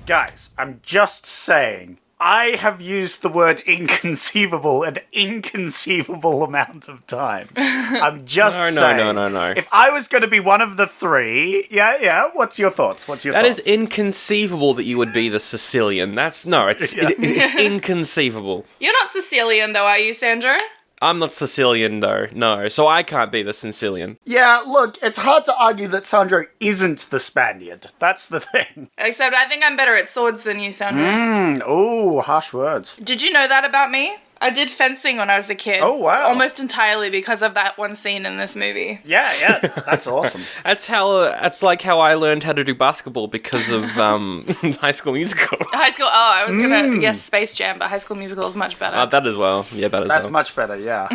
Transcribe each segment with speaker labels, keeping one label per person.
Speaker 1: Guys, I'm just saying, I have used the word inconceivable an inconceivable amount of times. I'm just saying.
Speaker 2: No.
Speaker 1: If I was going to be one of the three, yeah, what's your thoughts?
Speaker 2: That is inconceivable that you would be the Sicilian. It's inconceivable.
Speaker 3: You're not Sicilian, though, are you, Sandro?
Speaker 2: I'm not Sicilian, though, no, so I can't be the Sicilian.
Speaker 1: Yeah, look, it's hard to argue that Sandro isn't the Spaniard. That's the thing.
Speaker 3: Except I think I'm better at swords than you, Sandro.
Speaker 1: Oh, harsh words.
Speaker 3: Did you know that about me? I did fencing when I was a kid.
Speaker 1: Oh, wow.
Speaker 3: Almost entirely because of that one scene in this movie.
Speaker 1: Yeah, that's awesome.
Speaker 2: That's like how I learned how to do basketball because of High School Musical.
Speaker 3: I was gonna guess Space Jam, but High School Musical is much better.
Speaker 2: That as well. Yeah,
Speaker 1: That's much better, yeah.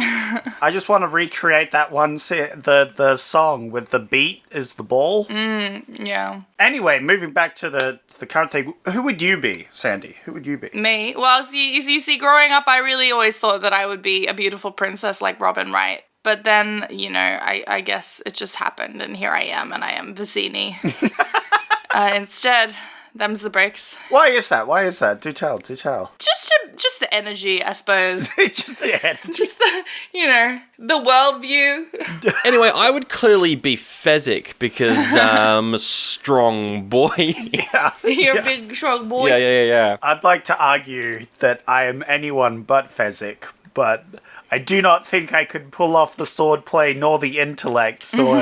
Speaker 1: I just want to recreate that one the song with the beat is the ball.
Speaker 3: Yeah.
Speaker 1: Anyway, moving back to the current thing, who would you be, Sandy? Who would you be?
Speaker 3: Me? Well, as you see, growing up, I really always thought that I would be a beautiful princess like Robin Wright. But then, I guess it just happened, and here I am, and I am Vicini. Instead, them's the breaks.
Speaker 1: Why is that? Do tell.
Speaker 3: Just the energy, I suppose.
Speaker 1: Just the energy.
Speaker 3: Just the worldview.
Speaker 2: Anyway, I would clearly be Fezzik because strong boy.
Speaker 3: You're a big, strong boy.
Speaker 2: Yeah.
Speaker 1: I'd like to argue that I am anyone but Fezzik, but I do not think I could pull off the swordplay nor the intellect, so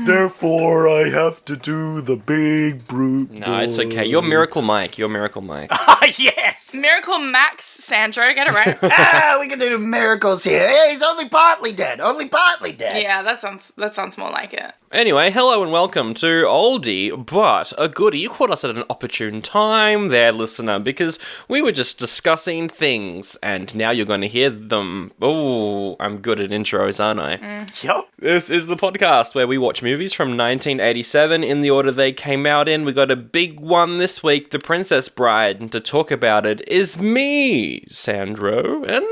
Speaker 1: therefore I have to do the big brute.
Speaker 2: No, it's okay. You're Miracle Mike.
Speaker 1: Ah, yes!
Speaker 3: Miracle Max, Sandro, get it right.
Speaker 1: We can do miracles here. Hey, he's only partly dead.
Speaker 3: Yeah, that sounds more like it.
Speaker 2: Anyway, hello and welcome to Oldie, but a Goodie. You caught us at an opportune time there, listener, because we were just discussing things, and now you're going to hear them. Oh, I'm good at intros, aren't I?
Speaker 1: Yup.
Speaker 2: This is the podcast where we watch movies from 1987 in the order they came out in. We got a big one this week, The Princess Bride, and to talk about it is me, Sandro, and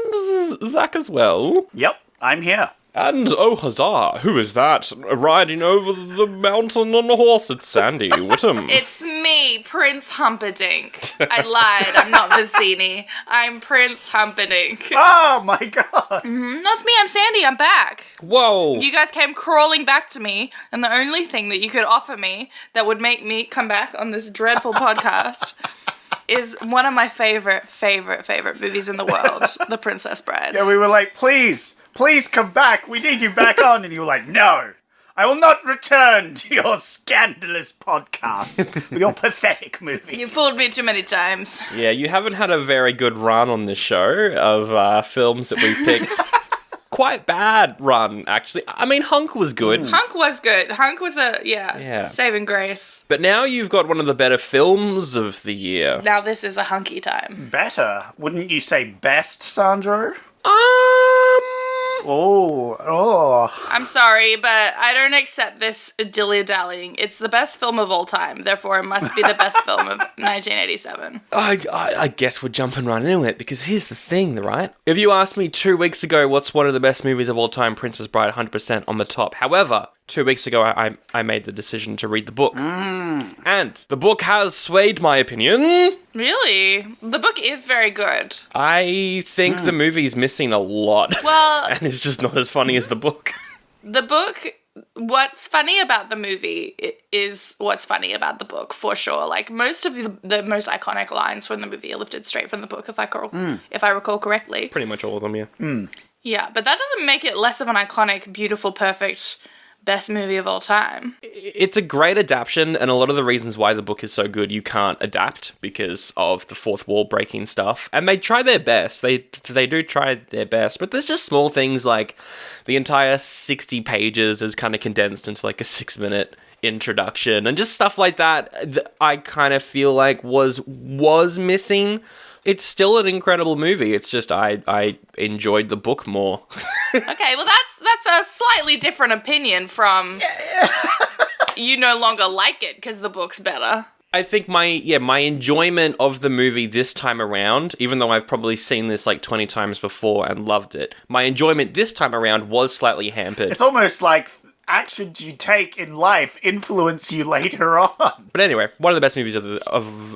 Speaker 2: Zach as well.
Speaker 1: Yep, I'm here.
Speaker 2: And, oh huzzah, who is that riding over the mountain on a horse? It's Sandy Whittem.
Speaker 3: It's me, Prince Humperdinck. I lied, I'm not Vicini. I'm Prince Humperdinck.
Speaker 1: Oh my god.
Speaker 3: That's me, I'm Sandy, I'm back.
Speaker 2: Whoa.
Speaker 3: You guys came crawling back to me, and the only thing that you could offer me that would make me come back on this dreadful podcast is one of my favorite movies in the world, The Princess Bride.
Speaker 1: Yeah, we were like, please come back. We need you back on. And you were like, no, I will not return to your scandalous podcast with your pathetic movie.
Speaker 3: You fooled me too many times.
Speaker 2: Yeah, you haven't had a very good run on this show of films that we've picked. Quite bad run, actually. I mean, Hunk was good.
Speaker 3: Hunk was good. Hunk was saving grace.
Speaker 2: But now you've got one of the better films of the year.
Speaker 3: Now this is a hunky time.
Speaker 1: Better. Wouldn't you say best, Sandro?
Speaker 3: I'm sorry, but I don't accept this dilly-dallying. It's the best film of all time, therefore it must be the best film of 1987.
Speaker 2: I guess we're jumping right into it, because here's the thing, right? If you asked me 2 weeks ago what's one of the best movies of all time, Princess Bride 100% on the top. However, 2 weeks ago I made the decision to read the book. And the book has swayed my opinion. Really?
Speaker 3: The book is very good.
Speaker 2: I think the movie's missing a lot.
Speaker 3: Well...
Speaker 2: and it's just not as funny as the book.
Speaker 3: The book... What's funny about the movie is what's funny about the book, for sure. Like, most of the most iconic lines from the movie are lifted straight from the book, if I recall correctly.
Speaker 2: Pretty much all of them, yeah.
Speaker 3: Yeah, but that doesn't make it less of an iconic, beautiful, perfect... best movie of all time.
Speaker 2: It's a great adaptation, and a lot of the reasons why the book is so good you can't adapt because of the fourth wall breaking stuff. And they try their best. They do try their best, but there's just small things like the entire 60 pages is kind of condensed into like a 6-minute introduction, and just stuff like that I kind of feel like was missing. It's still an incredible movie. It's just I enjoyed the book more.
Speaker 3: Okay, well that's a slightly different opinion from you no longer like it because the book's better.
Speaker 2: I think my enjoyment of the movie this time around, even though I've probably seen this like 20 times before and loved it, my enjoyment this time around was slightly hampered.
Speaker 1: It's almost like actions you take in life influence you later on.
Speaker 2: But anyway, one of the best movies of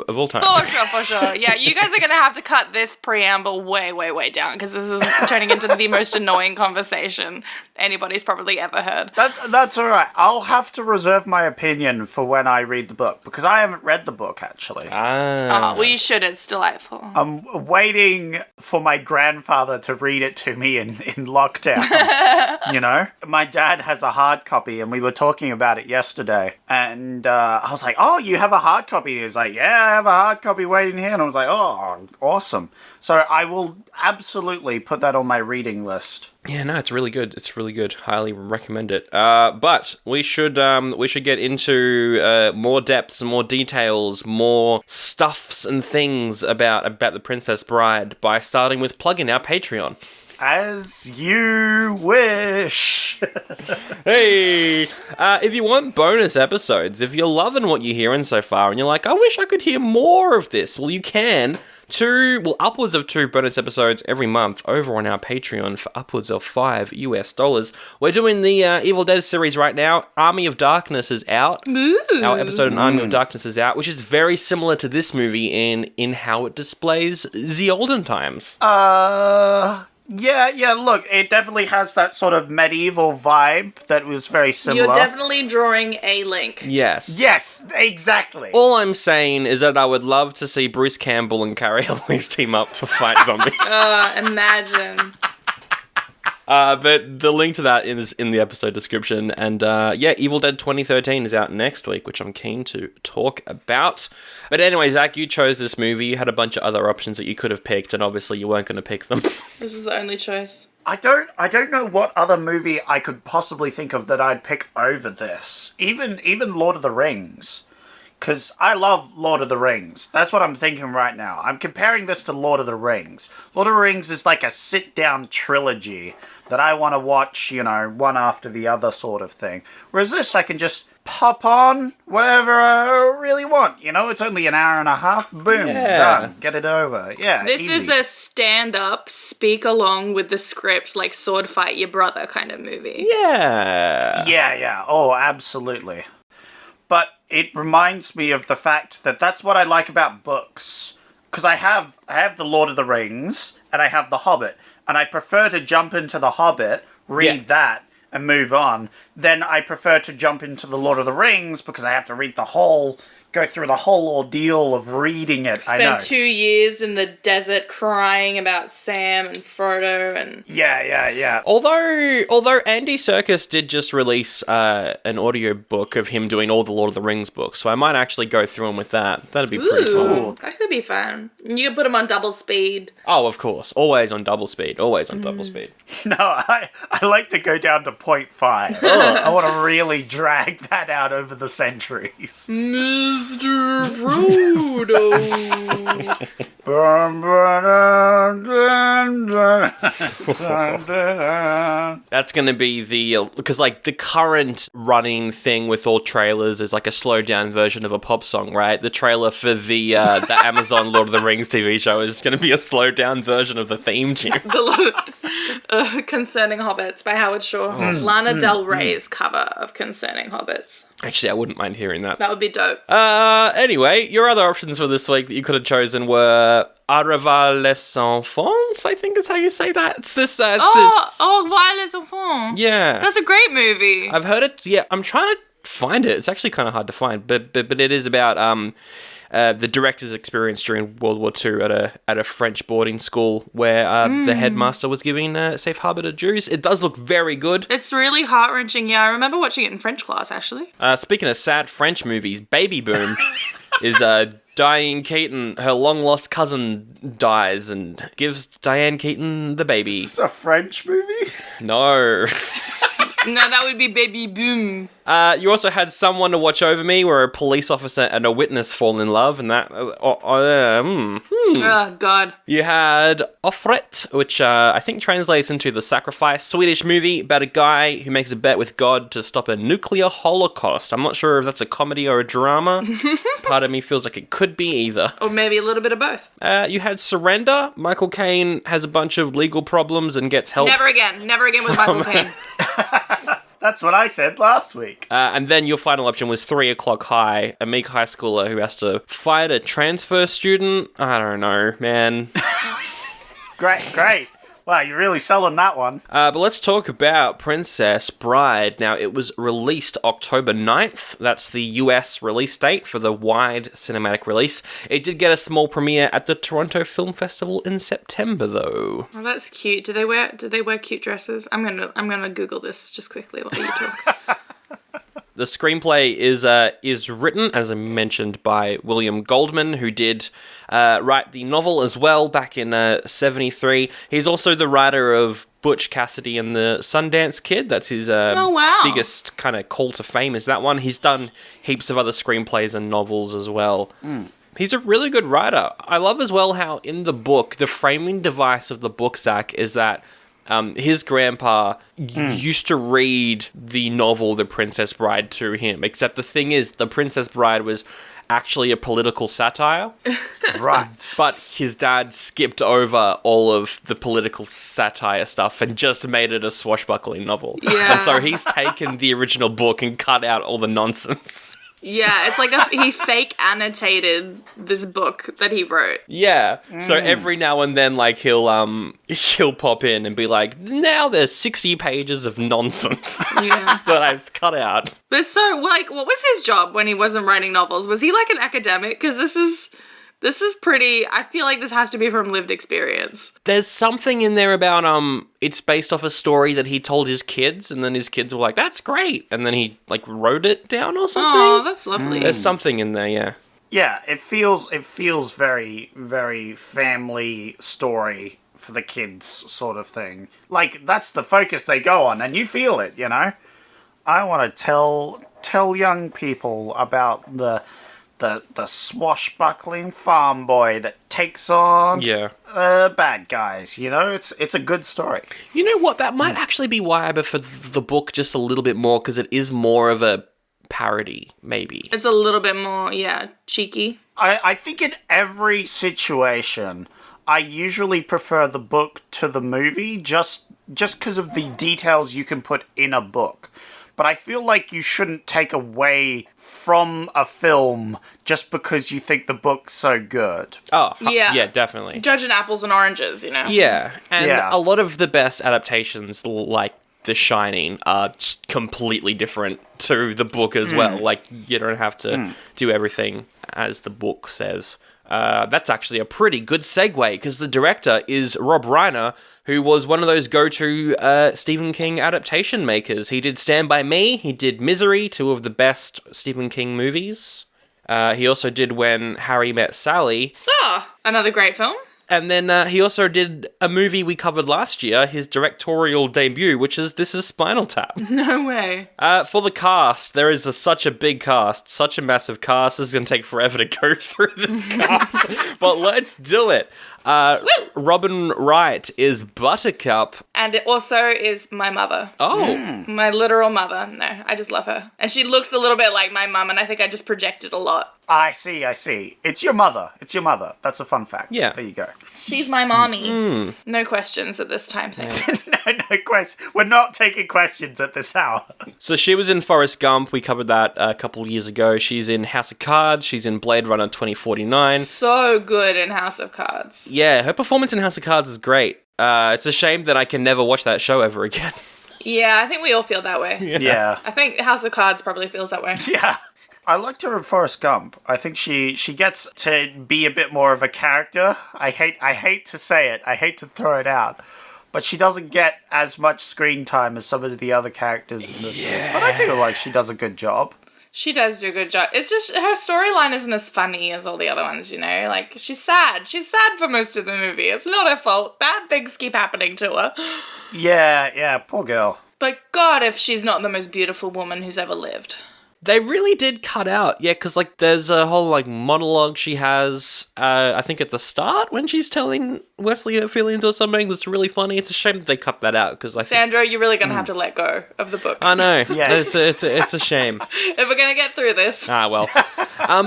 Speaker 2: all time.
Speaker 3: For sure. Yeah, you guys are going to have to cut this preamble way, way, way down because this is turning into the most annoying conversation anybody's probably ever heard.
Speaker 1: That's all right. I'll have to reserve my opinion for when I read the book because I haven't read the book actually.
Speaker 3: Well, you should. It's delightful.
Speaker 1: I'm waiting for my grandfather to read it to me in lockdown. You know, my dad has a hard copy, and we were talking about it yesterday. And I was like, "Oh, you have a hard copy?" He was like, "Yeah, I have a hard copy waiting here." And I was like, "Oh, awesome!" So I will absolutely put that on my reading list.
Speaker 2: Yeah, no, it's really good. It's really good. Highly recommend it. But we should get into more depths, more details, more stuffs and things about the Princess Bride by starting with plugging our Patreon.
Speaker 1: As you wish.
Speaker 2: Hey! If you want bonus episodes, if you're loving what you're hearing so far and you're like, I wish I could hear more of this, well, you can. Upwards of 2 bonus episodes every month over on our Patreon for upwards of $5. We're doing the Evil Dead series right now. Army of Darkness is out.
Speaker 3: Ooh.
Speaker 2: Our episode on Army of Darkness is out, which is very similar to this movie in how it displays the olden times.
Speaker 1: Yeah, look, it definitely has that sort of medieval vibe that was very similar.
Speaker 3: You're definitely drawing a link.
Speaker 2: Yes.
Speaker 1: Yes, exactly.
Speaker 2: All I'm saying is that I would love to see Bruce Campbell and Carrie Elwes team up to fight zombies.
Speaker 3: Imagine.
Speaker 2: But the link to that is in the episode description. And Evil Dead 2013 is out next week, which I'm keen to talk about. But anyway, Zach, you chose this movie. You had a bunch of other options that you could have picked, and obviously you weren't going to pick them.
Speaker 3: This is the only choice.
Speaker 1: I don't know what other movie I could possibly think of that I'd pick over this. Even Lord of the Rings. Because I love Lord of the Rings. That's what I'm thinking right now. I'm comparing this to Lord of the Rings. Lord of the Rings is like a sit-down trilogy that I want to watch, one after the other sort of thing. Whereas this, I can just pop on whatever I really want. It's only an hour and a half. Boom, done. Get it over. Yeah,
Speaker 3: This
Speaker 1: easy.
Speaker 3: is a stand-up, speak along with the script, like sword fight your brother kind of movie.
Speaker 2: Yeah.
Speaker 1: Yeah. Oh, absolutely. But it reminds me of the fact that that's what I like about books. Because I have The Lord of the Rings, and I have The Hobbit, and I prefer to jump into The Hobbit, read that, and move on. Then I prefer to jump into The Lord of the Rings, because I have to go through the whole ordeal of reading it. I know.
Speaker 3: Spent 2 years in the desert crying about Sam and Frodo and...
Speaker 1: Yeah.
Speaker 2: Although Andy Serkis did just release an audiobook of him doing all the Lord of the Rings books, so I might actually go through them with that. That'd be pretty fun.
Speaker 3: That could be fun. You can put them on double speed.
Speaker 2: Oh, of course. Always on double speed. Double speed.
Speaker 1: No, I like to go down to 0.5. I want to really drag that out over the centuries.
Speaker 3: Mr. Frodo.
Speaker 2: That's going to be because the current running thing with all trailers is like a slowed down version of a pop song, right? The trailer for the Amazon Lord of the Rings TV show is going to be a slowed down version of the theme tune.
Speaker 3: Concerning Hobbits by Howard Shaw. Lana Del Rey's cover of Concerning Hobbits.
Speaker 2: Actually, I wouldn't mind hearing that.
Speaker 3: That would be dope.
Speaker 2: Anyway, your other options for this week that you could have chosen were Au revoir les enfants, I think is how you say that. It's this.
Speaker 3: Au revoir les enfants.
Speaker 2: Yeah.
Speaker 3: That's a great movie.
Speaker 2: I've heard it. Yeah, I'm trying to find it. It's actually kind of hard to find, but it is about the director's experience during World War II at a French boarding school where the headmaster was giving safe harbor to Jews. It does look very good.
Speaker 3: It's really heart-wrenching. Yeah, I remember watching it in French class, actually.
Speaker 2: Speaking of sad French movies, Baby Boom is Diane Keaton. Her long-lost cousin dies and gives Diane Keaton the baby.
Speaker 1: Is this a French movie?
Speaker 2: No.
Speaker 3: No, that would be Baby Boom.
Speaker 2: You also had Someone to Watch Over Me, where a police officer and a witness fall in love, and that...
Speaker 3: Oh, God.
Speaker 2: You had Offret, which I think translates into The Sacrifice, Swedish movie about a guy who makes a bet with God to stop a nuclear holocaust. I'm not sure if that's a comedy or a drama. Part of me feels like it could be either.
Speaker 3: Or maybe a little bit of both.
Speaker 2: You had Surrender. Michael Caine has a bunch of legal problems and gets help.
Speaker 3: Never again with Michael Caine.
Speaker 1: That's what I said last week.
Speaker 2: And then your final option was 3 O'Clock High, a meek high schooler who has to fight a transfer student. I don't know, man.
Speaker 1: Great. Wow, you're really selling that one.
Speaker 2: But let's talk about Princess Bride. Now, it was released October 9th. That's the US release date for the wide cinematic release. It did get a small premiere at the Toronto Film Festival in September, though.
Speaker 3: Oh, that's cute. Did they wear cute dresses? I'm gonna Google this just quickly while you talk.
Speaker 2: The screenplay is written, as I mentioned, by William Goldman, who did write the novel as well back in 1973. He's also the writer of Butch Cassidy and the Sundance Kid. That's his biggest kind of call to fame is that one. He's done heaps of other screenplays and novels as well. He's a really good writer. I love as well how in the book, the framing device of the book, Zach, is that his grandpa used to read the novel The Princess Bride to him, except the thing is, The Princess Bride was actually a political satire.
Speaker 1: Right.
Speaker 2: But his dad skipped over all of the political satire stuff and just made it a swashbuckling novel.
Speaker 3: Yeah.
Speaker 2: And so he's taken the original book and cut out all the nonsense.
Speaker 3: Yeah, it's like he fake annotated this book that he wrote.
Speaker 2: Yeah. So every now and then, like, he'll pop in and be like, now there's 60 pages of nonsense
Speaker 3: Yeah.
Speaker 2: that I've cut out.
Speaker 3: But so, like, what was his job when he wasn't writing novels? Was he like an academic? Because this is pretty, I feel like this has to be from lived experience.
Speaker 2: There's something in there about, it's based off a story that he told his kids, and then his kids were like, that's great. And then he, like, wrote it down or something.
Speaker 3: Oh, that's lovely.
Speaker 2: There's something in there, yeah.
Speaker 1: Yeah, it feels very, very family story for the kids sort of thing. Like, that's the focus they go on, and you feel it, you know? I want to tell young people about the swashbuckling farm boy that takes on bad guys, you know? It's a good story.
Speaker 2: You know what? That might actually be why I prefer the book just a little bit more, because it is more of a parody, maybe.
Speaker 3: It's a little bit more, cheeky.
Speaker 1: I think in every situation, I usually prefer the book to the movie just because of the details you can put in a book. But I feel like you shouldn't take away from a film just because you think the book's so good.
Speaker 2: Oh,
Speaker 3: Yeah.
Speaker 2: yeah, definitely.
Speaker 3: Judging apples and oranges, you know?
Speaker 2: Yeah, and
Speaker 1: Yeah.
Speaker 2: a lot of the best adaptations, like The Shining, are just completely different to the book as well. Like, you don't have to do everything as the book says. That's actually a pretty good segue, because the director is Rob Reiner, who was one of those go-to Stephen King adaptation makers. He did Stand By Me, he did Misery, two of the best Stephen King movies. He also did When Harry Met Sally.
Speaker 3: Oh, another great film.
Speaker 2: And then he also did a movie we covered last year, his directorial debut, which is This Is Spinal Tap.
Speaker 3: No way.
Speaker 2: For the cast, there is such a big cast, such a massive cast. This is going to take forever to go through this cast, but let's do it. Robin Wright is Buttercup.
Speaker 3: And it also is my mother.
Speaker 2: Oh.
Speaker 3: My literal mother. No, I just love her. And she looks a little bit like my mum, and I think I just projected a lot.
Speaker 1: I see. It's your mother. That's a fun fact.
Speaker 2: Yeah.
Speaker 1: There you go.
Speaker 3: She's my mommy. No questions at this time. Thanks.
Speaker 1: No question. We're not taking questions at this hour.
Speaker 2: So she was in Forrest Gump. We covered that a couple of years ago. She's in House of Cards. She's in Blade Runner 2049.
Speaker 3: So good in House of Cards.
Speaker 2: Yeah, her performance in House of Cards is great. It's a shame that I can never watch that show ever again.
Speaker 3: Yeah, I think we all feel that way.
Speaker 1: Yeah.
Speaker 3: I think House of Cards probably feels that way.
Speaker 1: Yeah. I liked her in Forrest Gump. I think she gets to be a bit more of a character. I hate to say it. I hate to throw it out. But she doesn't get as much screen time as some of the other characters in this movie. But I feel like she does a good job.
Speaker 3: She does do a good job. It's just her storyline isn't as funny as all the other ones, you know? Like, she's sad. She's sad for most of the movie. It's not her fault. Bad things keep happening to her.
Speaker 1: Yeah, poor girl.
Speaker 3: But God, if she's not the most beautiful woman who's ever lived.
Speaker 2: They really did cut out, because, like, there's a whole, like, monologue she has, I think at the start when she's telling Wesley her feelings or something that's really funny. It's a shame that they cut that out, because I think...
Speaker 3: Sandra, you're really going to have to let go of the book.
Speaker 2: I know.
Speaker 1: Yeah.
Speaker 2: It's a shame.
Speaker 3: If we're going to get through this.
Speaker 2: Ah, well.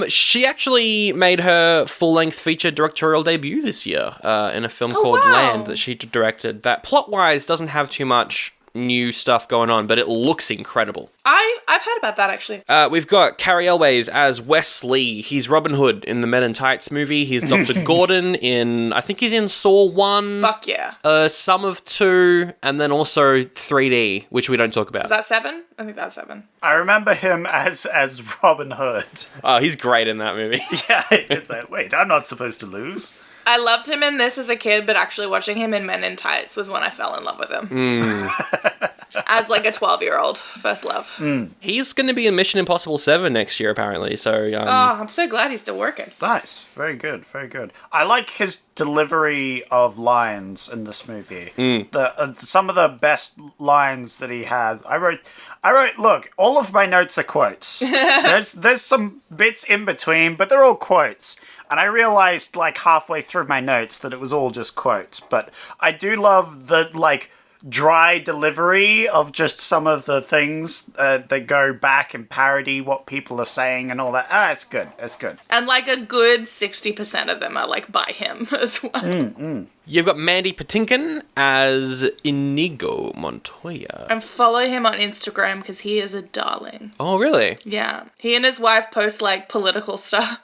Speaker 2: She actually made her full-length feature directorial debut this year in a film called
Speaker 3: wow.
Speaker 2: Land that she directed, that plot-wise doesn't have too much new stuff going on, but it looks incredible.
Speaker 3: I've heard about that, actually.
Speaker 2: We've got Carrie Elways as Wesley. He's Robin Hood in the Men in Tights movie. He's Dr. Gordon in, I think he's in Saw 1.
Speaker 3: Fuck yeah.
Speaker 2: Some of 2, and then also 3D, which we don't talk about.
Speaker 3: Is that 7? I think that's 7.
Speaker 1: I remember him as Robin Hood.
Speaker 2: Oh, he's great in that movie.
Speaker 1: Yeah, it's like, wait, I'm not supposed to lose.
Speaker 3: I loved him in this as a kid, but actually watching him in Men in Tights was when I fell in love with him. As like a 12-year-old, first love.
Speaker 2: He's going to be in Mission Impossible 7 next year, apparently. So,
Speaker 3: I'm so glad he's still working.
Speaker 1: Nice. Very good. Very good. I like his delivery of lines in this movie. Some of the best lines that he had. I wrote, look, all of my notes are quotes. There's some bits in between, but they're all quotes. And I realized, like, halfway through my notes that it was all just quotes. But I do love the, like, dry delivery of just some of the things that go back and parody what people are saying and all that. It's good. It's good.
Speaker 3: And, like, a good 60% of them are, like, by him as well.
Speaker 2: You've got Mandy Patinkin as Inigo Montoya.
Speaker 3: And follow him on Instagram because he is a darling.
Speaker 2: Oh, really?
Speaker 3: Yeah. He and his wife post, like, political stuff.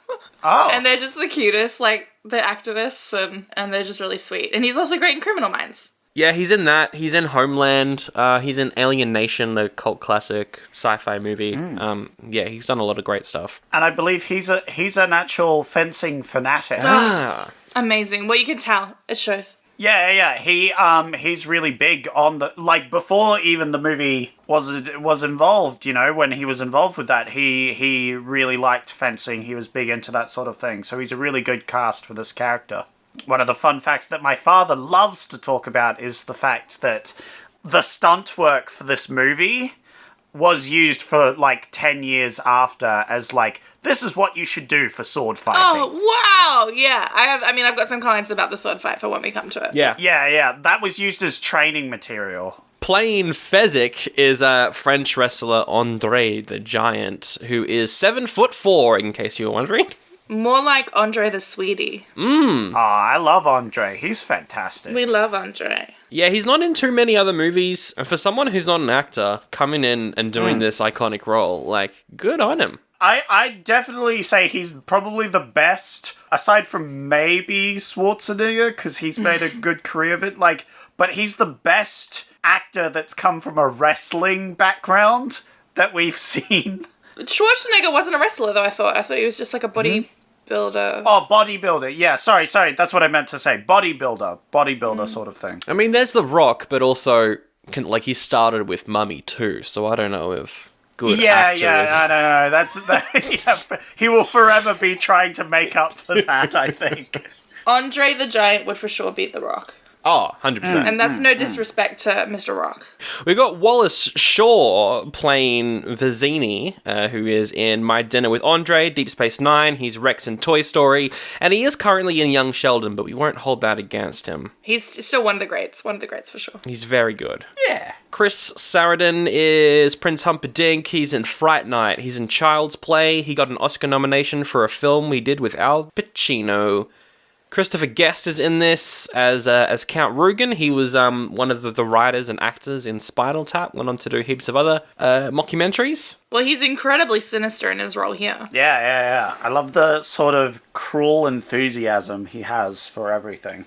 Speaker 1: Oh.
Speaker 3: And they're just the cutest, like, the activists, and they're just really sweet. And he's also great in Criminal Minds.
Speaker 2: Yeah, he's in that. He's in Homeland. He's in Alien Nation, the cult classic sci-fi movie. Yeah, he's done a lot of great stuff.
Speaker 1: And I believe he's an actual fencing fanatic.
Speaker 3: Amazing. Well, you can tell. It shows.
Speaker 1: Yeah. He's really big on the, like, before even the movie was involved, you know, when he was involved with that, he really liked fencing. He was big into that sort of thing. So he's a really good cast for this character. One of the fun facts that my father loves to talk about is the fact that the stunt work for this movie was used for, like, 10 years after as, like, this is what you should do for sword fighting.
Speaker 3: Oh, wow. Yeah. I've got some comments about the sword fight for when we come to it.
Speaker 2: Yeah.
Speaker 1: That was used as training material.
Speaker 2: Playing Fezzik is French wrestler Andre the Giant, who is 7'4", in case you were wondering.
Speaker 3: More like Andre the Sweetie.
Speaker 1: I love Andre. He's fantastic.
Speaker 3: We love Andre.
Speaker 2: Yeah, he's not in too many other movies. And for someone who's not an actor, coming in and doing this iconic role, like, good on him.
Speaker 1: I definitely say he's probably the best, aside from maybe Schwarzenegger, because he's made a good career of it. Like, but he's the best actor that's come from a wrestling background that we've seen.
Speaker 3: Schwarzenegger wasn't a wrestler, though, I thought. I thought he was just like a bodybuilder.
Speaker 1: Oh, bodybuilder. Yeah, sorry. That's what I meant to say. Bodybuilder sort of thing.
Speaker 2: I mean, there's The Rock, but also, he started with Mummy too, so I don't know if good actors...
Speaker 1: I don't know. He will forever be trying to make up for that, I think.
Speaker 3: Andre the Giant would for sure beat The Rock.
Speaker 2: Oh, 100%.
Speaker 3: And that's no disrespect to Mr. Rock.
Speaker 2: We got Wallace Shaw playing Vizzini, who is in My Dinner with Andre, Deep Space Nine. He's Rex in Toy Story. And he is currently in Young Sheldon, but we won't hold that against him.
Speaker 3: He's still one of the greats. One of the greats for sure.
Speaker 2: He's very good.
Speaker 1: Yeah.
Speaker 2: Chris Saraden is Prince Humperdinck. He's in Fright Night. He's in Child's Play. He got an Oscar nomination for a film we did with Al Pacino. Christopher Guest is in this as Count Rugen. He was one of the writers and actors in Spinal Tap. Went on to do heaps of other mockumentaries.
Speaker 3: Well, he's incredibly sinister in his role here.
Speaker 1: Yeah. I love the sort of cruel enthusiasm he has for everything.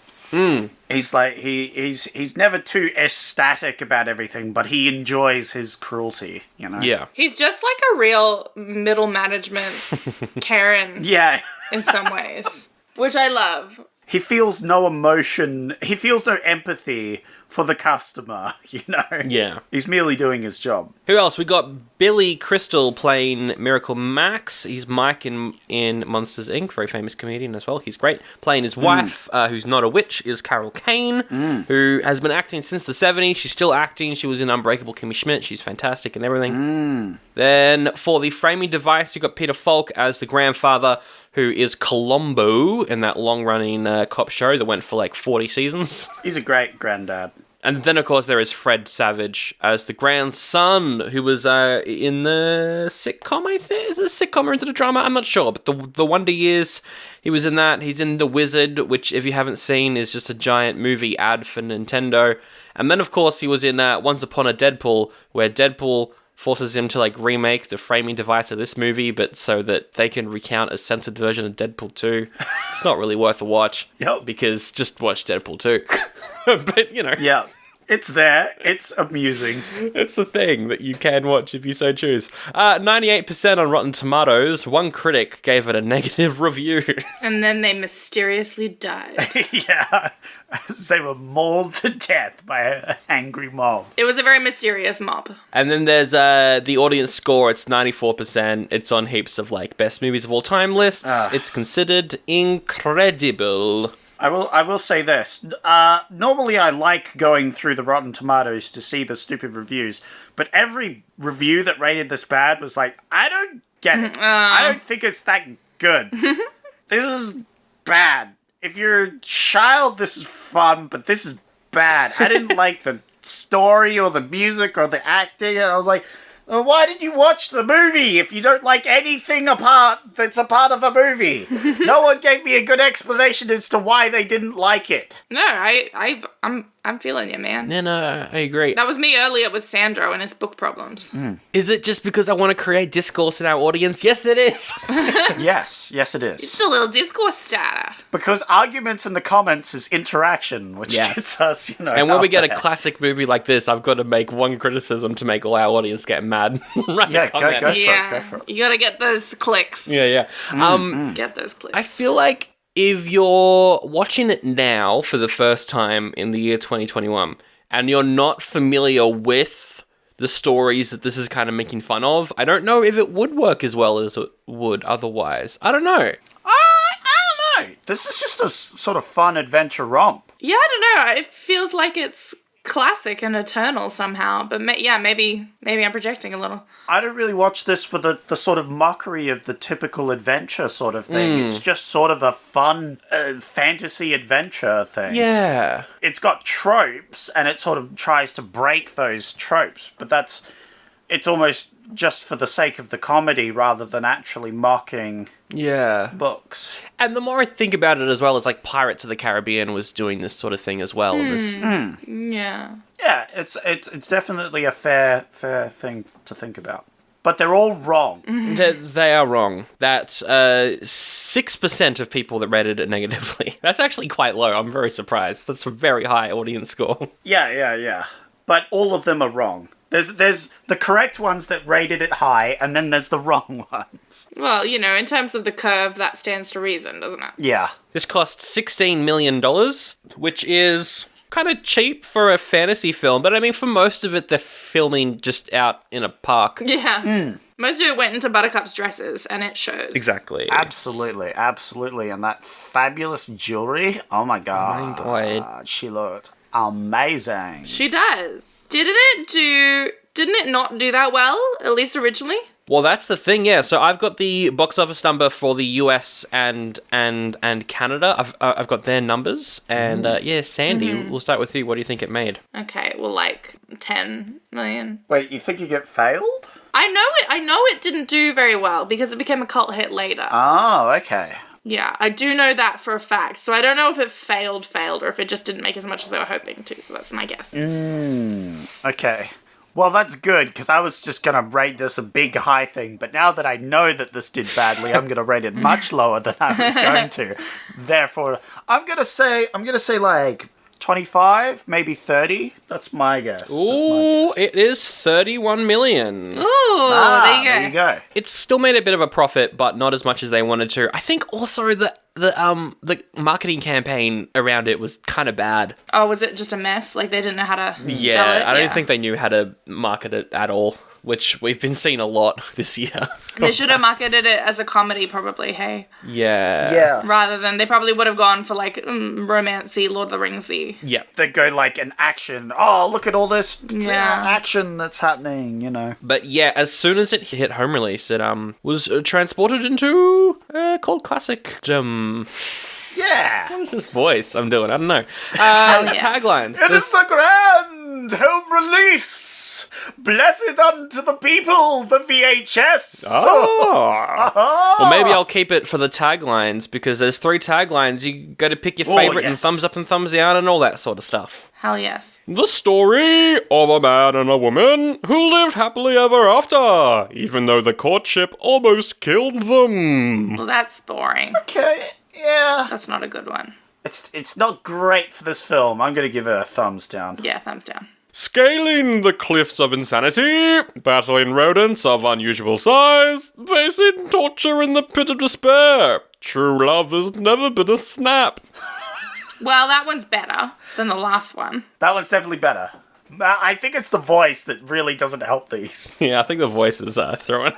Speaker 1: He's like he's never too ecstatic about everything, but he enjoys his cruelty, you know.
Speaker 2: Yeah.
Speaker 3: He's just like a real middle management Karen.
Speaker 1: Yeah.
Speaker 3: In some ways. Which I love.
Speaker 1: He feels no emotion. He feels no empathy for the customer, you know?
Speaker 2: Yeah.
Speaker 1: He's merely doing his job.
Speaker 2: Who else? We got Billy Crystal playing Miracle Max. He's Mike in Monsters, Inc., very famous comedian as well. He's great. Playing his wife, who's not a witch, is Carol Kane, who has been acting since the 70s. She's still acting. She was in Unbreakable Kimmy Schmidt. She's fantastic and everything. Then for the framing device, you got Peter Falk as the grandfather, who is Columbo in that long-running cop show that went for like 40 seasons.
Speaker 1: He's a great granddad.
Speaker 2: And then, of course, there is Fred Savage as the grandson, who was in the sitcom, I think. Is it a sitcom or into the drama? I'm not sure. But the Wonder Years, he was in that. He's in The Wizard, which, if you haven't seen, is just a giant movie ad for Nintendo. And then, of course, he was in Once Upon a Deadpool, where Deadpool forces him to, like, remake the framing device of this movie, but so that they can recount a censored version of Deadpool 2. It's not really worth a watch.
Speaker 1: Yep.
Speaker 2: Because just watch Deadpool 2. But, you know.
Speaker 1: Yeah. It's there. It's amusing.
Speaker 2: It's a thing that you can watch if you so choose. 98% on Rotten Tomatoes. One critic gave it a negative review.
Speaker 3: And then they mysteriously died.
Speaker 1: Yeah. They were mauled to death by an angry mob.
Speaker 3: It was a very mysterious mob.
Speaker 2: And then there's the audience score. It's 94%. It's on heaps of like best movies of all time lists. It's considered incredible.
Speaker 1: I will say this. Normally I like going through the Rotten Tomatoes to see the stupid reviews, but every review that rated this bad was like, I don't get it. I don't think it's that good. This is bad. If you're a child, this is fun, but this is bad. I didn't like the story or the music or the acting, and I was like, why did you watch the movie if you don't like anything that's a part of a movie? No one gave me a good explanation as to why they didn't like it.
Speaker 3: No, I'm feeling you, man.
Speaker 2: No, I agree.
Speaker 3: That was me earlier with Sandro and his book problems.
Speaker 2: Is it just because I want to create discourse in our audience? Yes, it is.
Speaker 1: Yes, it is.
Speaker 3: It's a little discourse starter.
Speaker 1: Because arguments in the comments is interaction, which
Speaker 2: Yes.
Speaker 1: gets us,
Speaker 2: And when we get a
Speaker 1: there.
Speaker 2: classic movie like this, I've got to make one criticism to make all our audience get mad. Write
Speaker 1: Yeah,
Speaker 2: a comment.
Speaker 1: go for it,
Speaker 3: Yeah,
Speaker 1: go for it.
Speaker 3: you gotta get those clicks.
Speaker 2: Yeah.
Speaker 3: Get those clicks.
Speaker 2: I feel like if you're watching it now for the first time in the year 2021 and you're not familiar with the stories that this is kind of making fun of, I don't know if it would work as well as it would otherwise. I don't know.
Speaker 1: I don't know. This is just a sort of fun adventure romp.
Speaker 3: Yeah, I don't know. It feels like it's classic and eternal somehow. But maybe I'm projecting a little.
Speaker 1: I don't really watch this for the sort of mockery of the typical adventure sort of thing. It's just sort of a fun fantasy adventure thing.
Speaker 2: Yeah.
Speaker 1: It's got tropes, and it sort of tries to break those tropes, but it's almost just for the sake of the comedy rather than actually mocking
Speaker 2: Yeah.
Speaker 1: books.
Speaker 2: And the more I think about it as well, it's like Pirates of the Caribbean was doing this sort of thing as well. And this,
Speaker 3: Yeah.
Speaker 1: Yeah, it's definitely a fair thing to think about. But they're all wrong.
Speaker 2: they are wrong. That 6% of people that rated it negatively. That's actually quite low. I'm very surprised. That's a very high audience score.
Speaker 1: Yeah. But all of them are wrong. There's the correct ones that rated it high, and then there's the wrong ones.
Speaker 3: Well, in terms of the curve, that stands to reason, doesn't it?
Speaker 1: Yeah.
Speaker 2: This cost $16 million, which is kind of cheap for a fantasy film. But I mean, for most of it, they're filming just out in a park.
Speaker 3: Yeah. Most of it went into Buttercup's dresses, and it shows.
Speaker 2: Exactly.
Speaker 1: Absolutely. And that fabulous jewelry. Oh my god.
Speaker 2: God.
Speaker 1: She looked amazing.
Speaker 3: She does. Didn't it not do that well, at least originally?
Speaker 2: Well, that's the thing, yeah. So I've got the box office number for the US and Canada. I've got their numbers, and Sandy, we'll start with you. What do you think it made?
Speaker 3: Okay, well, like 10 million.
Speaker 1: Wait, you think you get failed?
Speaker 3: I know it didn't do very well because it became a cult hit later.
Speaker 1: Oh, okay.
Speaker 3: Yeah, I do know that for a fact. So I don't know if it failed, or if it just didn't make as much as they were hoping to. So that's my guess.
Speaker 1: Okay. Well, that's good, because I was just going to rate this a big high thing, but now that I know that this did badly, I'm going to rate it much lower than I was going to. Therefore, I'm going to say like 25, maybe 30. That's my guess.
Speaker 2: Ooh, it is 31 million.
Speaker 3: Ooh, there you go.
Speaker 2: It still made a bit of a profit, but not as much as they wanted to. I think also the marketing campaign around it was kind of bad.
Speaker 3: Oh, was it just a mess? Like they didn't know how to sell it?
Speaker 2: Yeah, I don't think they knew how to market it at all, which we've been seeing a lot this year.
Speaker 3: They should have marketed it as a comedy, probably, hey?
Speaker 2: Yeah.
Speaker 3: Rather than, they probably would have gone for, like, romancy, Lord of the Ringsy.
Speaker 2: Yeah.
Speaker 1: They go like an action. Oh, look at all this
Speaker 3: Yeah.
Speaker 1: action that's happening,
Speaker 2: But yeah, as soon as it hit home release, it was transported into a cult classic.
Speaker 1: Yeah.
Speaker 2: What is this voice I'm doing? I don't know.
Speaker 3: yeah.
Speaker 2: Taglines.
Speaker 1: It is the grand home release. Blessed unto the people, the VHS.
Speaker 2: Oh. Well, maybe I'll keep it for the taglines because there's 3 taglines. You got to pick your favorite and
Speaker 1: yes.
Speaker 2: thumbs up and thumbs down and all that sort of stuff.
Speaker 3: Hell yes.
Speaker 2: The story of a man and a woman who lived happily ever after, even though the courtship almost killed them.
Speaker 3: Well, that's boring.
Speaker 1: Okay, yeah.
Speaker 3: That's not a good one.
Speaker 1: It's not great for this film. I'm going to give it a thumbs down.
Speaker 3: Yeah, thumbs down.
Speaker 2: Scaling the cliffs of insanity, battling rodents of unusual size, facing torture in the pit of despair. True love has never been a snap.
Speaker 3: Well, that one's better than the last one.
Speaker 1: That one's definitely better. I think it's the voice that really doesn't help these.
Speaker 2: Yeah, I think the voice is throwing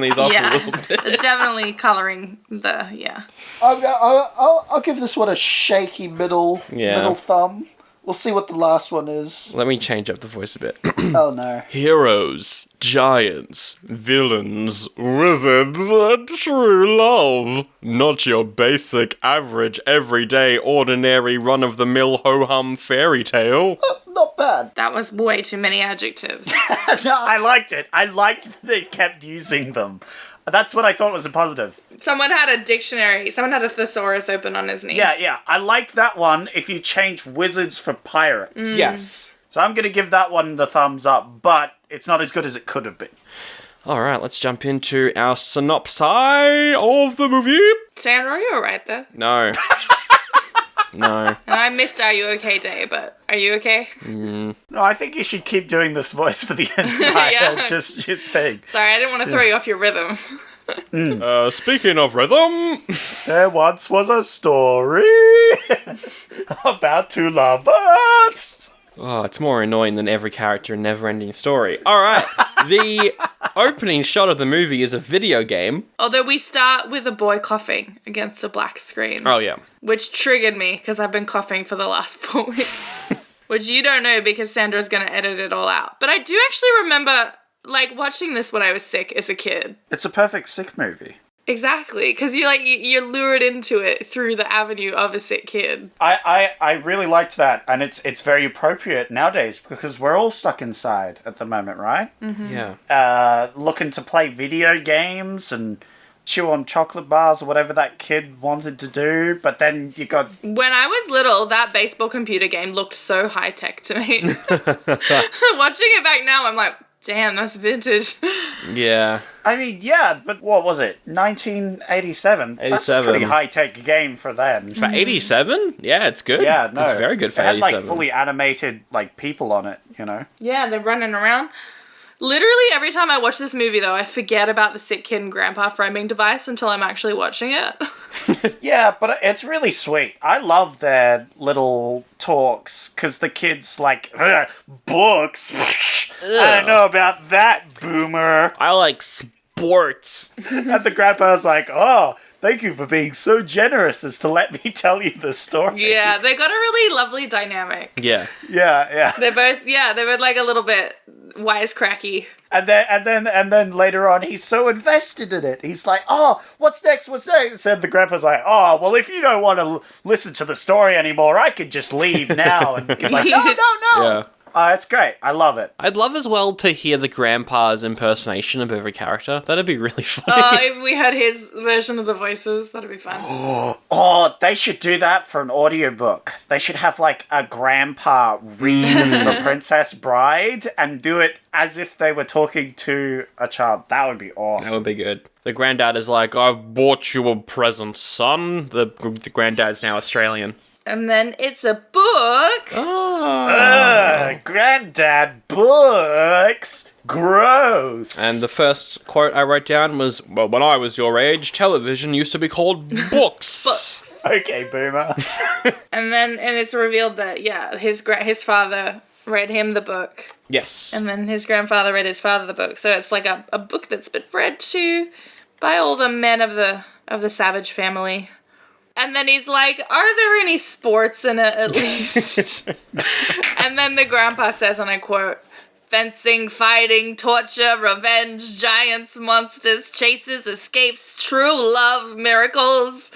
Speaker 2: these off a little
Speaker 3: Yeah,
Speaker 2: bit.
Speaker 3: it's definitely colouring the, yeah.
Speaker 1: I'll give this one a shaky middle thumb. We'll see what the last one is.
Speaker 2: Let me change up the voice a bit.
Speaker 1: Oh no.
Speaker 2: Heroes, giants, villains, wizards, and true love. Not your basic, average, everyday, ordinary, run-of-the-mill ho-hum fairy tale.
Speaker 1: Not bad.
Speaker 3: That was way too many adjectives.
Speaker 1: No, I liked it. I liked that it kept using them. That's what I thought was a positive.
Speaker 3: Someone had a dictionary. Someone had a thesaurus open on his knee.
Speaker 1: Yeah. I liked that one if you change wizards for pirates.
Speaker 2: Yes.
Speaker 1: So I'm going to give that one the thumbs up, but it's not as good as it could have been.
Speaker 2: All right, let's jump into our synopsis of the movie.
Speaker 3: Sandra, are you alright there?
Speaker 2: No. No.
Speaker 3: And I missed Are You Okay Day, but are you okay?
Speaker 1: No, I think you should keep doing this voice for the entire
Speaker 3: Yeah.
Speaker 1: just thing.
Speaker 3: Sorry, I didn't want to throw you off your rhythm.
Speaker 2: Speaking of rhythm,
Speaker 1: There once was a story about 2 lovers.
Speaker 2: oh, it's more annoying than every character in Neverending Story. All right, the opening shot of the movie is a video game.
Speaker 3: Although we start with a boy coughing against a black screen.
Speaker 2: Oh yeah.
Speaker 3: Which triggered me because I've been coughing for the last 4 weeks. Which you don't know because Sandra's going to edit it all out. But I do actually remember, like, watching this when I was sick as a kid.
Speaker 1: It's a perfect sick movie.
Speaker 3: Exactly, because you're lured into it through the avenue of a sick kid.
Speaker 1: I really liked that, and it's very appropriate nowadays because we're all stuck inside at the moment, right?
Speaker 2: Yeah.
Speaker 1: Looking to play video games and chew on chocolate bars or whatever that kid wanted to do, but then you got...
Speaker 3: When I was little, that baseball computer game looked so high-tech to me. Watching it back now, I'm like, damn, that's vintage.
Speaker 2: Yeah.
Speaker 1: I mean, yeah, but what was it? 1987? That's a
Speaker 2: 87.
Speaker 1: pretty high-tech game for then.
Speaker 2: For 87? Yeah, it's good.
Speaker 1: Yeah, no.
Speaker 2: It's very good for
Speaker 1: it had,
Speaker 2: 87.
Speaker 1: like, fully animated, like, people on it, you know?
Speaker 3: Yeah, they're running around. Literally, every time I watch this movie, though, I forget about the sick kid and grandpa framing device until I'm actually watching it.
Speaker 1: Yeah, but it's really sweet. I love their little talks, because the kid's like, books? I don't know about that, boomer.
Speaker 2: I like sports.
Speaker 1: And the grandpa's like, oh, thank you for being so generous as to let me tell you the story.
Speaker 3: Yeah, they got a really lovely dynamic.
Speaker 2: Yeah.
Speaker 1: Yeah.
Speaker 3: They're both like a little bit wisecracky.
Speaker 1: And then later on, he's so invested in it. He's like, oh, what's next? And the grandpa's like, oh, well, if you don't want to listen to the story anymore, I could just leave now. And he's like, no.
Speaker 2: Yeah.
Speaker 1: It's great. I love it.
Speaker 2: I'd love as well to hear the grandpa's impersonation of every character. That'd be really funny.
Speaker 3: If we had his version of the voices, that'd be fun.
Speaker 1: Oh, they should do that for an audiobook. They should have, like, a grandpa read The Princess Bride and do it as if they were talking to a child. That would be awesome.
Speaker 2: That would be good. The granddad is like, I've bought you a present, son. The granddad's now Australian.
Speaker 3: And then it's a book.
Speaker 1: Granddad books. Gross.
Speaker 2: And the first quote I wrote down was, well, when I was your age, television used to be called books.
Speaker 1: Okay, boomer.
Speaker 3: And it's revealed that, yeah, his father read him the book.
Speaker 2: Yes.
Speaker 3: And then his grandfather read his father the book. So it's like a book that's been read to by all the men of the Savage family. And then he's like, are there any sports in it at least? And then the grandpa says, and I quote, Fencing, fighting, torture, revenge, giants, monsters, chases, escapes, true love, miracles.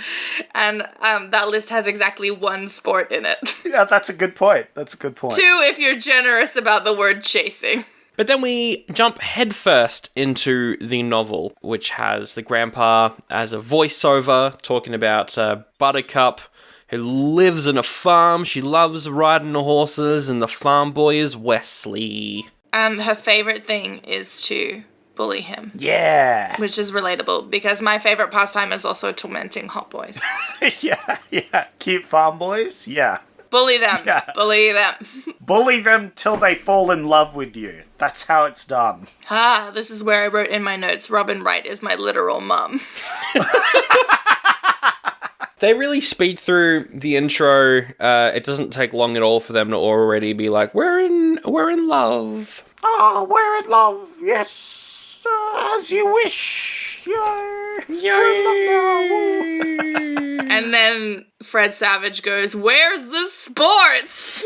Speaker 3: And that list has exactly one sport in it.
Speaker 1: Yeah, that's a good point. 2,
Speaker 3: if you're generous about the word chasing.
Speaker 2: But then we jump headfirst into the novel, which has the grandpa as a voiceover talking about Buttercup, who lives on a farm. She loves riding the horses, and the farm boy is Wesley.
Speaker 3: And her favorite thing is to bully him.
Speaker 1: Yeah.
Speaker 3: Which is relatable, because my favorite pastime is also tormenting hot boys.
Speaker 1: Yeah. Cute farm boys? Yeah.
Speaker 3: Bully them.
Speaker 1: Yeah.
Speaker 3: Bully them.
Speaker 1: Bully them till they fall in love with you. That's how it's done.
Speaker 3: This is where I wrote in my notes, Robin Wright is my literal mum.
Speaker 2: They really speed through the intro. It doesn't take long at all for them to already be like, we're in love.
Speaker 1: Oh, we're in love. Yes. As you wish.
Speaker 3: And then Fred Savage goes, where's the sports?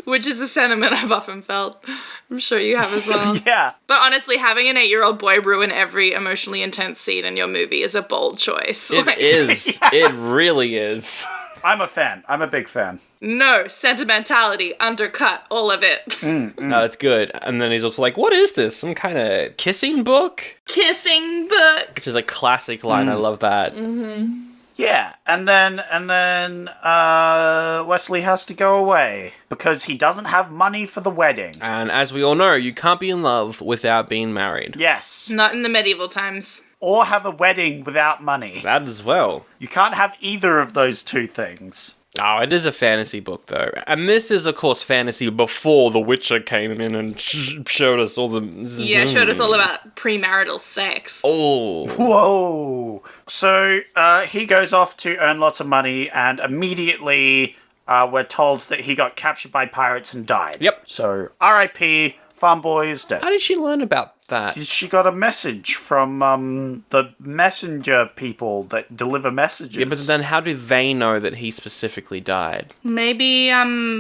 Speaker 3: Which is a sentiment I've often felt. I'm sure you have as well.
Speaker 1: Yeah.
Speaker 3: But honestly, having an 8-year-old boy ruin every emotionally intense scene in your movie is a bold choice.
Speaker 2: It is. It really is.
Speaker 1: I'm a fan. I'm a big fan.
Speaker 3: No, sentimentality, undercut, all of it.
Speaker 2: No, it's good. And then he's also like, what is this? Some kind of kissing book?
Speaker 3: Kissing book.
Speaker 2: Which is a classic line. I love that.
Speaker 3: Mm-hmm.
Speaker 1: Yeah, and then Wesley has to go away because he doesn't have money for the wedding.
Speaker 2: And as we all know, you can't be in love without being married.
Speaker 1: Yes.
Speaker 3: Not in the medieval times.
Speaker 1: Or have a wedding without money.
Speaker 2: That as well.
Speaker 1: You can't have either of those two things.
Speaker 2: Oh, it is a fantasy book, though. And this is, of course, fantasy before The Witcher came in and showed us all the...
Speaker 3: Yeah, showed us all about premarital sex.
Speaker 2: Oh.
Speaker 1: Whoa. So he goes off to earn lots of money, and immediately we're told that he got captured by pirates and died.
Speaker 2: Yep.
Speaker 1: So R.I.P. Farm Boy is dead.
Speaker 2: How did she learn about that?
Speaker 1: She got a message from the messenger people that deliver messages.
Speaker 2: Yeah, but then how do they know that he specifically died?
Speaker 3: Maybe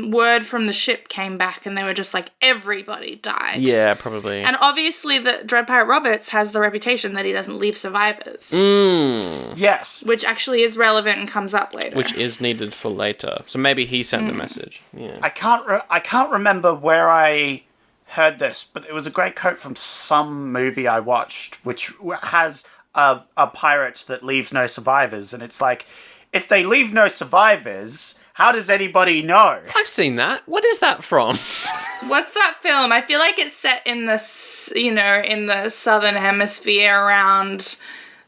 Speaker 3: word from the ship came back and they were just like, everybody died.
Speaker 2: Yeah, probably.
Speaker 3: And obviously the Dread Pirate Roberts has the reputation that he doesn't leave survivors.
Speaker 1: Yes.
Speaker 3: Which actually is relevant and comes up later.
Speaker 2: Which is needed for later. So maybe he sent the message. Yeah.
Speaker 1: I can't remember where I heard this, but it was a great quote from some movie I watched, which has a pirate that leaves no survivors, and it's like, if they leave no survivors, how does anybody know?
Speaker 2: I've seen that. What is that from?
Speaker 3: What's that film? I feel like it's set in the, in the southern hemisphere around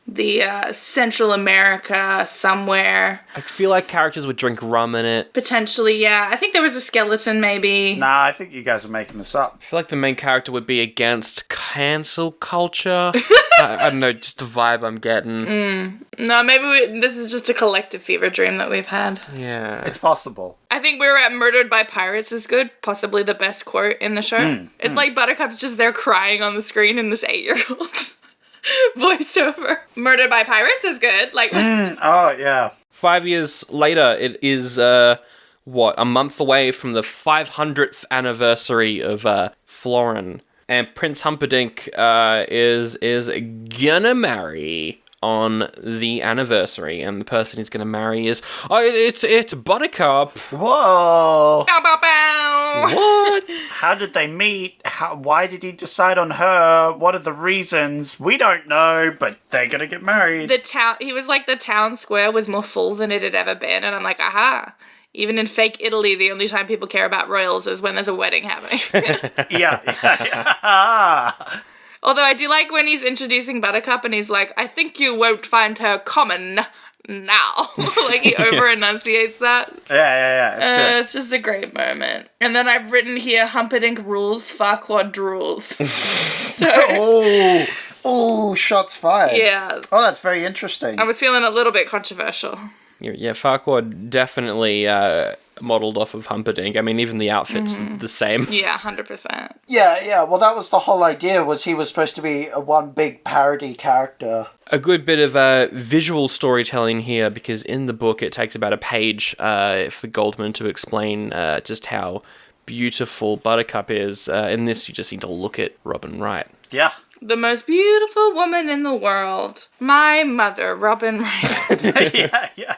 Speaker 3: the Central America somewhere.
Speaker 2: I feel like characters would drink rum in it.
Speaker 3: Potentially, yeah. I think there was a skeleton, maybe.
Speaker 1: Nah, I think you guys are making this up.
Speaker 2: I feel like the main character would be against cancel culture. I don't know, just the vibe I'm getting.
Speaker 3: No, maybe this is just a collective fever dream that we've had.
Speaker 2: Yeah.
Speaker 1: It's possible.
Speaker 3: I think we were at Murdered by Pirates is good. Possibly the best quote in the show. It's like Buttercup's just there crying on the screen in this 8-year-old voiceover. Murdered by Pirates is good. Like,
Speaker 1: Oh, yeah.
Speaker 2: 5 years later, it is, a month away from the 500th anniversary of Florin. And Prince Humperdinck is gonna marry on the anniversary, and the person he's gonna marry is it's Buttercup.
Speaker 1: Whoa.
Speaker 3: bow, bow, bow.
Speaker 2: What?
Speaker 1: How did they meet? Why did he decide on her? What are the reasons? We don't know, but they're gonna get married.
Speaker 3: He was like, the town square was more full than it had ever been, and I'm like, aha. Even in fake Italy, the only time people care about royals is when there's a wedding happening.
Speaker 1: Yeah.
Speaker 3: Although I do like when he's introducing Buttercup and he's like, I think you won't find her common now. Like he over-enunciates that.
Speaker 1: Yeah. It's good.
Speaker 3: It's just a great moment. And then I've written here, Humperdinck rules, Farquaad drools.
Speaker 1: Oh, shots fired.
Speaker 3: Yeah.
Speaker 1: Oh, that's very interesting.
Speaker 3: I was feeling a little bit controversial.
Speaker 2: Yeah, Farquaad definitely modelled off of Humperdinck. I mean, even the outfit's the same.
Speaker 3: Yeah, 100%.
Speaker 1: Yeah. Well, that was the whole idea, was he was supposed to be a one big parody character.
Speaker 2: A good bit of visual storytelling here, because in the book it takes about a page for Goldman to explain just how beautiful Buttercup is. In this, you just need to look at Robin Wright.
Speaker 1: Yeah.
Speaker 3: The most beautiful woman in the world. My mother, Robin Wright.
Speaker 1: yeah.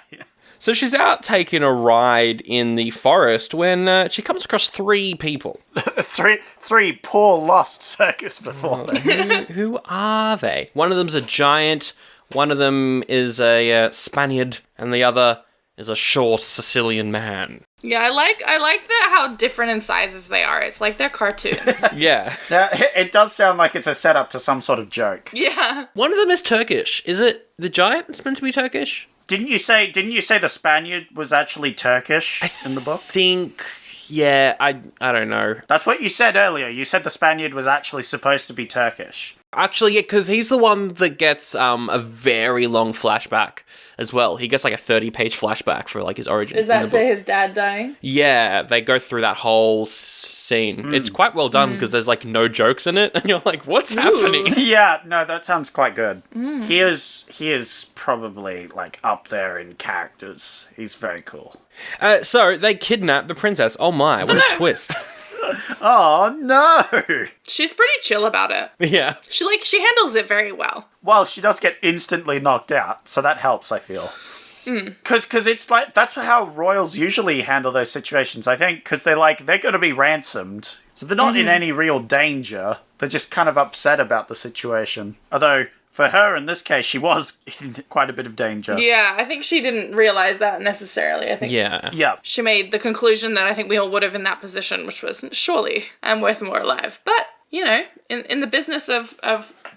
Speaker 2: So she's out taking a ride in the forest when she comes across three people.
Speaker 1: three poor lost circus performers.
Speaker 2: Who are they? One of them's a giant, one of them is a Spaniard, and the other is a short Sicilian man.
Speaker 3: Yeah, I like that how different in sizes they are. It's like they're cartoons.
Speaker 2: Yeah.
Speaker 1: Now, it does sound like it's a setup to some sort of joke.
Speaker 3: Yeah.
Speaker 2: One of them is Turkish. Is it the giant that's meant to be Turkish?
Speaker 1: Didn't you say the Spaniard was actually Turkish in the book?
Speaker 2: Yeah, I don't know.
Speaker 1: That's what you said earlier. You said the Spaniard was actually supposed to be Turkish.
Speaker 2: Actually, yeah, because he's the one that gets a very long flashback as well. He gets like a 30-page flashback for like his origin.
Speaker 3: Is that to his dad dying?
Speaker 2: Yeah, they go through that whole scene. It's quite well done because there's like no jokes in it, and you're like, what's happening?
Speaker 1: Yeah, no, that sounds quite good. He is probably like up there in characters. He's very cool.
Speaker 2: So they kidnap the princess. Oh my, what a twist.
Speaker 1: Oh no!
Speaker 3: She's pretty chill about it.
Speaker 2: Yeah.
Speaker 3: She handles it very well.
Speaker 1: Well, she does get instantly knocked out, so that helps, I feel. Because it's like, that's how royals usually handle those situations, I think, because they're going to be ransomed. So they're not in any real danger. They're just kind of upset about the situation. Although, for her, in this case, she was in quite a bit of danger.
Speaker 3: Yeah, I think she didn't realize that necessarily. I think
Speaker 2: Yeah.
Speaker 3: she made the conclusion that I think we all would have in that position, which was, surely I'm worth more alive. But, you know, in the business of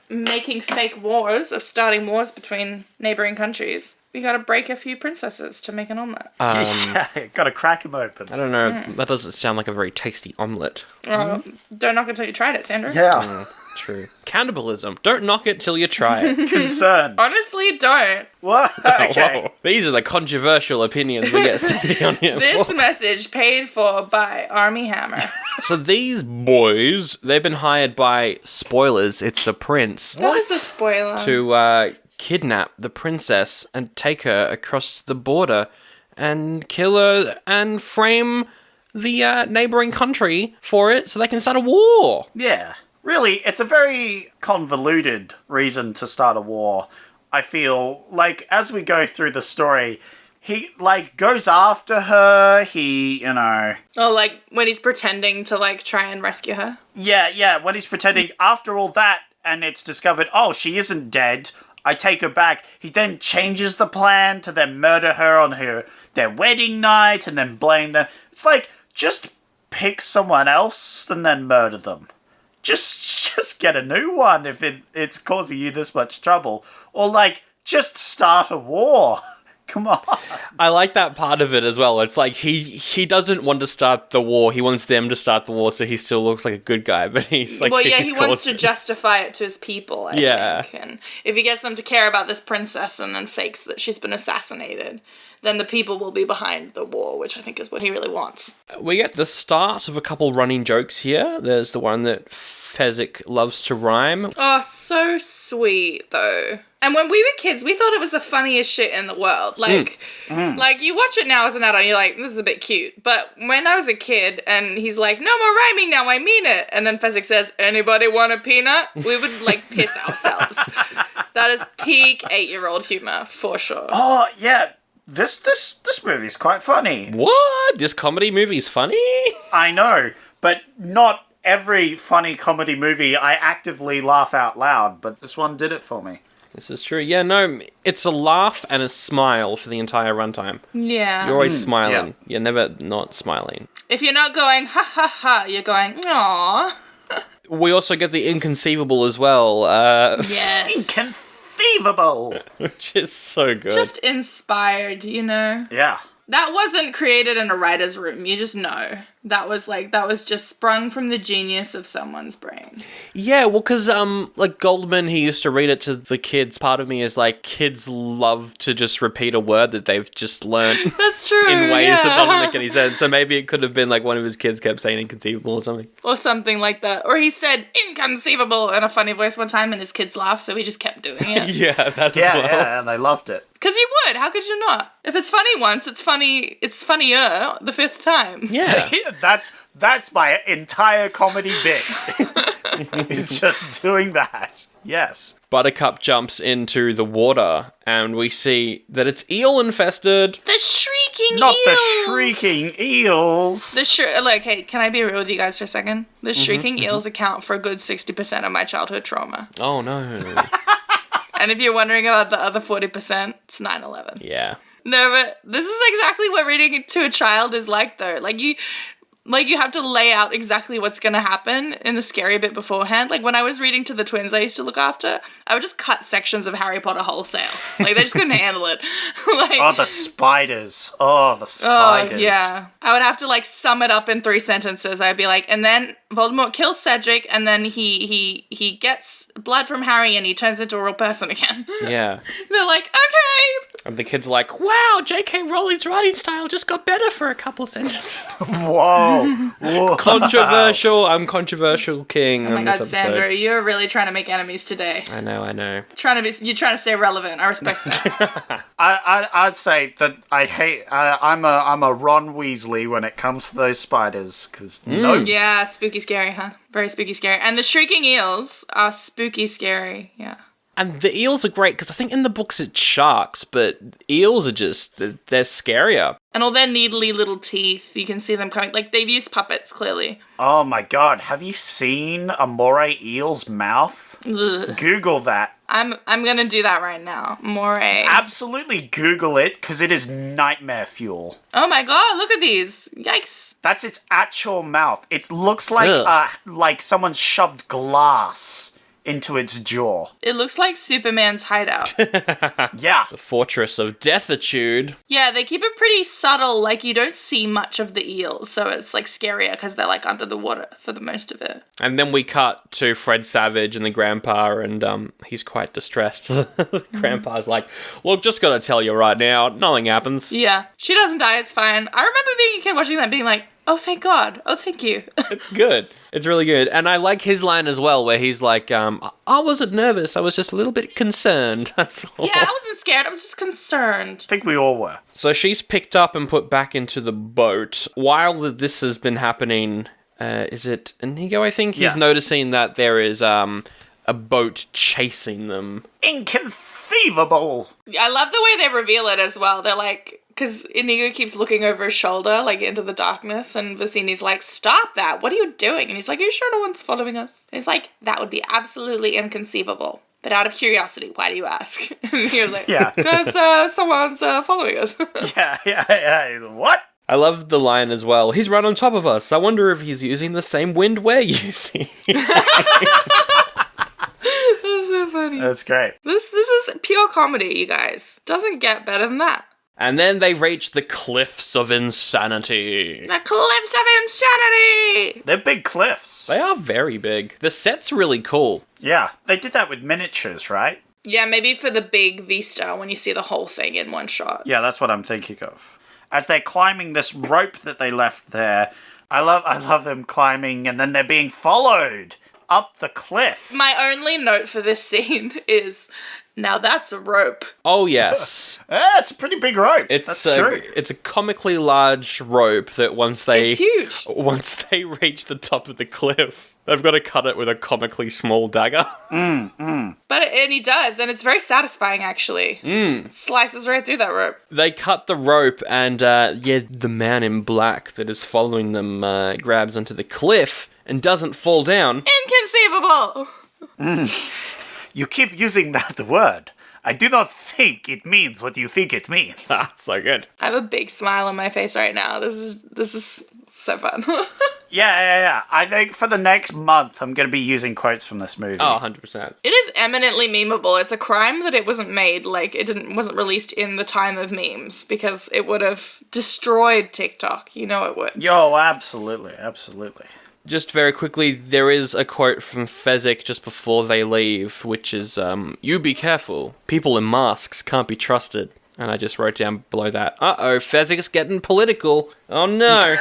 Speaker 3: making fake wars, of starting wars between neighboring countries, we gotta break a few princesses to make an omelette.
Speaker 1: Yeah, gotta crack him open.
Speaker 2: I don't know. That doesn't sound like a very tasty omelette.
Speaker 3: Don't knock it till you tried it, Sandra.
Speaker 1: Yeah.
Speaker 2: True. Cannibalism. Don't knock it till you try it.
Speaker 1: Concern.
Speaker 3: Honestly, don't.
Speaker 1: What? Okay.
Speaker 2: Whoa. These are the controversial opinions we get Sandy on here
Speaker 3: This
Speaker 2: for.
Speaker 3: message paid for by Army Hammer.
Speaker 2: So these boys, they've been hired by, spoilers, it's the prince,
Speaker 3: That was a spoiler.
Speaker 2: to kidnap the princess and take her across the border and kill her and frame the neighboring country for it so they can start a war.
Speaker 1: Yeah. Really, it's a very convoluted reason to start a war. I feel like as we go through the story, he like goes after her,
Speaker 3: Oh, like when he's pretending to like try and rescue her?
Speaker 1: Yeah, when he's pretending after all that and it's discovered, oh, she isn't dead, I take her back. He then changes the plan to then murder her on their wedding night and then blame them. It's like, just pick someone else and then murder them. Just get a new one if it's causing you this much trouble. Or like, just start a war. Come on.
Speaker 2: I like that part of it as well. It's like he doesn't want to start the war. He wants them to start the war so he still looks like a good guy. But he's like...
Speaker 3: Well, yeah,
Speaker 2: he's
Speaker 3: he wants
Speaker 2: caused
Speaker 3: to
Speaker 2: it.
Speaker 3: justify it to his people, I think. And if he gets them to care about this princess and then fakes that she's been assassinated, then the people will be behind the war, which I think is what he really wants.
Speaker 2: We get the start of a couple running jokes here. There's the one that Fezzik loves to rhyme.
Speaker 3: Oh, so sweet, though. And when we were kids, we thought it was the funniest shit in the world. Like, like you watch it now as an adult, and you're like, this is a bit cute. But when I was a kid, and he's like, no more rhyming now, I mean it. And then Fezzik says, anybody want a peanut? We would, like, piss ourselves. That is peak 8-year-old humor, for sure.
Speaker 1: Oh, yeah. This movie's quite funny.
Speaker 2: What? This comedy movie's funny?
Speaker 1: I know, but not every funny comedy movie I actively laugh out loud, but this one did it for me.
Speaker 2: This is true. Yeah, no, it's a laugh and a smile for the entire runtime.
Speaker 3: Yeah.
Speaker 2: You're always smiling.
Speaker 1: yeah.
Speaker 2: You're never not smiling.
Speaker 3: If you're not going, ha ha ha, you're going, aww.
Speaker 2: We also get the inconceivable as well,
Speaker 3: Yes.
Speaker 1: Inconceivable!
Speaker 2: which is so good.
Speaker 3: Just inspired, you know?
Speaker 1: Yeah.
Speaker 3: That wasn't created in a writer's room. You just know. That was just sprung from the genius of someone's brain.
Speaker 2: Yeah, well, because, like, Goldman, he used to read it to the kids. Part of me is, like, kids love to just repeat a word that they've just learned
Speaker 3: That's true.
Speaker 2: in ways
Speaker 3: yeah.
Speaker 2: that doesn't make any sense. So maybe it could have been, like, one of his kids kept saying inconceivable or something.
Speaker 3: Or something like that. Or he said inconceivable in a funny voice one time and his kids laughed, so he just kept doing it.
Speaker 2: Yeah, that as
Speaker 1: Yeah,
Speaker 2: well.
Speaker 1: yeah, and they loved it.
Speaker 3: Because you would. How could you not? If it's funny once, it's funny. It's funnier the fifth time.
Speaker 2: Yeah.
Speaker 1: That's my entire comedy bit. It's just doing that. Yes.
Speaker 2: Buttercup jumps into the water, and we see that it's eel infested.
Speaker 3: The shrieking
Speaker 1: Not
Speaker 3: eels.
Speaker 1: the shrieking eels.
Speaker 3: Hey, can I be real with you guys for a second? The shrieking eels account for a good 60% of my childhood trauma.
Speaker 2: Oh no.
Speaker 3: And if you're wondering about the other 40%, it's 9/11.
Speaker 2: Yeah.
Speaker 3: No, but this is exactly what reading it to a child is like, though. Like, you have to lay out exactly what's going to happen in the scary bit beforehand. Like, when I was reading to the twins I used to look after, I would just cut sections of Harry Potter wholesale. Like, they just couldn't handle it.
Speaker 1: Oh, the spiders. Oh, the spiders.
Speaker 3: Oh, yeah. I would have to, like, sum it up in 3 sentences. I'd be like, and then Voldemort kills Cedric, and then he gets blood from Harry, and he turns into a real person again.
Speaker 2: Yeah.
Speaker 3: They're like, okay.
Speaker 2: And the kid's like, wow, J.K. Rowling's writing style just got better for a couple sentences.
Speaker 1: Whoa. Whoa.
Speaker 2: Controversial. I'm controversial king
Speaker 3: Oh my
Speaker 2: on
Speaker 3: god,
Speaker 2: this episode.
Speaker 3: Sandra, you're really trying to make enemies today.
Speaker 2: I know.
Speaker 3: You're trying to stay relevant. I respect that.
Speaker 1: I'd say that I hate. I'm a Ron Weasley when it comes to those spiders. Because no.
Speaker 3: Yeah, spooky scary, huh? Very spooky scary. And the shrieking eels are spooky scary. Yeah.
Speaker 2: And the eels are great, because I think in the books it's sharks, but eels are just, they're scarier.
Speaker 3: And all their needly little teeth, you can see them coming. Like, they've used puppets, clearly.
Speaker 1: Oh my god, have you seen a moray eel's mouth?
Speaker 3: Ugh.
Speaker 1: Google that.
Speaker 3: I'm gonna do that right now. Moray.
Speaker 1: Absolutely Google it, because it is nightmare fuel.
Speaker 3: Oh my god, look at these. Yikes.
Speaker 1: That's its actual mouth. It looks like someone shoved glass into its jaw.
Speaker 3: It looks like Superman's hideout.
Speaker 1: Yeah.
Speaker 2: The Fortress of Deathitude.
Speaker 3: Yeah, they keep it pretty subtle, like you don't see much of the eels, so it's like scarier because they're like under the water for the most of it.
Speaker 2: And then we cut to Fred Savage and the grandpa, and he's quite distressed. The grandpa's like, look, just gotta tell you right now, nothing happens.
Speaker 3: Yeah, she doesn't die, it's fine. I remember being a kid watching that being like, oh, thank God. Oh, thank you.
Speaker 2: It's good. It's really good. And I like his line as well, where he's like, I wasn't nervous, I was just a little bit concerned. That's all.
Speaker 3: Yeah, I wasn't scared, I was just concerned.
Speaker 1: I think we all were.
Speaker 2: So she's picked up and put back into the boat. While this has been happening, is it Inigo, I think? He's
Speaker 1: Yes.
Speaker 2: noticing that there is a boat chasing them.
Speaker 1: Inconceivable.
Speaker 3: I love the way they reveal it as well. They're like, because Inigo keeps looking over his shoulder, like into the darkness, and Vicini's like, stop that, what are you doing? And he's like, are you sure no one's following us? And he's like, that would be absolutely inconceivable. But out of curiosity, why do you ask? And he was like,
Speaker 1: Yeah.
Speaker 3: because someone's following us.
Speaker 1: Yeah. What?
Speaker 2: I love the line as well. He's right on top of us. I wonder if he's using the same wind we're using.
Speaker 3: That's so funny.
Speaker 1: That's great.
Speaker 3: This is pure comedy, you guys. Doesn't get better than that.
Speaker 2: And then they reach the Cliffs of Insanity.
Speaker 3: The Cliffs of Insanity!
Speaker 1: They're big cliffs.
Speaker 2: They are very big. The set's really cool.
Speaker 1: Yeah, they did that with miniatures, right?
Speaker 3: Yeah, maybe for the big vista when you see the whole thing in one shot.
Speaker 1: Yeah, that's what I'm thinking of. As they're climbing this rope that they left there, I love them climbing, and then they're being followed up the cliff.
Speaker 3: My only note for this scene is, now that's a rope.
Speaker 2: Oh, yes.
Speaker 1: It's a pretty big rope. That's true.
Speaker 2: It's a comically large rope that once they
Speaker 3: It's huge.
Speaker 2: Once they reach the top of the cliff, they've got to cut it with a comically small dagger.
Speaker 3: And he does, and it's very satisfying, actually. It slices right through that rope.
Speaker 2: They cut the rope, and the man in black that is following them grabs onto the cliff and doesn't fall down.
Speaker 3: Inconceivable!
Speaker 1: You keep using that word. I do not think it means what you think it means.
Speaker 2: So good.
Speaker 3: I have a big smile on my face right now. This is so fun.
Speaker 1: Yeah. I think for the next month, I'm going to be using quotes from this movie.
Speaker 2: Oh, 100%.
Speaker 3: It is eminently memeable. It's a crime that it wasn't made, like, wasn't released in the time of memes, because it would have destroyed TikTok. You know it would.
Speaker 1: Yo, absolutely.
Speaker 2: Just very quickly, there is a quote from Fezzik just before they leave, which is, you be careful. People in masks can't be trusted. And I just wrote down below that, uh-oh, Fezzik's getting political. Oh no.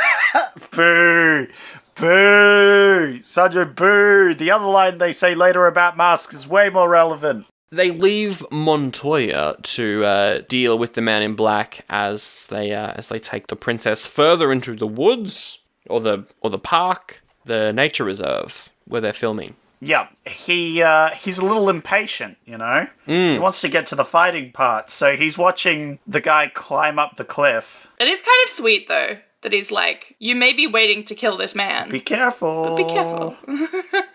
Speaker 1: Boo! Boo! Sanjay, boo! The other line they say later about masks is way more relevant.
Speaker 2: They leave Montoya to deal with the Man in Black as they take the princess further into the woods or the park, the nature reserve where they're filming.
Speaker 1: Yeah, he's a little impatient, you know? He wants to get to the fighting part, so he's watching the guy climb up the cliff.
Speaker 3: It is kind of sweet, though, that he's like, you may be waiting to kill this man.
Speaker 1: Be careful.
Speaker 3: But be careful.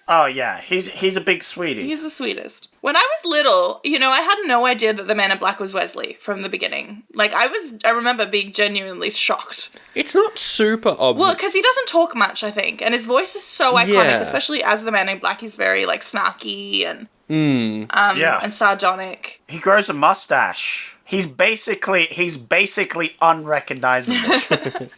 Speaker 1: Oh, yeah, he's a big sweetie.
Speaker 3: He's the sweetest. When I was little, you know, I had no idea that the Man in Black was Wesley from the beginning. Like, I remember being genuinely shocked.
Speaker 2: It's not super obvious.
Speaker 3: Well, because he doesn't talk much, I think, and his voice is so iconic,
Speaker 2: Yeah.
Speaker 3: especially as the Man in Black. He's very, like, snarky and
Speaker 1: Yeah.
Speaker 3: and sardonic.
Speaker 1: He grows a mustache. He's basically unrecognizable.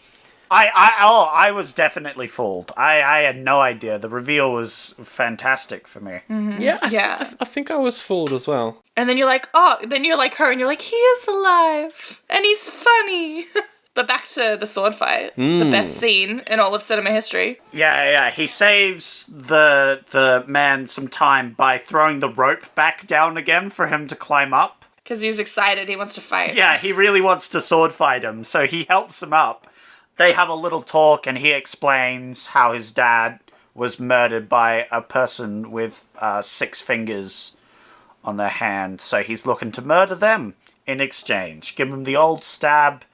Speaker 1: I was definitely fooled. I had no idea. The reveal was fantastic for me.
Speaker 2: Yeah, I think I was fooled as well.
Speaker 3: And then you're like, oh, then you're like her, and you're like, he is alive, and he's funny. But back to the sword fight, the best scene in all of cinema history.
Speaker 1: Yeah. He saves the man some time by throwing the rope back down again for him to climb up.
Speaker 3: Because he's excited, he wants to fight.
Speaker 1: Yeah, he really wants to sword fight him, so he helps him up. They have a little talk, and he explains how his dad was murdered by a person with 6 fingers on their hand, so he's looking to murder them in exchange. Give him the old stab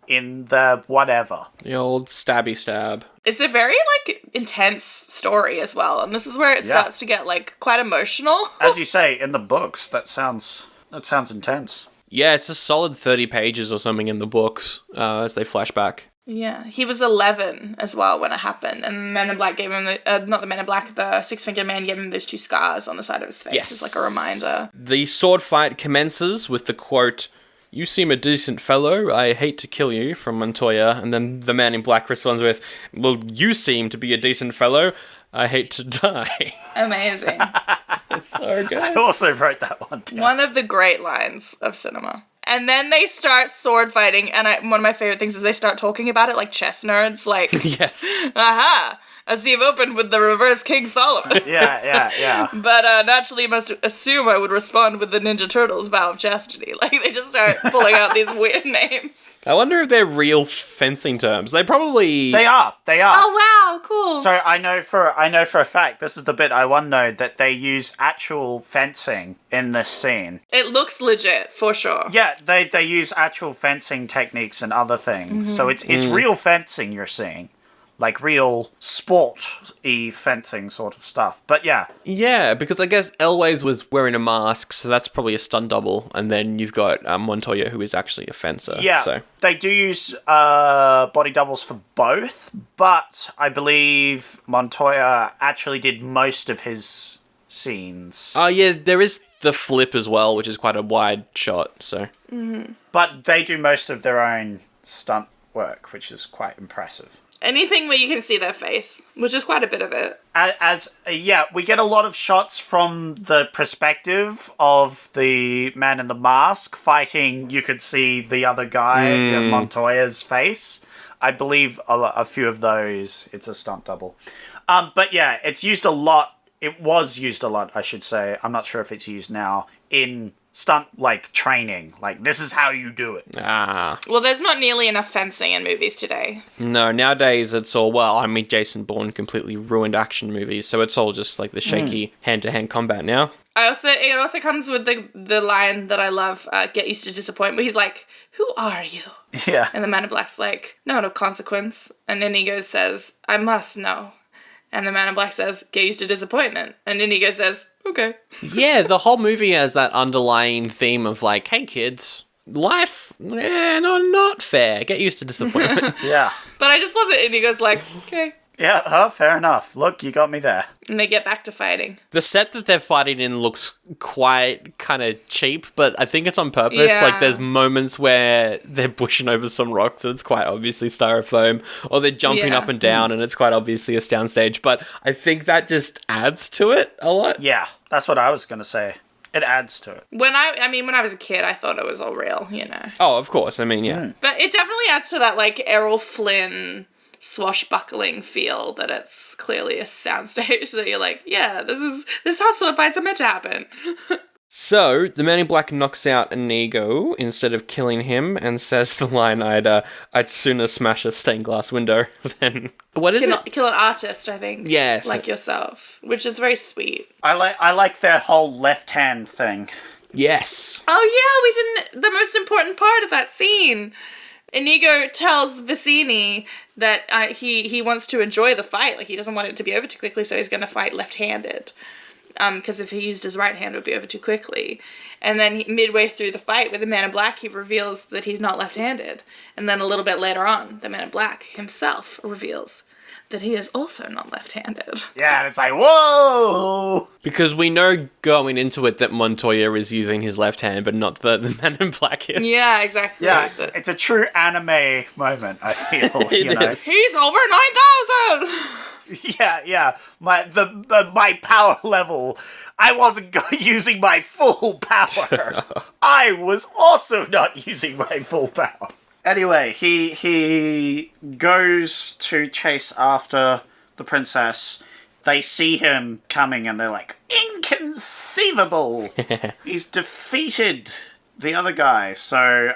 Speaker 1: in the whatever.
Speaker 2: The old stabby stab.
Speaker 3: It's a very, like, intense story as well, and this is where it starts to get, like, quite emotional.
Speaker 1: As you say, in the books, that sounds intense.
Speaker 2: Yeah, it's a solid 30 pages or something in the books as they flash back.
Speaker 3: Yeah, he was 11 as well when it happened, and the Men in Black gave him not the Men in Black, the Six-Fingered Man gave him those 2 scars on the side of his face.
Speaker 2: Yes.
Speaker 3: As like a reminder.
Speaker 2: The sword fight commences with the quote, "You seem a decent fellow, I hate to kill you," from Montoya, and then the Man in Black responds with, "Well, you seem to be a decent fellow, I hate to die."
Speaker 3: Amazing.
Speaker 2: It's so good.
Speaker 1: I also wrote that one down.
Speaker 3: One of the great lines of cinema. And then they start sword fighting, and one of my favorite things is they start talking about it like chess nerds, like,
Speaker 2: Yes.
Speaker 3: aha, I see you've opened with the reverse King Solomon.
Speaker 1: Yeah.
Speaker 3: But naturally you must assume I would respond with the Ninja Turtles vow of chastity. Like, they just start pulling out these weird names.
Speaker 2: I wonder if they're real fencing terms. They probably...
Speaker 1: They are.
Speaker 3: Oh, wow, cool.
Speaker 1: So I know for a fact, this is the bit I want to know, that they use actual fencing in this scene.
Speaker 3: It looks legit, for sure.
Speaker 1: Yeah, they use actual fencing techniques and other things. So it's real fencing you're seeing. Like real sport-y fencing sort of stuff. But yeah.
Speaker 2: Yeah, because I guess Elways was wearing a mask, so that's probably a stunt double. And then you've got Montoya, who is actually a fencer.
Speaker 1: Yeah,
Speaker 2: so.
Speaker 1: They do use body doubles for both, but I believe Montoya actually did most of his scenes.
Speaker 2: Oh, yeah, there is the flip as well, which is quite a wide shot, so.
Speaker 1: But they do most of their own stunt work, which is quite impressive.
Speaker 3: Anything where you can see their face, which is quite a bit of it.
Speaker 1: We get a lot of shots from the perspective of the man in the mask fighting. You could see the other guy, Montoya's face. I believe a few of those, it's a stunt double. But yeah, it's used a lot. It was used a lot, I should say. I'm not sure if it's used now in stunt, like, training. Like, this is how you do it.
Speaker 3: Well, there's not nearly enough fencing in movies today.
Speaker 2: No, nowadays it's all, Jason Bourne completely ruined action movies, so it's all just like the shaky hand-to-hand combat now.
Speaker 3: It also comes with the line that I love, get used to disappointment, where he's like, who are you?
Speaker 1: Yeah.
Speaker 3: And the Man in Black's like, no consequence. And then he says, I must know. And the Man in Black says, get used to disappointment. And then he says, okay.
Speaker 2: Yeah, the whole movie has that underlying theme of like, hey kids, life, not fair. Get used to disappointment.
Speaker 1: Yeah.
Speaker 3: But I just love it. And he goes like, okay.
Speaker 1: Yeah, fair enough. Look, you got me there.
Speaker 3: And they get back to fighting.
Speaker 2: The set that they're fighting in looks quite kind of cheap, but I think it's on purpose.
Speaker 3: Yeah.
Speaker 2: Like, there's moments where they're pushing over some rocks and it's quite obviously styrofoam, or they're jumping up and down and it's quite obviously a soundstage, but I think that just adds to it a lot.
Speaker 1: Yeah, that's what I was going to say. It adds to it.
Speaker 3: When I was a kid, I thought it was all real, you know.
Speaker 2: Oh, of course. I mean, yeah.
Speaker 3: But it definitely adds to that, like, Errol Flynn swashbuckling feel that it's clearly a soundstage that you're like, yeah, this is how sword fights are meant to happen.
Speaker 2: So, the Man in Black knocks out Inigo instead of killing him and says the line, I'd sooner smash a stained glass window than... What is it?
Speaker 3: Kill an artist, I think.
Speaker 2: Yes.
Speaker 3: Like yourself, which is very sweet.
Speaker 1: I like their whole left hand thing.
Speaker 2: Yes.
Speaker 3: Oh yeah, we didn't... The most important part of that scene. Inigo tells Vicini that he wants to enjoy the fight. Like, he doesn't want it to be over too quickly, so he's going to fight left-handed. Because if he used his right hand, it would be over too quickly. And then midway through the fight with the Man in Black, he reveals that he's not left-handed. And then a little bit later on, the Man in Black himself reveals that he is also not left-handed.
Speaker 1: Yeah, and it's like, whoa!
Speaker 2: Because we know going into it that Montoya is using his left hand, but not the Man in Black is.
Speaker 3: Yeah, exactly.
Speaker 1: Yeah, it's a true anime moment, I feel, you know.
Speaker 3: He's over 9,000!
Speaker 1: Yeah. My power level. I wasn't using my full power. I was also not using my full power. Anyway, he goes to chase after the princess. They see him coming and they're like, inconceivable! He's defeated the other guy, so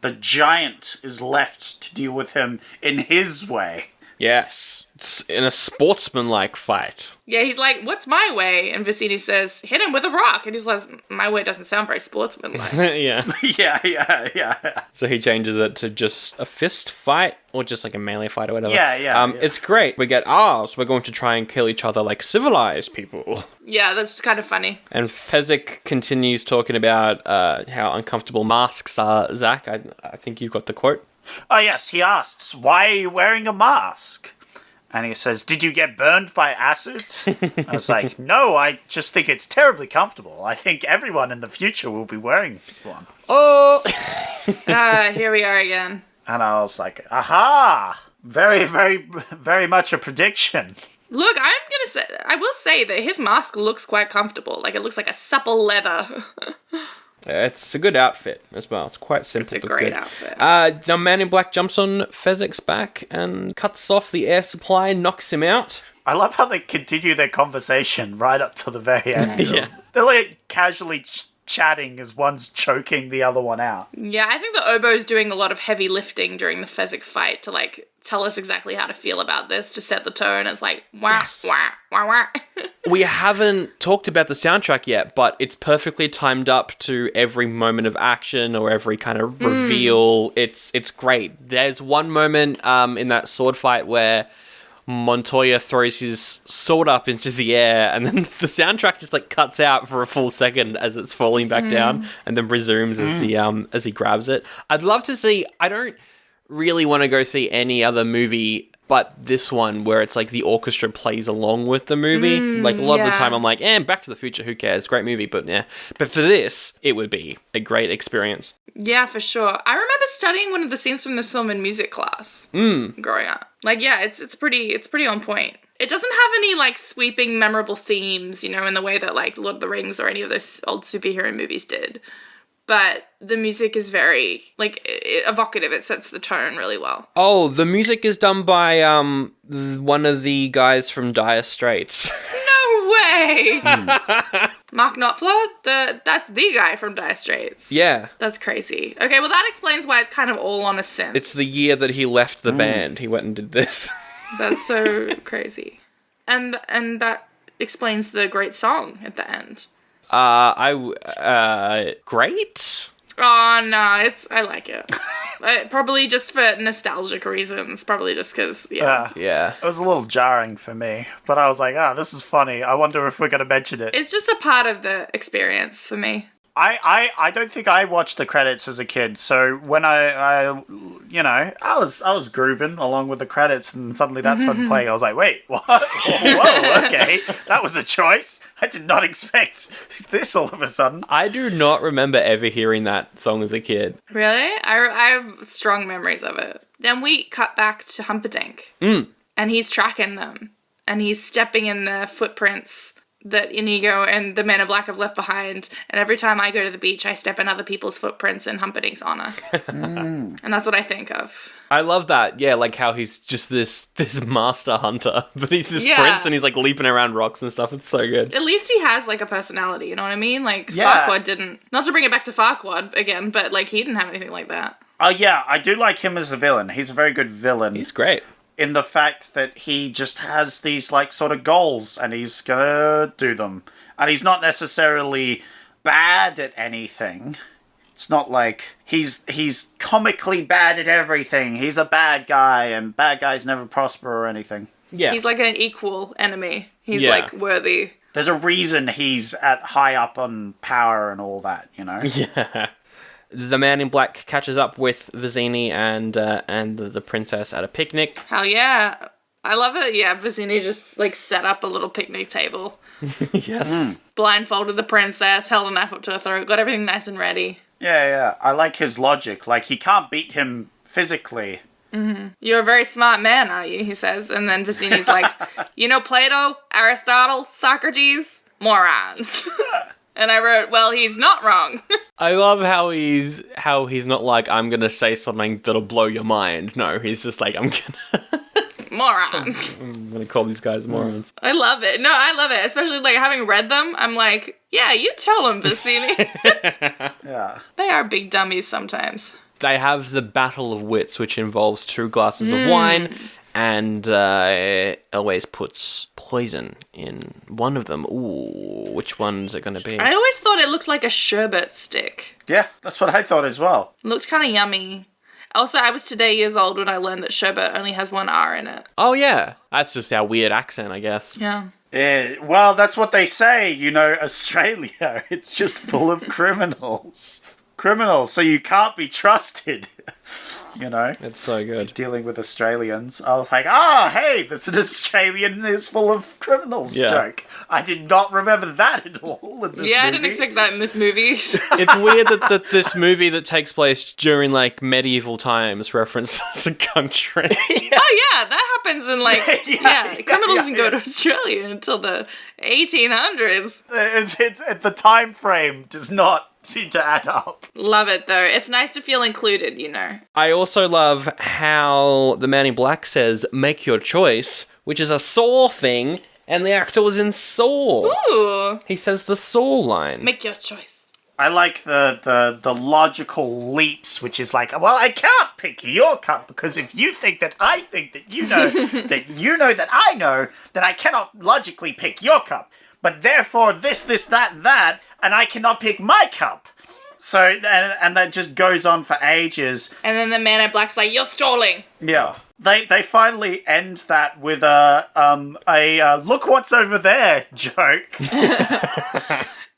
Speaker 1: the giant is left to deal with him in his way.
Speaker 2: Yes. It's in a sportsman-like fight.
Speaker 3: Yeah, he's like, what's my way? And Vicini says, hit him with a rock. And he's like, my way doesn't sound very sportsmanlike.
Speaker 2: Yeah.
Speaker 1: Yeah.
Speaker 2: So he changes it to just a fist fight, or just like a melee fight or whatever.
Speaker 1: Yeah.
Speaker 2: It's great. We get, so we're going to try and kill each other like civilized people.
Speaker 3: Yeah, that's kind of funny.
Speaker 2: And Fezzik continues talking about how uncomfortable masks are. Zach, I think you got the quote.
Speaker 1: Oh, yes, he asks, why are you wearing a mask? And he says, did you get burned by acid? I was like, no, I just think it's terribly comfortable. I think everyone in the future will be wearing one.
Speaker 2: Oh!
Speaker 3: Here we are again.
Speaker 1: And I was like, aha! Very, very, very much a prediction.
Speaker 3: Look, I will say that his mask looks quite comfortable. Like, it looks like a supple leather.
Speaker 2: It's a good outfit as well. It's quite simple.
Speaker 3: It's a
Speaker 2: but
Speaker 3: great
Speaker 2: good.
Speaker 3: outfit.
Speaker 2: The Man in Black jumps on Fezzik's back and cuts off the air supply and knocks him out.
Speaker 1: I love how they continue their conversation right up to the very end.
Speaker 2: Yeah.
Speaker 1: They're like casually chatting as one's choking the other one out.
Speaker 3: Yeah, I think the oboe's doing a lot of heavy lifting during the Fezzik fight to, like, tell us exactly how to feel about this, to set the tone. It's like, wah,
Speaker 2: Yes.
Speaker 3: wah, wah, wah.
Speaker 2: We haven't talked about the soundtrack yet, but it's perfectly timed up to every moment of action or every kind of reveal. It's great. There's one moment in that sword fight where Montoya throws his sword up into the air, and then the soundtrack just like cuts out for a full second as it's falling back down, and then resumes as he grabs it. I'd love to see. I don't really want to go see any other movie but this one where it's like the orchestra plays along with the movie. Like a lot of the time I'm like, Back to the Future, who cares? Great movie, but yeah. But for this, it would be a great experience.
Speaker 3: Yeah, for sure. I remember studying one of the scenes from this film in music class growing up. Like, yeah, it's pretty on point. It doesn't have any, like, sweeping, memorable themes, you know, in the way that, like, Lord of the Rings or any of those old superhero movies did. But the music is very, like, evocative. It sets the tone really well.
Speaker 2: Oh, the music is done by one of the guys from Dire Straits.
Speaker 3: No way! Mark Knopfler? That's the guy from Dire Straits.
Speaker 2: Yeah.
Speaker 3: That's crazy. Okay, well, that explains why it's kind of all on a synth.
Speaker 2: It's the year that he left the band. He went and did this.
Speaker 3: That's so crazy. And that explains the great song at the end.
Speaker 2: Great?
Speaker 3: Oh, no, I like it. Probably just for nostalgic reasons. Probably just because,
Speaker 2: Yeah.
Speaker 1: It was a little jarring for me, but I was like, this is funny. I wonder if we're going to mention it.
Speaker 3: It's just a part of the experience for me.
Speaker 1: I don't think I watched the credits as a kid, so when I was grooving along with the credits, and suddenly that started playing. I was like, wait, what? Whoa, okay, that was a choice. I did not expect this all of a sudden.
Speaker 2: I do not remember ever hearing that song as a kid.
Speaker 3: Really? I have strong memories of it. Then we cut back to Humperdinck, and he's tracking them, and he's stepping in the footprints that Inigo and the Men in Black have left behind. And every time I go to the beach, I step in other people's footprints in Humperdinck's honor. And that's what I think of.
Speaker 2: I love that. Yeah, like how he's just this master hunter, but he's this prince and he's like leaping around rocks and stuff. It's so good.
Speaker 3: At least he has like a personality, you know what I mean? Like Farquaad didn't. Not to bring it back to Farquaad again, but like he didn't have anything like that.
Speaker 1: Oh, yeah, I do like him as a villain. He's a very good villain.
Speaker 2: He's great.
Speaker 1: In the fact that he just has these, like, sort of goals, and he's gonna do them. And he's not necessarily bad at anything. It's not like he's comically bad at everything. He's a bad guy, and bad guys never prosper or anything.
Speaker 2: Yeah.
Speaker 3: He's like an equal enemy. He's like worthy.
Speaker 1: There's a reason he's at high up on power and all that, you know?
Speaker 2: Yeah. The Man in Black catches up with Vizzini and the princess at a picnic.
Speaker 3: Hell yeah. I love it. Yeah, Vizzini just like set up a little picnic table.
Speaker 2: Yes.
Speaker 3: Blindfolded the princess, held a knife up to her throat, got everything nice and ready.
Speaker 1: Yeah. I like his logic. Like, he can't beat him physically.
Speaker 3: Mm-hmm. You're a very smart man, are you? He says. And then Vizzini's like, you know Plato, Aristotle, Socrates, morons. And I wrote, well, he's not wrong.
Speaker 2: I love how he's not like, I'm gonna say something that'll blow your mind. No, he's just like, I'm gonna call these guys morons.
Speaker 3: I love it. No, I love it. Especially like having read them, I'm like, yeah, you tell them, Vizzini.
Speaker 1: Yeah.
Speaker 3: They are big dummies sometimes.
Speaker 2: They have the Battle of Wits, which involves 2 glasses of wine, and Elwes puts poison in one of them. Ooh, which one's it going to be?
Speaker 3: I always thought it looked like a sherbet stick.
Speaker 1: Yeah, that's what I thought as well.
Speaker 3: It looked kind of yummy. Also, I was today years old when I learned that sherbet only has 1 R in it.
Speaker 2: Oh, yeah. That's just our weird accent, I guess.
Speaker 3: Yeah.
Speaker 1: Well, that's what they say, you know, Australia. It's just full of criminals. So you can't be trusted. You know?
Speaker 2: It's so good.
Speaker 1: Dealing with Australians. I was like, hey, this is an Australian is full of criminals joke. I did not remember that at all in this movie.
Speaker 3: I didn't expect that in this movie.
Speaker 2: It's weird that this movie that takes place during, like, medieval times references a country.
Speaker 3: Oh, yeah, that happens in, like, criminals didn't go to Australia until the 1800s.
Speaker 1: It's the time frame does not seem to add up.
Speaker 3: Love it, though. It's nice to feel included, you know.
Speaker 2: I also love how the Man in Black says, make your choice, which is a Saw thing, and the actor was in Saw.
Speaker 3: Ooh.
Speaker 2: He says the Saw line.
Speaker 3: Make your choice.
Speaker 1: I like the logical leaps, which is like, well, I can't pick your cup because if you think that I think that you know that you know that I know, then I cannot logically pick your cup. But therefore, this, that, and I cannot pick my cup. So, and that just goes on for ages.
Speaker 3: And then the Man in Black's like, you're stalling.
Speaker 1: Yeah. They finally end that with a look what's over there joke.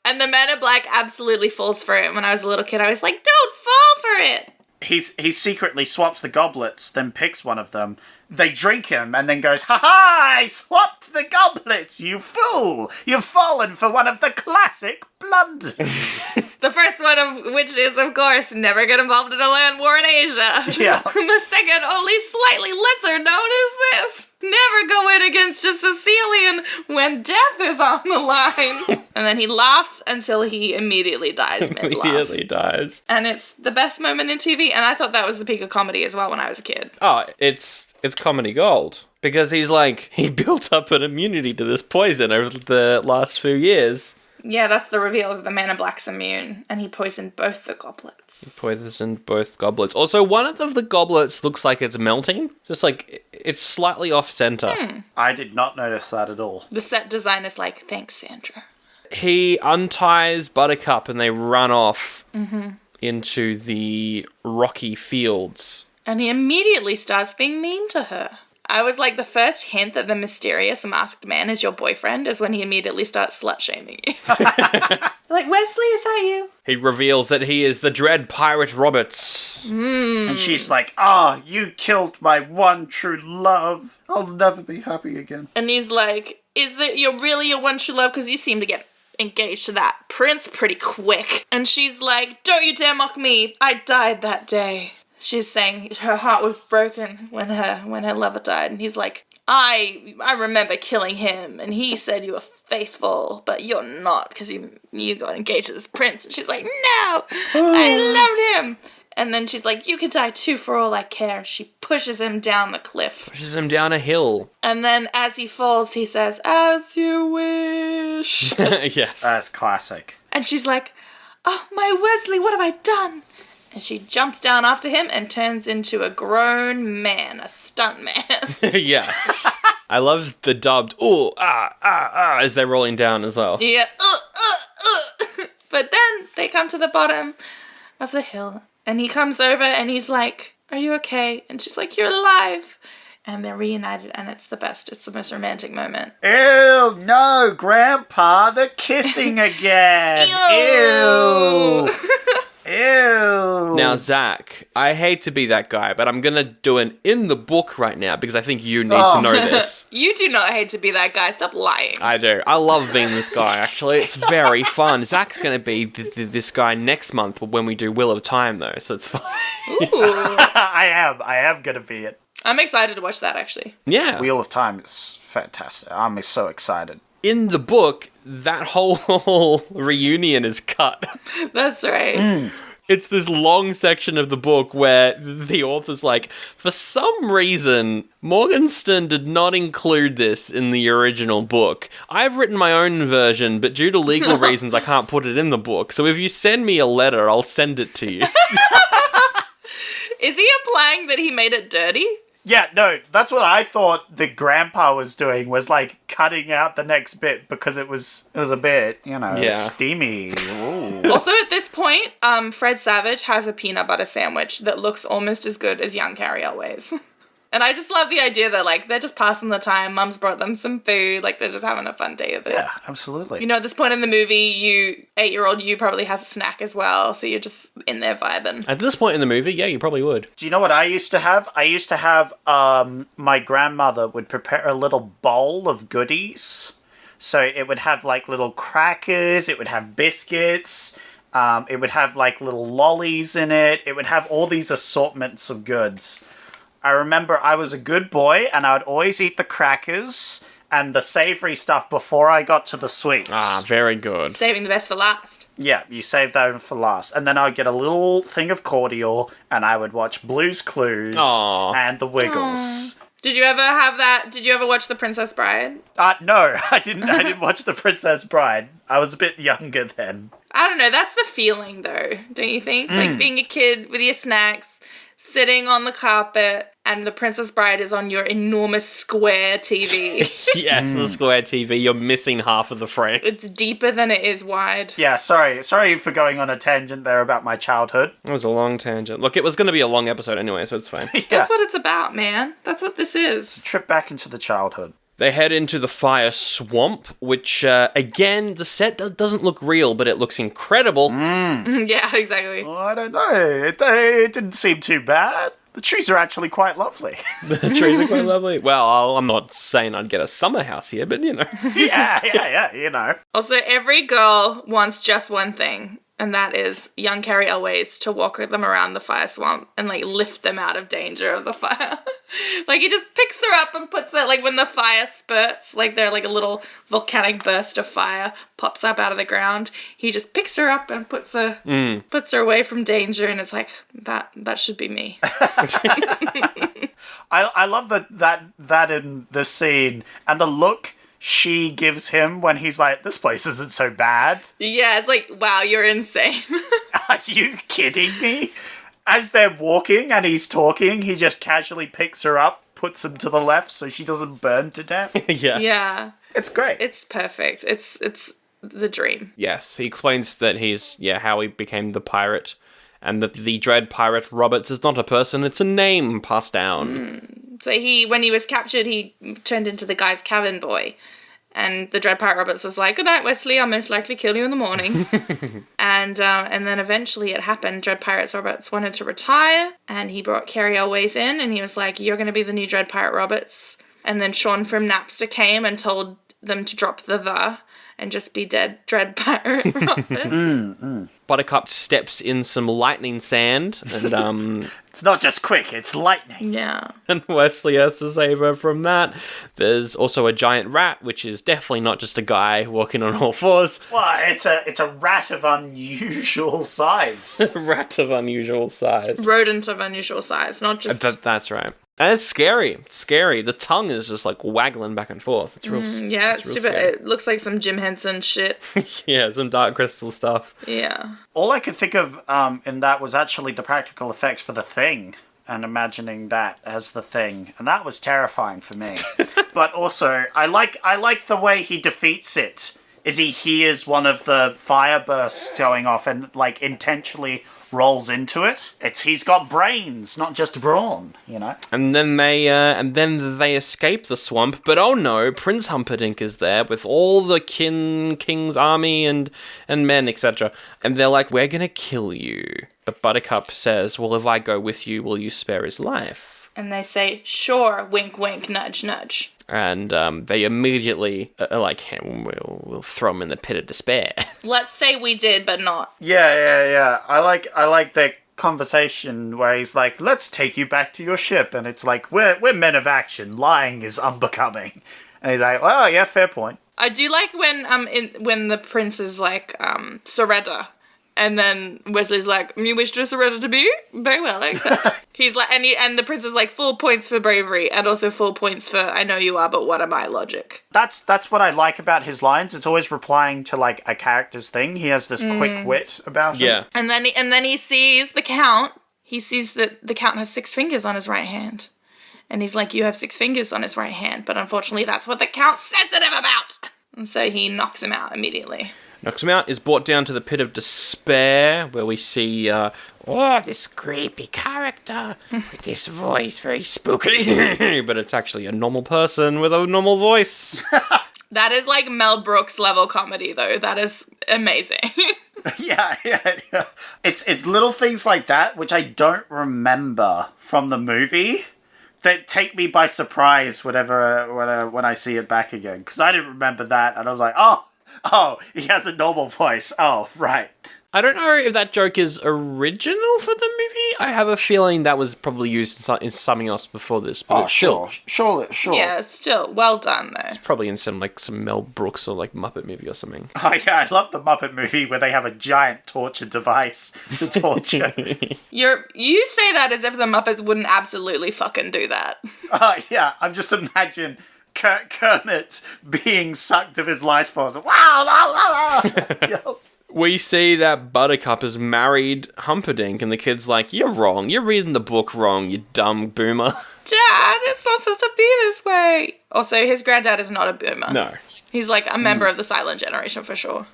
Speaker 3: And the Man in Black absolutely falls for it. When I was a little kid, I was like, don't fall for it.
Speaker 1: He secretly swaps the goblets, then picks one of them. They drink him, and then goes, ha-ha, I swapped the goblets, you fool! You've fallen for one of the classic blunders.
Speaker 3: The first one of which is, of course, never get involved in a land war in Asia.
Speaker 1: Yeah.
Speaker 3: The second, only slightly lesser known, is this. Never go in against a Sicilian when death is on the line. And then he laughs until he immediately dies mid-laugh.
Speaker 2: Immediately dies.
Speaker 3: And it's the best moment in TV, and I thought that was the peak of comedy as well when I was a kid.
Speaker 2: Oh, it's comedy gold. Because he's like, he built up an immunity to this poison over the last few years.
Speaker 3: Yeah, that's the reveal that the Man in Black's immune, and he poisoned both the goblets.
Speaker 2: He poisoned both goblets. Also, one of the goblets looks like it's melting. Just like, it's slightly off-center.
Speaker 1: I did not notice that at all.
Speaker 3: The set design is like, thanks, Sandra.
Speaker 2: He unties Buttercup and they run off into the rocky fields.
Speaker 3: And he immediately starts being mean to her. I was like, the first hint that the mysterious masked man is your boyfriend is when he immediately starts slut-shaming you. Like, Wesley, is that you?
Speaker 2: He reveals that he is the dread Pirate Roberts.
Speaker 1: And she's like, you killed my one true love. I'll never be happy again.
Speaker 3: And he's like, is that you're really your one true love? Because you seem to get engaged to that prince pretty quick. And she's like, don't you dare mock me. I died that day. She's saying her heart was broken when her lover died. And he's like, I remember killing him, and he said you were faithful, but you're not, because you got engaged to this prince. And she's like, no, I loved him. And then she's like, you could die too for all I care. She pushes him down the cliff.
Speaker 2: Pushes him down a hill.
Speaker 3: And then as he falls, he says, as you wish.
Speaker 2: Yes.
Speaker 1: That's classic.
Speaker 3: And she's like, oh, my Wesley, what have I done? And she jumps down after him and turns into a grown man, a stunt man.
Speaker 2: Yes. I love the dubbed, as they're rolling down as well.
Speaker 3: Yeah. But then they come to the bottom of the hill. And he comes over and he's like, are you okay? And she's like, you're alive. And they're reunited and it's the best. It's the most romantic moment.
Speaker 1: Ew, no, Grandpa, they're kissing again. Ew. Ew.
Speaker 2: Now, Zach, I hate to be that guy, but I'm going to do an in the book right now because I think you need to know this.
Speaker 3: You do not hate to be that guy. Stop lying.
Speaker 2: I do. I love being this guy, actually. It's very fun. Zach's going to be this guy next month when we do Wheel of Time, though, so it's fine.
Speaker 3: Ooh.
Speaker 1: I am going to be it.
Speaker 3: I'm excited to watch that, actually.
Speaker 2: Yeah.
Speaker 1: Wheel of Time is fantastic. I'm so excited.
Speaker 2: In the book, that whole reunion is cut.
Speaker 3: That's right.
Speaker 2: It's this long section of the book where the author's like, for some reason, Morgenstern did not include this in the original book. I've written my own version, but due to legal reasons, I can't put it in the book. So if you send me a letter, I'll send it to you.
Speaker 3: Is he implying that he made it dirty?
Speaker 1: Yeah, no, that's what I thought the grandpa was doing, was like cutting out the next bit because it was a bit, steamy. Ooh.
Speaker 3: Also at this point, Fred Savage has a peanut butter sandwich that looks almost as good as young Carrie Elway's. And I just love the idea that, like, they're just passing the time. Mum's brought them some food. Like, they're just having a fun day of it.
Speaker 1: Yeah, absolutely.
Speaker 3: You know, at this point in the movie, 8-year-old you probably has a snack as well. So you're just in there vibing.
Speaker 2: At this point in the movie, yeah, you probably would.
Speaker 1: Do you know what I used to have? I used to have, my grandmother would prepare a little bowl of goodies. So it would have, like, little crackers. It would have biscuits. It would have, like, little lollies in it. It would have all these assortments of goods. I remember I was a good boy and I would always eat the crackers and the savory stuff before I got to the sweets.
Speaker 2: Ah, very good.
Speaker 3: Saving the best for last.
Speaker 1: Yeah, you save that for last. And then I'd get a little thing of cordial and I would watch Blue's Clues and The Wiggles.
Speaker 3: Did you ever have that? Did you ever watch The Princess Bride?
Speaker 1: No, I didn't watch The Princess Bride. I was a bit younger then.
Speaker 3: I don't know. That's the feeling, though, don't you think? Like being a kid with your snacks, sitting on the carpet, and The Princess Bride is on your enormous square TV.
Speaker 2: Yes, the square TV. You're missing half of the frame.
Speaker 3: It's deeper than it is wide.
Speaker 1: Yeah, sorry for going on a tangent there about my childhood.
Speaker 2: It was a long tangent. Look, it was going to be a long episode anyway, so it's fine.
Speaker 1: Yeah.
Speaker 3: That's what it's about, man. That's what this is.
Speaker 1: Trip back into the childhood.
Speaker 2: They head into the fire swamp, which, again, the set doesn't look real, but it looks incredible.
Speaker 3: Yeah, exactly.
Speaker 1: Well, I don't know. It didn't seem too bad. The trees are actually quite lovely.
Speaker 2: The trees are quite lovely. Well, I'm not saying I'd get a summer house here, but, you know.
Speaker 1: yeah, you know.
Speaker 3: Also, every girl wants just one thing, and that is young Carrie Elway's to walk them around the fire swamp and, like, lift them out of danger of the fire. Like, he just picks her up and puts her, like, when the fire spurts, like, they're like a little volcanic burst of fire pops up out of the ground. He just picks her up and puts her away from danger, and it's like, that should be me.
Speaker 1: I love that in the scene and the look she gives him when he's like, this place isn't so bad.
Speaker 3: Yeah, it's like, wow, you're insane.
Speaker 1: Are you kidding me? As they're walking and he's talking, he just casually picks her up, puts him to the left so she doesn't burn to death.
Speaker 2: Yes.
Speaker 3: Yeah.
Speaker 1: It's great.
Speaker 3: It's perfect. It's the dream.
Speaker 2: Yes, he explains that how he became the pirate, and that the dread pirate Roberts is not a person, it's a name passed down.
Speaker 3: So when he was captured, he turned into the guy's cabin boy. And the Dread Pirate Roberts was like, good night, Wesley, I'll most likely kill you in the morning. And then eventually it happened. Dread Pirate Roberts wanted to retire, and he brought Carrie Elway's in, and he was like, you're going to be the new Dread Pirate Roberts. And then Sean from Napster came and told them to drop the. and just be dead dread pirate Robin.
Speaker 2: Buttercup steps in some lightning sand, and
Speaker 1: It's not just quick, it's lightning.
Speaker 3: Yeah.
Speaker 2: and Wesley has to save her from that. There's also a giant rat, which is definitely not just a guy walking on all fours.
Speaker 1: Well, it's a rat of unusual size.
Speaker 2: Rat of unusual size.
Speaker 3: Rodent of unusual size, not just...
Speaker 2: That's right. And it's scary. Scary. The tongue is just like waggling back and forth. It's real.
Speaker 3: Yeah,
Speaker 2: it's real
Speaker 3: super.
Speaker 2: scary.
Speaker 3: It looks like some Jim Henson shit.
Speaker 2: Yeah, some Dark Crystal stuff.
Speaker 3: Yeah.
Speaker 1: All I could think of in that was actually the practical effects for the Thing, and imagining that as the Thing, and that was terrifying for me. But also, I like the way he defeats it. Is he hears one of the fire bursts going off and like intentionally rolls into it. He's got brains, not just brawn, you know.
Speaker 2: And then they escape the swamp, but oh no, Prince Humperdinck is there with all the king's army and men, etc. And they're like, "We're gonna kill you." But Buttercup says, "Well, if I go with you, will you spare his life?"
Speaker 3: And they say, "Sure, wink, wink, nudge, nudge."
Speaker 2: And they immediately are like, hey, we'll throw him in the pit of despair.
Speaker 3: Let's say we did, but not.
Speaker 1: Yeah. I like their conversation where he's like, "Let's take you back to your ship," and it's like, we're men of action. Lying is unbecoming. And he's like, "Well, yeah, fair point."
Speaker 3: I do like when the prince is like, Saraden. And then Wesley's like, "You wish to Saraden to be? Very well, I accept." He's like, and the prince is like, full points for bravery, and also full points for "I know you are, but what am I?" logic.
Speaker 1: That's what I like about his lines. It's always replying to like a character's thing. He has this quick wit about him.
Speaker 2: Yeah.
Speaker 3: And then he sees the Count. He sees that the Count has 6 fingers on his right hand. And he's like, "You have 6 fingers on his right hand, but unfortunately that's what the Count's sensitive about." And so he knocks him out immediately.
Speaker 2: Knocks him out, is brought down to the pit of despair, where we see, this creepy character with this voice, very spooky. But it's actually a normal person with a normal voice.
Speaker 3: That is like Mel Brooks level comedy, though. That is amazing.
Speaker 1: Yeah. It's little things like that which I don't remember from the movie that take me by surprise when I see it back again, because I didn't remember that, and I was like, oh, he has a normal voice. Oh, right.
Speaker 2: I don't know if that joke is original for the movie. I have a feeling that was probably used in something else before this. But it's
Speaker 1: sure.
Speaker 3: Yeah, still well done though.
Speaker 2: It's probably in some Mel Brooks or like Muppet movie or something.
Speaker 1: Oh yeah, I love the Muppet movie where they have a giant torture device to torture.
Speaker 3: You say that as if the Muppets wouldn't absolutely fucking do that.
Speaker 1: Yeah, I'm just imagine Kermit being sucked of his life force. Wow, la, la, la. Yo.
Speaker 2: We see that Buttercup has married Humperdinck, and the kid's like, "You're wrong. You're reading the book wrong, you dumb boomer."
Speaker 3: Dad, it's not supposed to be this way. Also, his granddad is not a boomer.
Speaker 2: No.
Speaker 3: He's like a member of the silent generation for sure.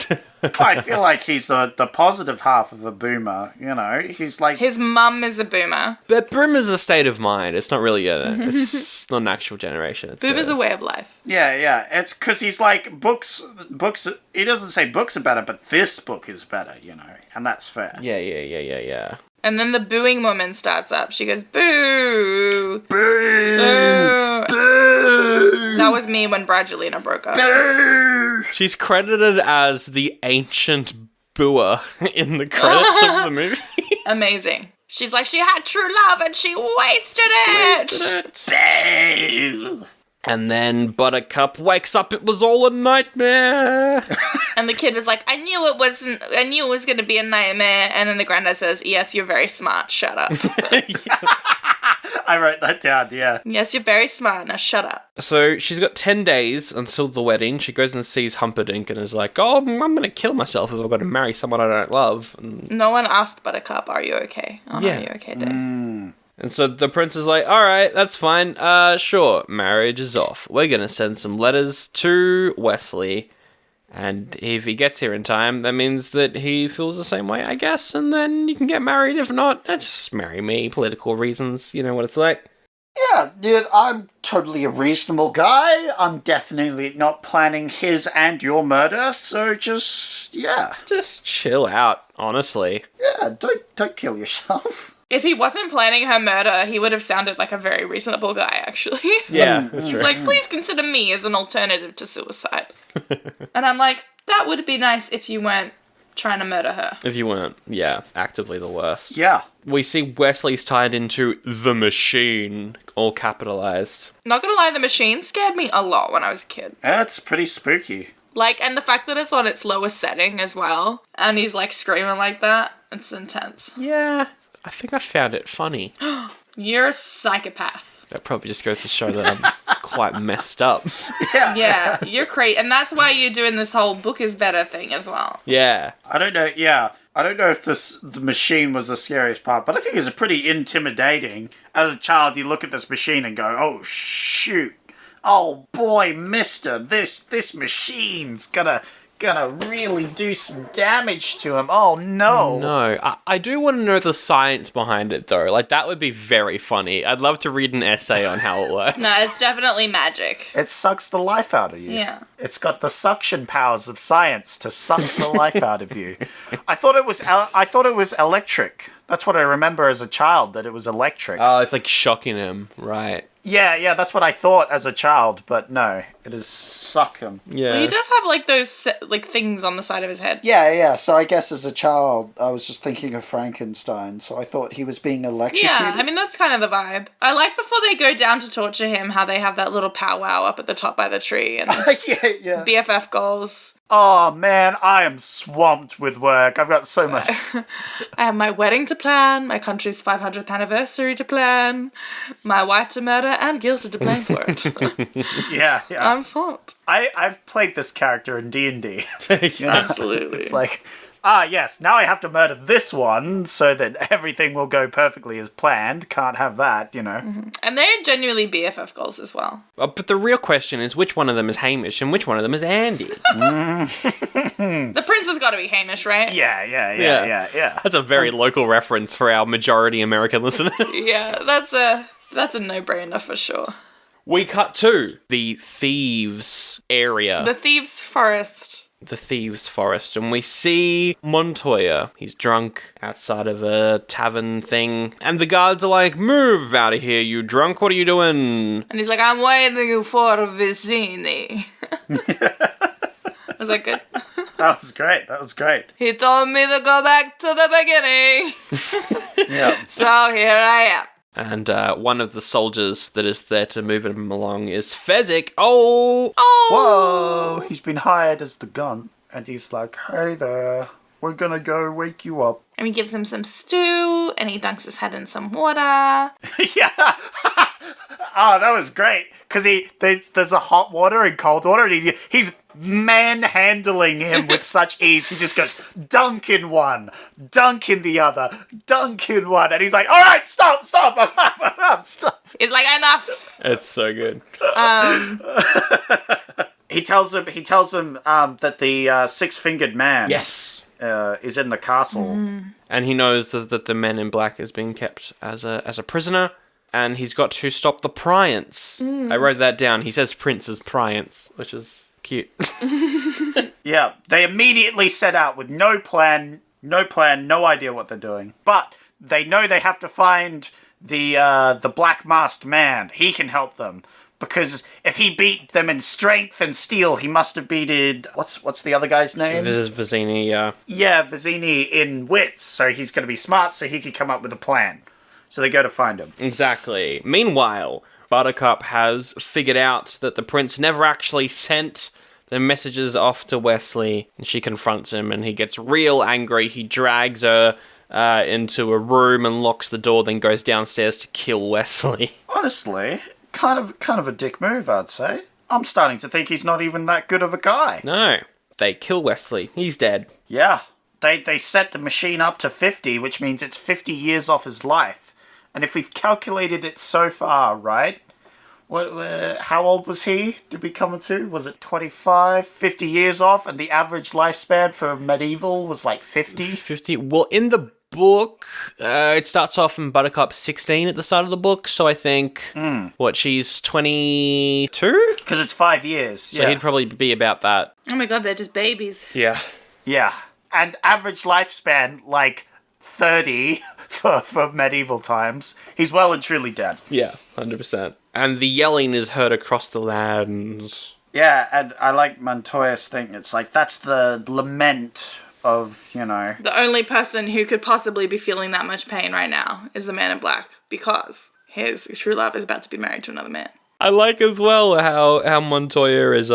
Speaker 1: I feel like he's the positive half of a boomer, you know? He's like...
Speaker 3: His mum is a boomer.
Speaker 2: But boomer's a state of mind. It's not really it's not an actual generation. It's
Speaker 3: Boomer's a way of life.
Speaker 1: Yeah. It's because he's like, books... He doesn't say books are better, but this book is better, you know? And that's fair.
Speaker 2: Yeah.
Speaker 3: And then the booing woman starts up. She goes, "Boo!
Speaker 1: Boo!
Speaker 3: Boo!"
Speaker 1: Boo!
Speaker 3: That was me when Brangelina broke up.
Speaker 1: Boo!
Speaker 2: She's credited as the ancient booer in the credits of the movie.
Speaker 3: Amazing. She's like, she had true love and she wasted it.
Speaker 1: Boo!
Speaker 2: And then Buttercup wakes up, it was all a nightmare.
Speaker 3: And the kid was like, I knew it was going to be a nightmare. And then the granddad says, "Yes, you're very smart. Shut up."
Speaker 1: I wrote that down, yeah.
Speaker 3: "Yes, you're very smart. Now shut up."
Speaker 2: So she's got 10 days until the wedding. She goes and sees Humperdinck and is like, "Oh, I'm going to kill myself if I've got to marry someone I don't love." And
Speaker 3: No one asked Buttercup, "Are you okay?" "Oh,
Speaker 2: Yeah.
Speaker 3: Are you okay, dear?"
Speaker 2: And so the prince is like, "All right, that's fine. Sure, marriage is off. We're going to send some letters to Wesley. And if he gets here in time, that means that he feels the same way, I guess. And then you can get married. If not, just marry me. Political reasons. You know what it's like."
Speaker 1: Yeah, dude, I'm totally a reasonable guy. I'm definitely not planning his and your murder, so just
Speaker 2: chill out, honestly.
Speaker 1: Yeah, don't kill yourself.
Speaker 3: If he wasn't planning her murder, he would have sounded like a very reasonable guy, actually.
Speaker 2: Yeah, that's
Speaker 3: He's
Speaker 2: true.
Speaker 3: like, "Please consider me as an alternative to suicide." And I'm like, That would be nice if you weren't trying to murder her.
Speaker 2: If you weren't, actively the worst.
Speaker 1: Yeah.
Speaker 2: We see Wesley's tied into the machine, all capitalized.
Speaker 3: Not gonna lie, the machine scared me a lot when I was a kid.
Speaker 1: That's pretty spooky.
Speaker 3: Like, and the fact that it's on its lowest setting as well, and he's like screaming like that, it's intense.
Speaker 2: Yeah, I think I found it funny.
Speaker 3: You're a psychopath.
Speaker 2: That probably just goes to show that I'm quite messed up.
Speaker 3: Yeah, you're crazy. And that's why you're doing this whole book is better thing as well.
Speaker 2: Yeah.
Speaker 1: I don't know, I don't know if the machine was the scariest part, but I think it's pretty intimidating. As a child, you look at this machine and go, oh, shoot. Oh, boy, mister, this machine's gonna really do some damage to him. Oh, no.
Speaker 2: No, I do want to know the science behind it, though. Like, that would be very funny. I'd love to read an essay on how it works.
Speaker 3: No, it's definitely magic.
Speaker 1: It sucks the life out of you.
Speaker 3: Yeah.
Speaker 1: It's got the suction powers of science to suck the life out of you. I thought it was electric. That's what I remember as a child, that it was electric.
Speaker 2: Oh, it's like shocking him, right.
Speaker 1: Yeah, that's what I thought as a child, but no, it is suck him.
Speaker 2: Yeah.
Speaker 3: Well, he does have like those like things on the side of his head.
Speaker 1: Yeah, so I guess as a child, I was just thinking of Frankenstein, so I thought he was being electrocuted.
Speaker 3: Yeah, I mean, that's kind of the vibe. I like before they go down to torture him, how they have that little powwow up at the top by the tree and
Speaker 1: yeah.
Speaker 3: BFF goals.
Speaker 1: Oh, man, I am swamped with work. I've got so much.
Speaker 3: I have my wedding to plan, my country's 500th anniversary to plan, my wife to murder, and guilty to blame for it.
Speaker 1: Yeah.
Speaker 3: I'm swamped.
Speaker 1: I've played this character in D&D.
Speaker 3: Absolutely.
Speaker 1: It's like, yes, now I have to murder this one so that everything will go perfectly as planned. Can't have that,
Speaker 3: Mm-hmm. And they're genuinely BFF goals as well.
Speaker 2: But the real question is, which one of them is Hamish and which one of them is Andy?
Speaker 3: The prince has got to be Hamish, right?
Speaker 1: Yeah.
Speaker 2: That's a very local reference for our majority American listeners.
Speaker 3: Yeah, that's a no-brainer for sure.
Speaker 2: We cut to the Thieves area.
Speaker 3: The Thieves Forest.
Speaker 2: The Thieves Forest, and we see Montoya. He's drunk outside of a tavern thing, and the guards are like, "Move out of here, you drunk! What are you doing?"
Speaker 3: And he's like, "I'm waiting for Vicini." Was that good?
Speaker 1: That was great.
Speaker 3: He told me to go back to the beginning.
Speaker 1: Yeah.
Speaker 3: So here I am.
Speaker 2: And one of the soldiers that is there to move him along is Fezzik. Oh!
Speaker 1: Whoa! He's been hired as the gun, and he's like, "Hey there, we're gonna go wake you up."
Speaker 3: And he gives him some stew, and he dunks his head in some water.
Speaker 1: Yeah. Oh, that was great. Because there's a hot water and cold water, and he's manhandling him with such ease. He just goes, dunk in one, dunk in the other, dunk in one. And he's like, all right, stop. Stop.
Speaker 3: He's like, enough.
Speaker 2: It's so good.
Speaker 1: He tells him that the six-fingered man
Speaker 2: Yes.
Speaker 1: is in the castle.
Speaker 2: And he knows that the men in black is being kept as a prisoner. And he's got to stop the Pryants. I wrote that down. He says Prince's Pryants, which is cute.
Speaker 1: Yeah, they immediately set out with no plan, no idea what they're doing. But they know they have to find the black masked man. He can help them. Because if he beat them in strength and steel, he must have beaten... What's the other guy's name?
Speaker 2: Vizzini, yeah.
Speaker 1: Yeah, Vizzini in wits. So he's going to be smart so he can come up with a plan. So they go to find him.
Speaker 2: Exactly. Meanwhile, Buttercup has figured out that the prince never actually sent the messages off to Wesley, and she confronts him, and he gets real angry. He drags her into a room and locks the door, then goes downstairs to kill Wesley.
Speaker 1: Honestly, kind of a dick move, I'd say. I'm starting to think he's not even that good of a guy.
Speaker 2: No. They kill Wesley. He's dead.
Speaker 1: Yeah. They set the machine up to 50, which means it's 50 years off his life. And if we've calculated it so far, right? How old was he? Did we come to? Was it 25, 50 years off? And the average lifespan for medieval was like 50?
Speaker 2: 50. Well, in the book, it starts off in Buttercup 16 at the start of the book. So I think, she's 22?
Speaker 1: Because it's 5 years.
Speaker 2: So he'd probably be about that.
Speaker 3: Oh my god, they're just babies.
Speaker 2: Yeah.
Speaker 1: Yeah. And average lifespan, like 30 for medieval times. He's well and truly dead.
Speaker 2: Yeah, 100%. And the yelling is heard across the lands.
Speaker 1: Yeah, and I like Montoya's thing. It's like, that's the lament of,
Speaker 3: The only person who could possibly be feeling that much pain right now is the man in black, because his true love is about to be married to another man.
Speaker 2: I like as well how Montoya is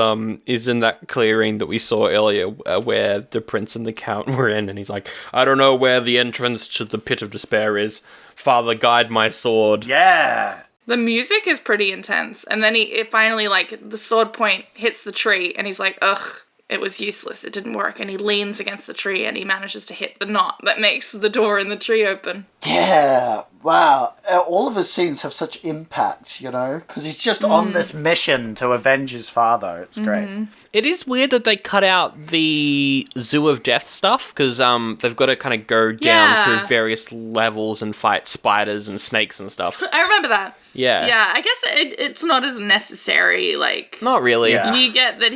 Speaker 2: in that clearing that we saw earlier where the prince and the count were in, and he's like, I don't know where the entrance to the pit of despair is. Father, guide my sword.
Speaker 1: Yeah.
Speaker 3: The music is pretty intense, and then it finally, the sword point hits the tree, and he's like, ugh, it was useless, it didn't work, and he leans against the tree, and he manages to hit the knot that makes the door in the tree open.
Speaker 4: Yeah, wow. All of his scenes have such impact, because he's just
Speaker 1: on this mission to avenge his father. It's great.
Speaker 2: It is weird that they cut out the Zoo of Death stuff, because they've got to kind of go down through various levels and fight spiders and snakes and stuff.
Speaker 3: I remember that.
Speaker 2: Yeah.
Speaker 3: Yeah, I guess it's not as necessary,
Speaker 2: Not really.
Speaker 1: Yeah.
Speaker 3: You get that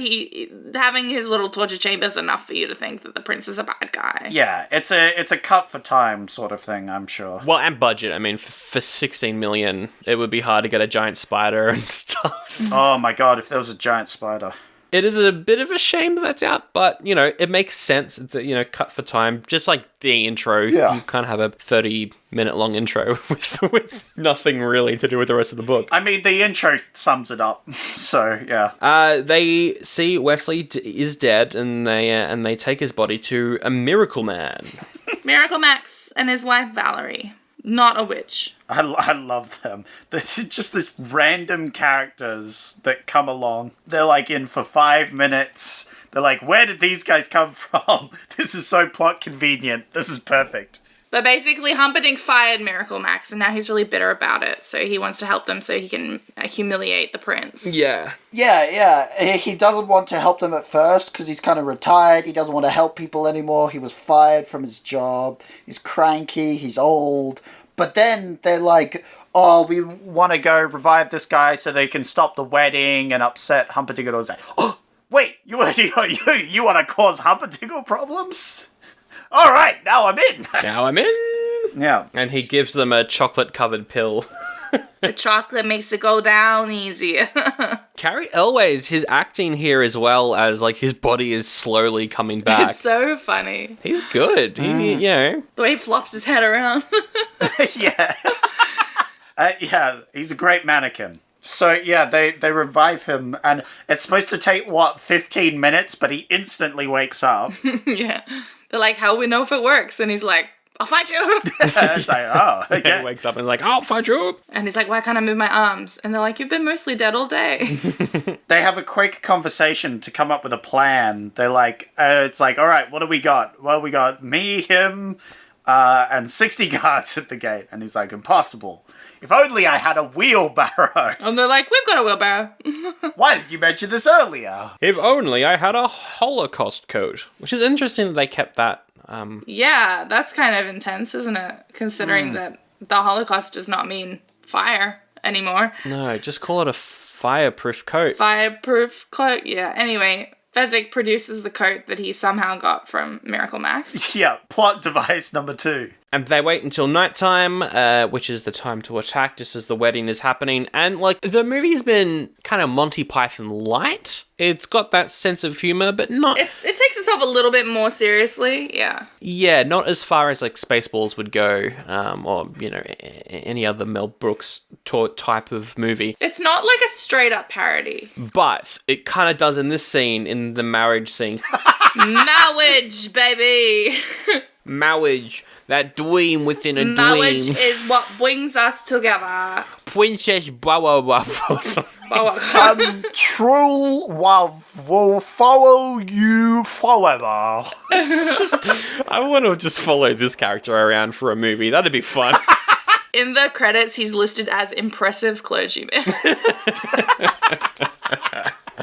Speaker 3: having his little torture chamber is enough for you to think that the prince is a bad guy.
Speaker 1: Yeah, it's a cut for time sort of thing, I'm sure.
Speaker 2: Well, and budget. I mean, for 16 million, it would be hard to get a giant spider and stuff.
Speaker 1: Oh my god, if there was a giant spider.
Speaker 2: It is a bit of a shame that that's out, but, it makes sense. It's a, cut for time. Just like the intro.
Speaker 4: Yeah.
Speaker 2: You can't have a 30-minute long intro with nothing really to do with the rest of the book.
Speaker 1: I mean, the intro sums it up, so yeah.
Speaker 2: They see Wesley is dead, and they take his body to a miracle man.
Speaker 3: Miracle Max and his wife Valerie. Not a witch.
Speaker 1: I love them. They're just this random characters that come along. They're in for 5 minutes. They're like, where did these guys come from? This is so plot convenient. This is perfect.
Speaker 3: But basically, Humperdinck fired Miracle Max, and now he's really bitter about it. So he wants to help them so he can humiliate the prince.
Speaker 2: Yeah.
Speaker 4: Yeah. He doesn't want to help them at first because he's kind of retired. He doesn't want to help people anymore. He was fired from his job. He's cranky. He's old. But then they're like, oh, we
Speaker 1: Want to go revive this guy so they can stop the wedding and upset Humperdinck. And I was like, oh, wait, you want to cause Humperdinck problems? All right, now I'm in.
Speaker 2: Now I'm in.
Speaker 1: Yeah.
Speaker 2: And he gives them a chocolate-covered pill.
Speaker 3: The chocolate makes it go down easier.
Speaker 2: Carrie Elway's his acting here as well as his body is slowly coming back.
Speaker 3: It's so funny.
Speaker 2: He's good. He,
Speaker 3: The way he flops his head around.
Speaker 1: Yeah. Yeah, he's a great mannequin. So, yeah, they revive him, and it's supposed to take, 15 minutes, but he instantly wakes up.
Speaker 3: Yeah. They're like, how will we know if it works? And he's like, I'll fight you.
Speaker 1: It's like, oh, okay.
Speaker 2: He wakes up and is like, I'll fight you.
Speaker 3: And he's like, why can't I move my arms? And they're like, you've been mostly dead all day.
Speaker 1: They have a quick conversation to come up with a plan. They're like, it's like, all right, what do we got? Well, we got me, him, and 60 guards at the gate. And he's like, impossible. If only I had a wheelbarrow.
Speaker 3: And they're like, we've got a wheelbarrow.
Speaker 1: Why did you mention this earlier?
Speaker 2: If only I had a Holocaust coat. Which is interesting that they kept that.
Speaker 3: Yeah, that's kind of intense, isn't it? Considering that the Holocaust does not mean fire anymore.
Speaker 2: No, just call it a fireproof coat.
Speaker 3: Fireproof cloak, yeah. Anyway, Fezzik produces the coat that he somehow got from Miracle Max.
Speaker 1: Yeah, plot device number 2.
Speaker 2: And they wait until nighttime, which is the time to attack, just as the wedding is happening. And, the movie's been kind of Monty Python light. It's got that sense of humor, but not...
Speaker 3: It takes itself a little bit more seriously, yeah.
Speaker 2: Yeah, not as far as, Spaceballs would go, or, any other Mel Brooks type of movie.
Speaker 3: It's not like a straight-up parody.
Speaker 2: But it kind of does in this scene, in the marriage scene.
Speaker 3: Marriage, baby!
Speaker 2: Marriage, that dweem within a dweem.
Speaker 3: Marriage is what brings us together.
Speaker 2: Princess Bawa.
Speaker 1: True love will follow you forever.
Speaker 2: I want to just follow this character around for a movie. That'd be fun.
Speaker 3: In the credits, he's listed as impressive clergyman.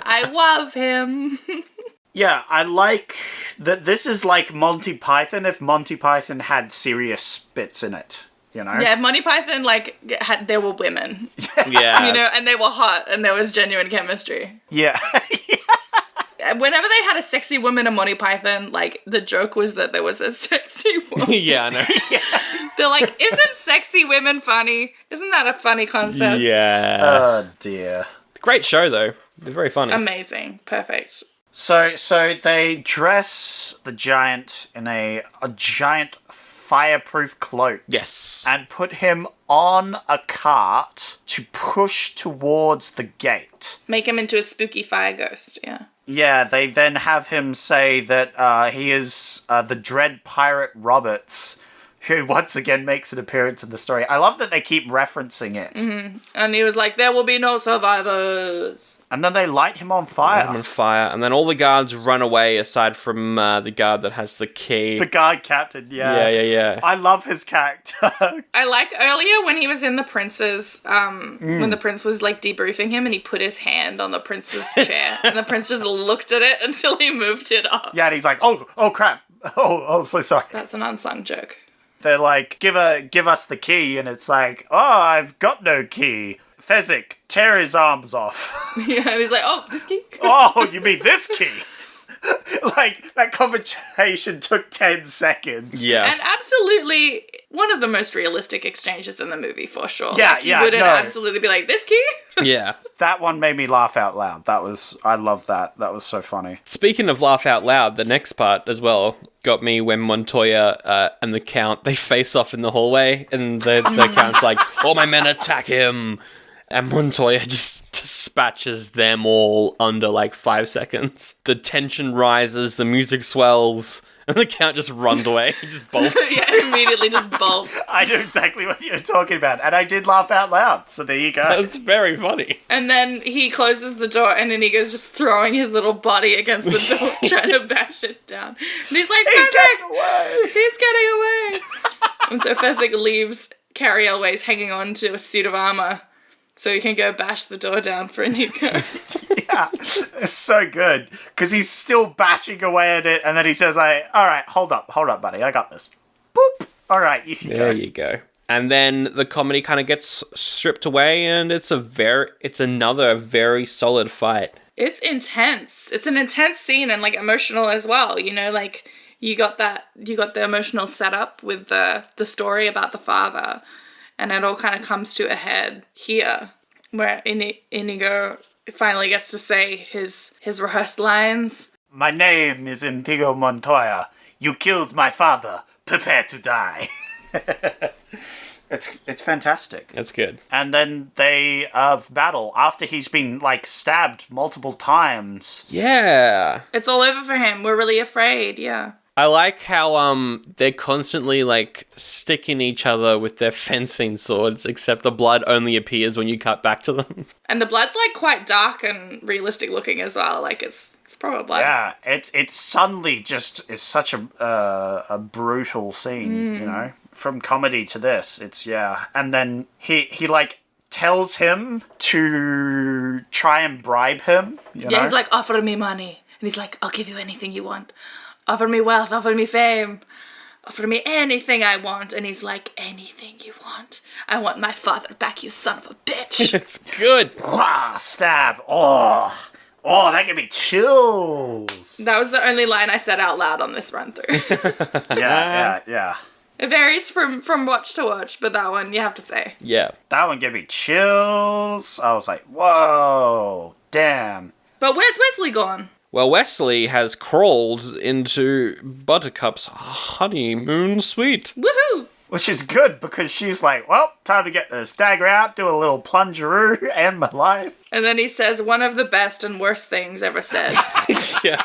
Speaker 3: I love him.
Speaker 1: Yeah, I like that this is like Monty Python if Monty Python had serious bits in it,
Speaker 3: Yeah, Monty Python, there were women.
Speaker 2: Yeah.
Speaker 3: And they were hot, and there was genuine chemistry.
Speaker 1: Yeah.
Speaker 3: Whenever they had a sexy woman in Monty Python, the joke was that there was a sexy woman.
Speaker 2: Yeah, I know.
Speaker 3: They're like, isn't sexy women funny? Isn't that a funny concept?
Speaker 2: Yeah.
Speaker 1: Oh, dear.
Speaker 2: Great show, though. They're very funny.
Speaker 3: Amazing. Perfect.
Speaker 1: So they dress the giant in a giant fireproof cloak.
Speaker 2: Yes.
Speaker 1: And put him on a cart to push towards the gate.
Speaker 3: Make him into a spooky fire ghost, yeah.
Speaker 1: Yeah, they then have him say that he is the Dread Pirate Roberts, who once again makes an appearance in the story. I love that they keep referencing it.
Speaker 3: Mm-hmm. And he was like, there will be no survivors.
Speaker 1: And then they light him on fire.
Speaker 2: On fire, and then all the guards run away aside from the guard that has the key.
Speaker 1: The guard captain, yeah.
Speaker 2: Yeah.
Speaker 1: I love his character.
Speaker 3: I like earlier when he was in the prince's, when the prince was like debriefing him and he put his hand on the prince's chair and the prince just looked at it until he moved it up.
Speaker 1: Yeah, and he's like, oh crap. Oh, so sorry.
Speaker 3: That's an unsung joke.
Speaker 1: They're like, give us the key, and it's like, oh, I've got no key. Fezzik, tear his arms off.
Speaker 3: Yeah, and he's like, oh, this key?
Speaker 1: Oh, you mean this key? Like, that conversation took 10 seconds.
Speaker 2: Yeah.
Speaker 3: And absolutely one of the most realistic exchanges in the movie, for sure.
Speaker 1: Yeah,
Speaker 3: like, you wouldn't
Speaker 1: no.
Speaker 3: absolutely be like, this key?
Speaker 2: Yeah.
Speaker 1: That one made me laugh out loud. I love that. That was so funny.
Speaker 2: Speaking of laugh out loud, the next part as well got me when Montoya and the Count, they face off in the hallway, and the Count's like, all my men attack him! And Montoya just dispatches them all under like 5 seconds. The tension rises, the music swells, and the Count just runs away. He just bolts.
Speaker 3: Yeah, immediately just bolt.
Speaker 1: I knew exactly what you were talking about, and I did laugh out loud, so there you go.
Speaker 2: That's very funny.
Speaker 3: And then he closes the door, and then he goes just throwing his little body against the door, trying to bash it down. And he's like,
Speaker 1: He's
Speaker 3: Fezzik!
Speaker 1: getting away!
Speaker 3: He's getting away! And so Fezzik leaves Carrie Elway's hanging on to a suit of armor so he can go bash the door down for Inigo.
Speaker 1: Yeah, it's so good, because he's still bashing away at it, and then he says, all right, hold up, buddy, I got this. Boop! All right, you can go.
Speaker 2: There you go. And then the comedy kind of gets stripped away, and it's another very solid fight.
Speaker 3: It's intense. It's an intense scene and like emotional as well. You know, like you got the emotional setup with the story about the father, and it all kind of comes to a head here, where Inigo finally gets to say his rehearsed lines.
Speaker 1: My name is Inigo Montoya. You killed my father. Prepare to die. It's fantastic.
Speaker 2: That's good.
Speaker 1: And then they battle after he's been like stabbed multiple times.
Speaker 2: Yeah.
Speaker 3: It's all over for him. We're really afraid, yeah.
Speaker 2: I like how they're constantly like sticking each other with their fencing swords, except the blood only appears when you cut back to them.
Speaker 3: And the blood's like quite dark and realistic looking as well. Like it's proper blood.
Speaker 1: Yeah, it's suddenly just is such a brutal scene, you know, from comedy to this. It's and then he like tells him to try and bribe him. You know?
Speaker 3: He's like, offer me money, and he's like, I'll give you anything you want. Offer me wealth, offer me fame, offer me anything I want. And he's like, anything you want. I want my father back, you son of a bitch.
Speaker 2: It's good.
Speaker 1: Wah, stab. Oh, that gave me chills.
Speaker 3: That was the only line I said out loud on this run through.
Speaker 1: Yeah.
Speaker 3: It varies from watch to watch, but that one you have to say.
Speaker 2: Yeah.
Speaker 1: That one gave me chills. I was like, whoa, damn.
Speaker 3: But where's Wesley gone?
Speaker 2: Well, Wesley has crawled into Buttercup's honeymoon suite.
Speaker 3: Woohoo!
Speaker 1: Which is good, because she's like, well, time to get this dagger out, do a little plungeroo, end my life.
Speaker 3: And then he says one of the best and worst things ever said.
Speaker 2: Yeah.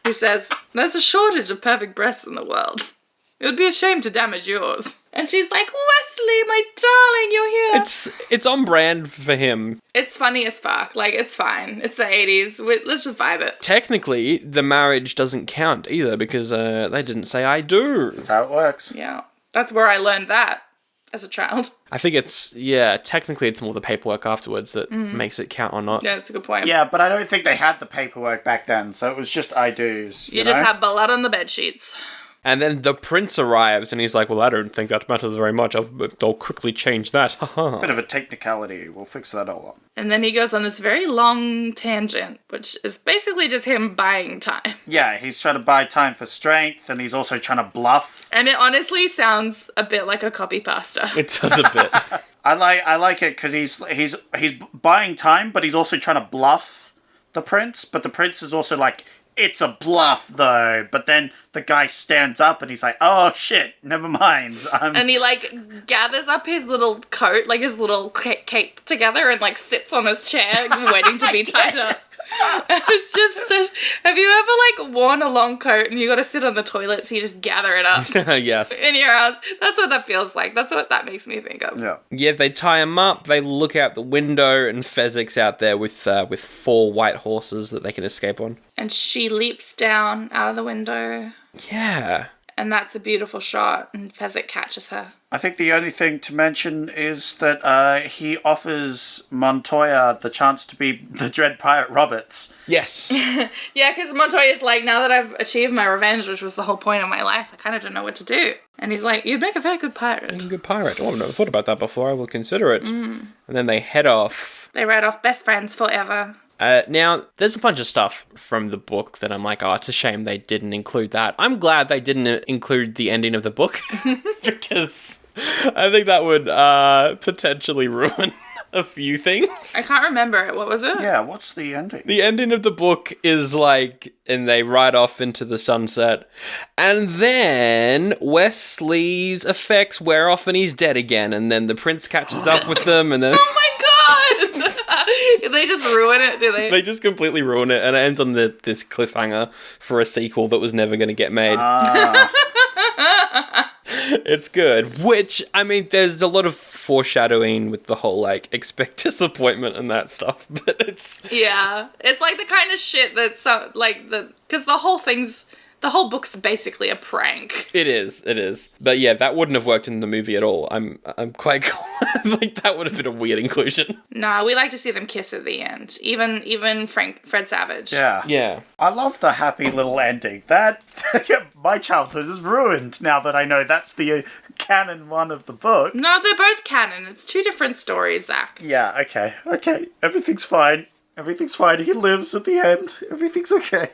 Speaker 3: He says, there's a shortage of perfect breasts in the world. It would be a shame to damage yours. And she's like, Wesley, my darling, you're here.
Speaker 2: It's on brand for him.
Speaker 3: It's funny as fuck. Like, it's fine. It's the 80s. Let's just vibe it.
Speaker 2: Technically, the marriage doesn't count either, because they didn't say I do.
Speaker 1: That's how it works.
Speaker 3: Yeah. That's where I learned that as a child.
Speaker 2: I think technically it's more the paperwork afterwards that makes it count or not.
Speaker 3: Yeah, that's a good point.
Speaker 1: Yeah, but I don't think they had the paperwork back then, so it was just I do's.
Speaker 3: You just have blood on the bed sheets.
Speaker 2: And then the prince arrives, and he's like, well, I don't think that matters very much. I'll quickly change that.
Speaker 1: Bit of a technicality. We'll fix that all up.
Speaker 3: And then he goes on this very long tangent, which is basically just him buying time.
Speaker 1: Yeah, he's trying to buy time for strength, and he's also trying to bluff.
Speaker 3: And it honestly sounds a bit like a copy pasta.
Speaker 2: It does a bit.
Speaker 1: I like it because he's buying time, but he's also trying to bluff. the prince, but the prince is also like, it's a bluff, though. But then the guy stands up and he's like, oh, shit, never mind.
Speaker 3: And he, like, gathers up his little coat, like his little cape together and, like, sits on his chair waiting to be tied up. It's just so... Have you ever, like, worn a long coat and you got to sit on the toilet so you just gather it up
Speaker 2: Yes.
Speaker 3: in your house? That's what that feels like. That's what that makes me think of.
Speaker 1: Yeah.
Speaker 2: Yeah, they tie him up, they look out the window, and Fezzik's out there with 4 white horses that they can escape on.
Speaker 3: And she leaps down out of the window.
Speaker 2: Yeah.
Speaker 3: And that's a beautiful shot. And Fezzik catches her.
Speaker 1: I think the only thing to mention is that he offers Montoya the chance to be the Dread Pirate Roberts.
Speaker 2: Yes.
Speaker 3: Yeah, because Montoya's like, now that I've achieved my revenge, which was the whole point of my life, I kind of don't know what to do. And he's like, you'd make a very good pirate.
Speaker 2: He's a good pirate. Oh, I've never thought about that before. I will consider it. And then they head off.
Speaker 3: They ride off best friends forever.
Speaker 2: Now, there's a bunch of stuff from the book that I'm like, oh, it's a shame they didn't include that. I'm glad they didn't include the ending of the book because I think that would potentially ruin a few things.
Speaker 3: I can't remember it. What was it?
Speaker 1: Yeah, what's the ending?
Speaker 2: The ending of the book is like, and they ride off into the sunset, and then Wesley's effects wear off and he's dead again, and then the prince catches up with them, and then...
Speaker 3: Oh my god! They just ruin it, do they?
Speaker 2: They just completely ruin it, and it ends on this cliffhanger for a sequel that was never going to get made. It's good. Which, I mean, there's a lot of foreshadowing with the whole, like, expect disappointment and that stuff, but it's...
Speaker 3: Yeah. It's like the kind of shit that's, like, because the whole book's basically a prank.
Speaker 2: It is. But yeah, that wouldn't have worked in the movie at all. I'm quite glad. Like, that would have been a weird inclusion.
Speaker 3: Nah, we like to see them kiss at the end. Even Fred Savage.
Speaker 1: Yeah.
Speaker 2: Yeah.
Speaker 1: I love the happy little ending. That my childhood is ruined now that I know that's the canon one of the book.
Speaker 3: No, they're both canon. It's 2 different stories, Zach.
Speaker 1: Yeah, okay. Everything's fine. Everything's fine. He lives at the end. Everything's okay.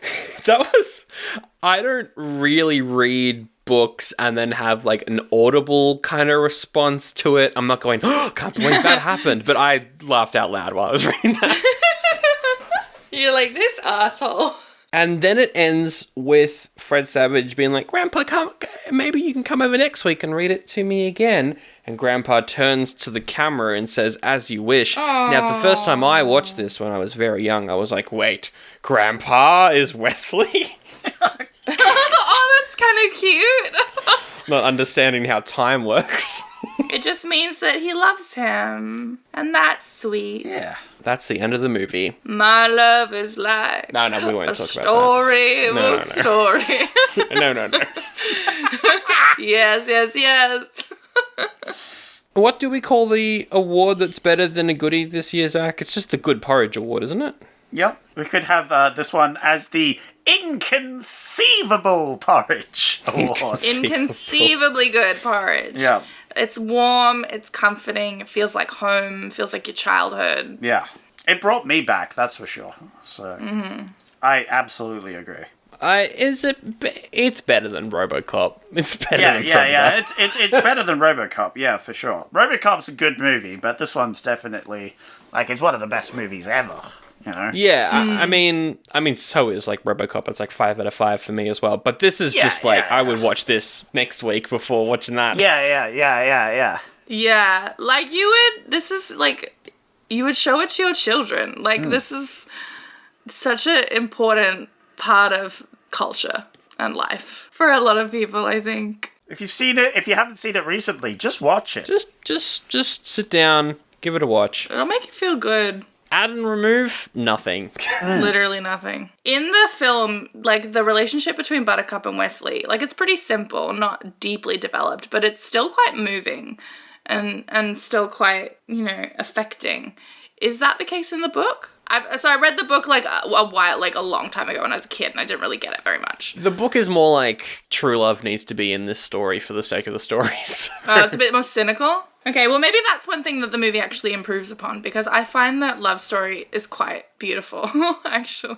Speaker 2: I don't really read books and then have like an audible kind of response to it. I'm not going, oh, can't believe that happened. But I laughed out loud while I was reading that.
Speaker 3: You're like, this asshole.
Speaker 2: And then it ends with Fred Savage being like, Grandpa, maybe you can come over next week and read it to me again. And Grandpa turns to the camera and says, as you wish. Aww. Now, the first time I watched this when I was very young, I was like, wait, Grandpa is Wesley?
Speaker 3: Oh, that's kind of cute.
Speaker 2: Not understanding how time works.
Speaker 3: It just means that he loves him. And that's sweet.
Speaker 1: Yeah.
Speaker 2: That's the end of the movie.
Speaker 3: My love is like
Speaker 2: No, we won't talk about
Speaker 3: story,
Speaker 2: that.
Speaker 3: Story.
Speaker 2: No.
Speaker 3: Yes.
Speaker 2: What do we call the award that's better than a goodie this year, Zach? It's just the Good Porridge Award, isn't it?
Speaker 1: Yep. We could have this one as the Inconceivable Porridge Award.
Speaker 3: Inconceivably good porridge.
Speaker 1: Yeah.
Speaker 3: It's warm, it's comforting, it feels like home, feels like your childhood.
Speaker 1: Yeah. It brought me back, that's for sure. So, I absolutely agree.
Speaker 2: It's better than RoboCop. It's better than
Speaker 1: Yeah. It's better than RoboCop, yeah, for sure. RoboCop's a good movie, but this one's definitely, like, it's one of the best movies ever. You know?
Speaker 2: Yeah, I mean, so is like RoboCop. It's like 5 out of 5 for me as well. But this is just like I would watch this next week before watching that.
Speaker 1: Yeah.
Speaker 3: Yeah, like you would show it to your children. Like this is such an important part of culture and life for a lot of people, I think.
Speaker 1: If you haven't seen it recently, just watch it.
Speaker 2: Just sit down, give it a watch.
Speaker 3: It'll make you feel good.
Speaker 2: Add and remove, nothing.
Speaker 3: Literally nothing. In the film, like, the relationship between Buttercup and Wesley, like, it's pretty simple, not deeply developed, but it's still quite moving and still quite, affecting. Is that the case in the book? I read the book, like, a long time ago when I was a kid, and I didn't really get it very much.
Speaker 2: The book is more like true love needs to be in this story for the sake of the stories.
Speaker 3: It's a bit more cynical? Okay, well, maybe that's one thing that the movie actually improves upon, because I find that love story is quite beautiful, actually.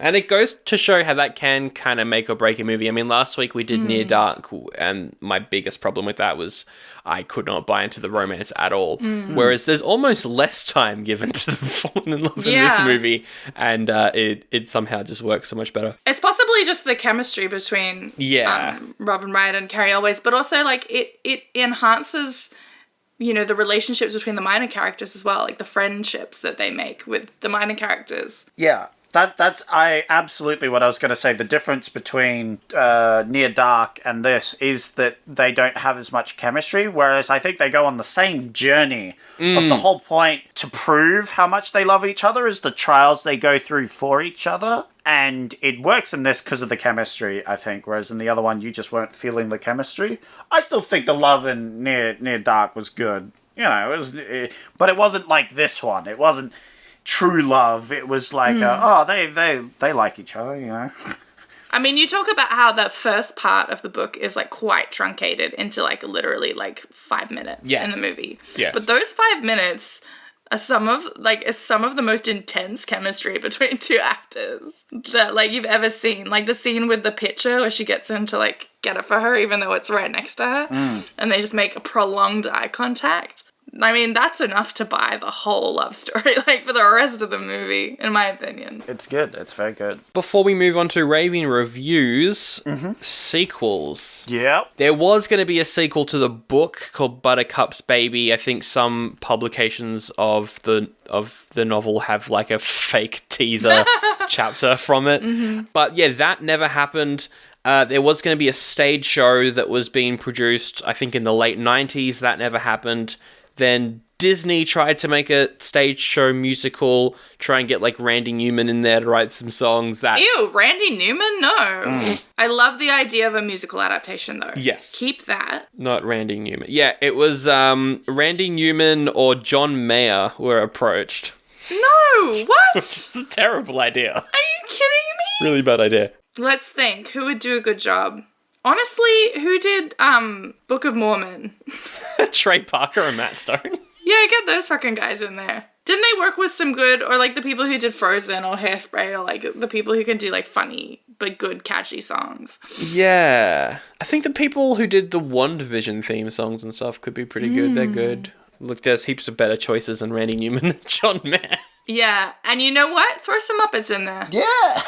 Speaker 2: And it goes to show how that can kind of make or break a movie. I mean, last week we did Near Dark, and my biggest problem with that was I could not buy into the romance at all. Whereas there's almost less time given to them falling in love in this movie, and it somehow just works so much better.
Speaker 3: It's possibly just the chemistry between Robin Wright and Carrie Elways, but also like it enhances, you know, the relationships between the minor characters as well, like the friendships that they make with the minor characters.
Speaker 1: Yeah. That's absolutely what I was going to say. The difference between Near Dark and this is that they don't have as much chemistry, whereas I think they go on the same journey of the whole point to prove how much they love each other is the trials they go through for each other. And it works in this because of the chemistry, I think, whereas in the other one, you just weren't feeling the chemistry. I still think the love in Near Dark was good. You know, but it wasn't like this one. It wasn't true love. It was like, they like each other, you know.
Speaker 3: I mean, you talk about how the first part of the book is like quite truncated into like literally like 5 minutes in the movie. Yeah. But those 5 minutes are some of the most intense chemistry between two actors that like you've ever seen. Like the scene with the picture where she gets him to like get it for her even though it's right next to her, and they just make a prolonged eye contact. I mean, that's enough to buy the whole love story, like, for the rest of the movie, in my opinion.
Speaker 1: It's good. It's very good.
Speaker 2: Before we move on to raving reviews, sequels.
Speaker 1: Yep.
Speaker 2: There was going to be a sequel to the book called Buttercup's Baby. I think some publications of the novel have, like, a fake teaser chapter from it. But, yeah, that never happened. There was going to be a stage show that was being produced, I think, in the late 90s. That never happened. Then Disney tried to make a stage show musical, try and get, like, Randy Newman in there to write some songs.
Speaker 3: Ew, Randy Newman? No. I love the idea of a musical adaptation, though.
Speaker 2: Yes.
Speaker 3: Keep that.
Speaker 2: Not Randy Newman. Yeah, it was Randy Newman or John Mayer were approached.
Speaker 3: No, what?
Speaker 2: It's a terrible idea.
Speaker 3: Are you kidding me?
Speaker 2: Really bad idea.
Speaker 3: Let's think. Who would do a good job? Honestly, who did Book of Mormon?
Speaker 2: Trey Parker and Matt Stone.
Speaker 3: Yeah, get those fucking guys in there. Didn't they work with some good, or like the people who did Frozen or Hairspray, or like the people who can do like funny but good catchy songs?
Speaker 2: Yeah. I think the people who did the WandaVision theme songs and stuff could be pretty good. They're good. Look, there's heaps of better choices than Randy Newman and John Mayer.
Speaker 3: Yeah, and you know what? Throw some Muppets in there.
Speaker 4: Yeah.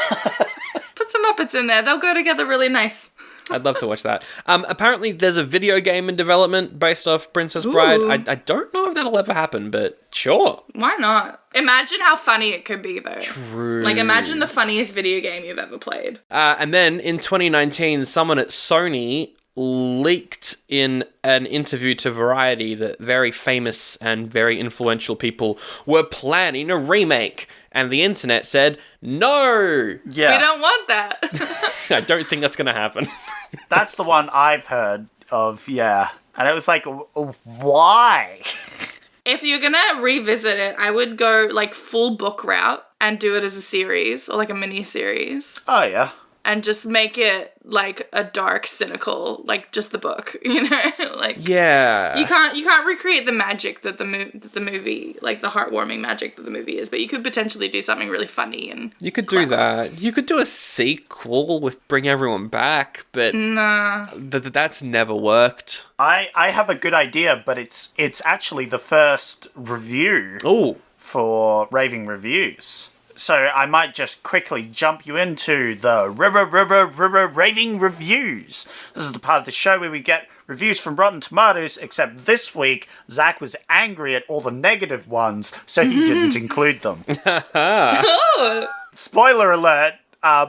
Speaker 3: Put some Muppets in there. They'll go together really nice.
Speaker 2: I'd love to watch that. Apparently, there's a video game in development based off Princess Bride. I don't know if that'll ever happen, but sure.
Speaker 3: Why not? Imagine how funny it could be, though.
Speaker 2: True.
Speaker 3: Like, imagine the funniest video game you've ever played.
Speaker 2: And then, in 2019, someone at Sony leaked in an interview to Variety that very famous and very influential people were planning a remake. And the internet said, no!
Speaker 1: Yeah.
Speaker 3: We don't want that.
Speaker 2: I don't think that's going to happen.
Speaker 1: That's the one I've heard of, yeah. And it was like, why?
Speaker 3: If you're gonna revisit it, I would go, like, full book route and do it as a series, or, like, a mini-series.
Speaker 1: Oh, yeah.
Speaker 3: And just make it, like, a dark, cynical, like, just the book, you know? Like,
Speaker 2: yeah.
Speaker 3: You can't recreate the magic that the movie, like, the heartwarming magic that the movie is, but you could potentially do something really funny and
Speaker 2: You could do that. You could do a sequel with Bring Everyone Back, but
Speaker 3: nah.
Speaker 2: That's never worked.
Speaker 1: I have a good idea, but it's actually the first review for Raving Reviews. So I might just quickly jump you into the Raving Reviews. This is the part of the show where we get reviews from Rotten Tomatoes, except this week, Zach was angry at all the negative ones, so he didn't include them. Spoiler alert,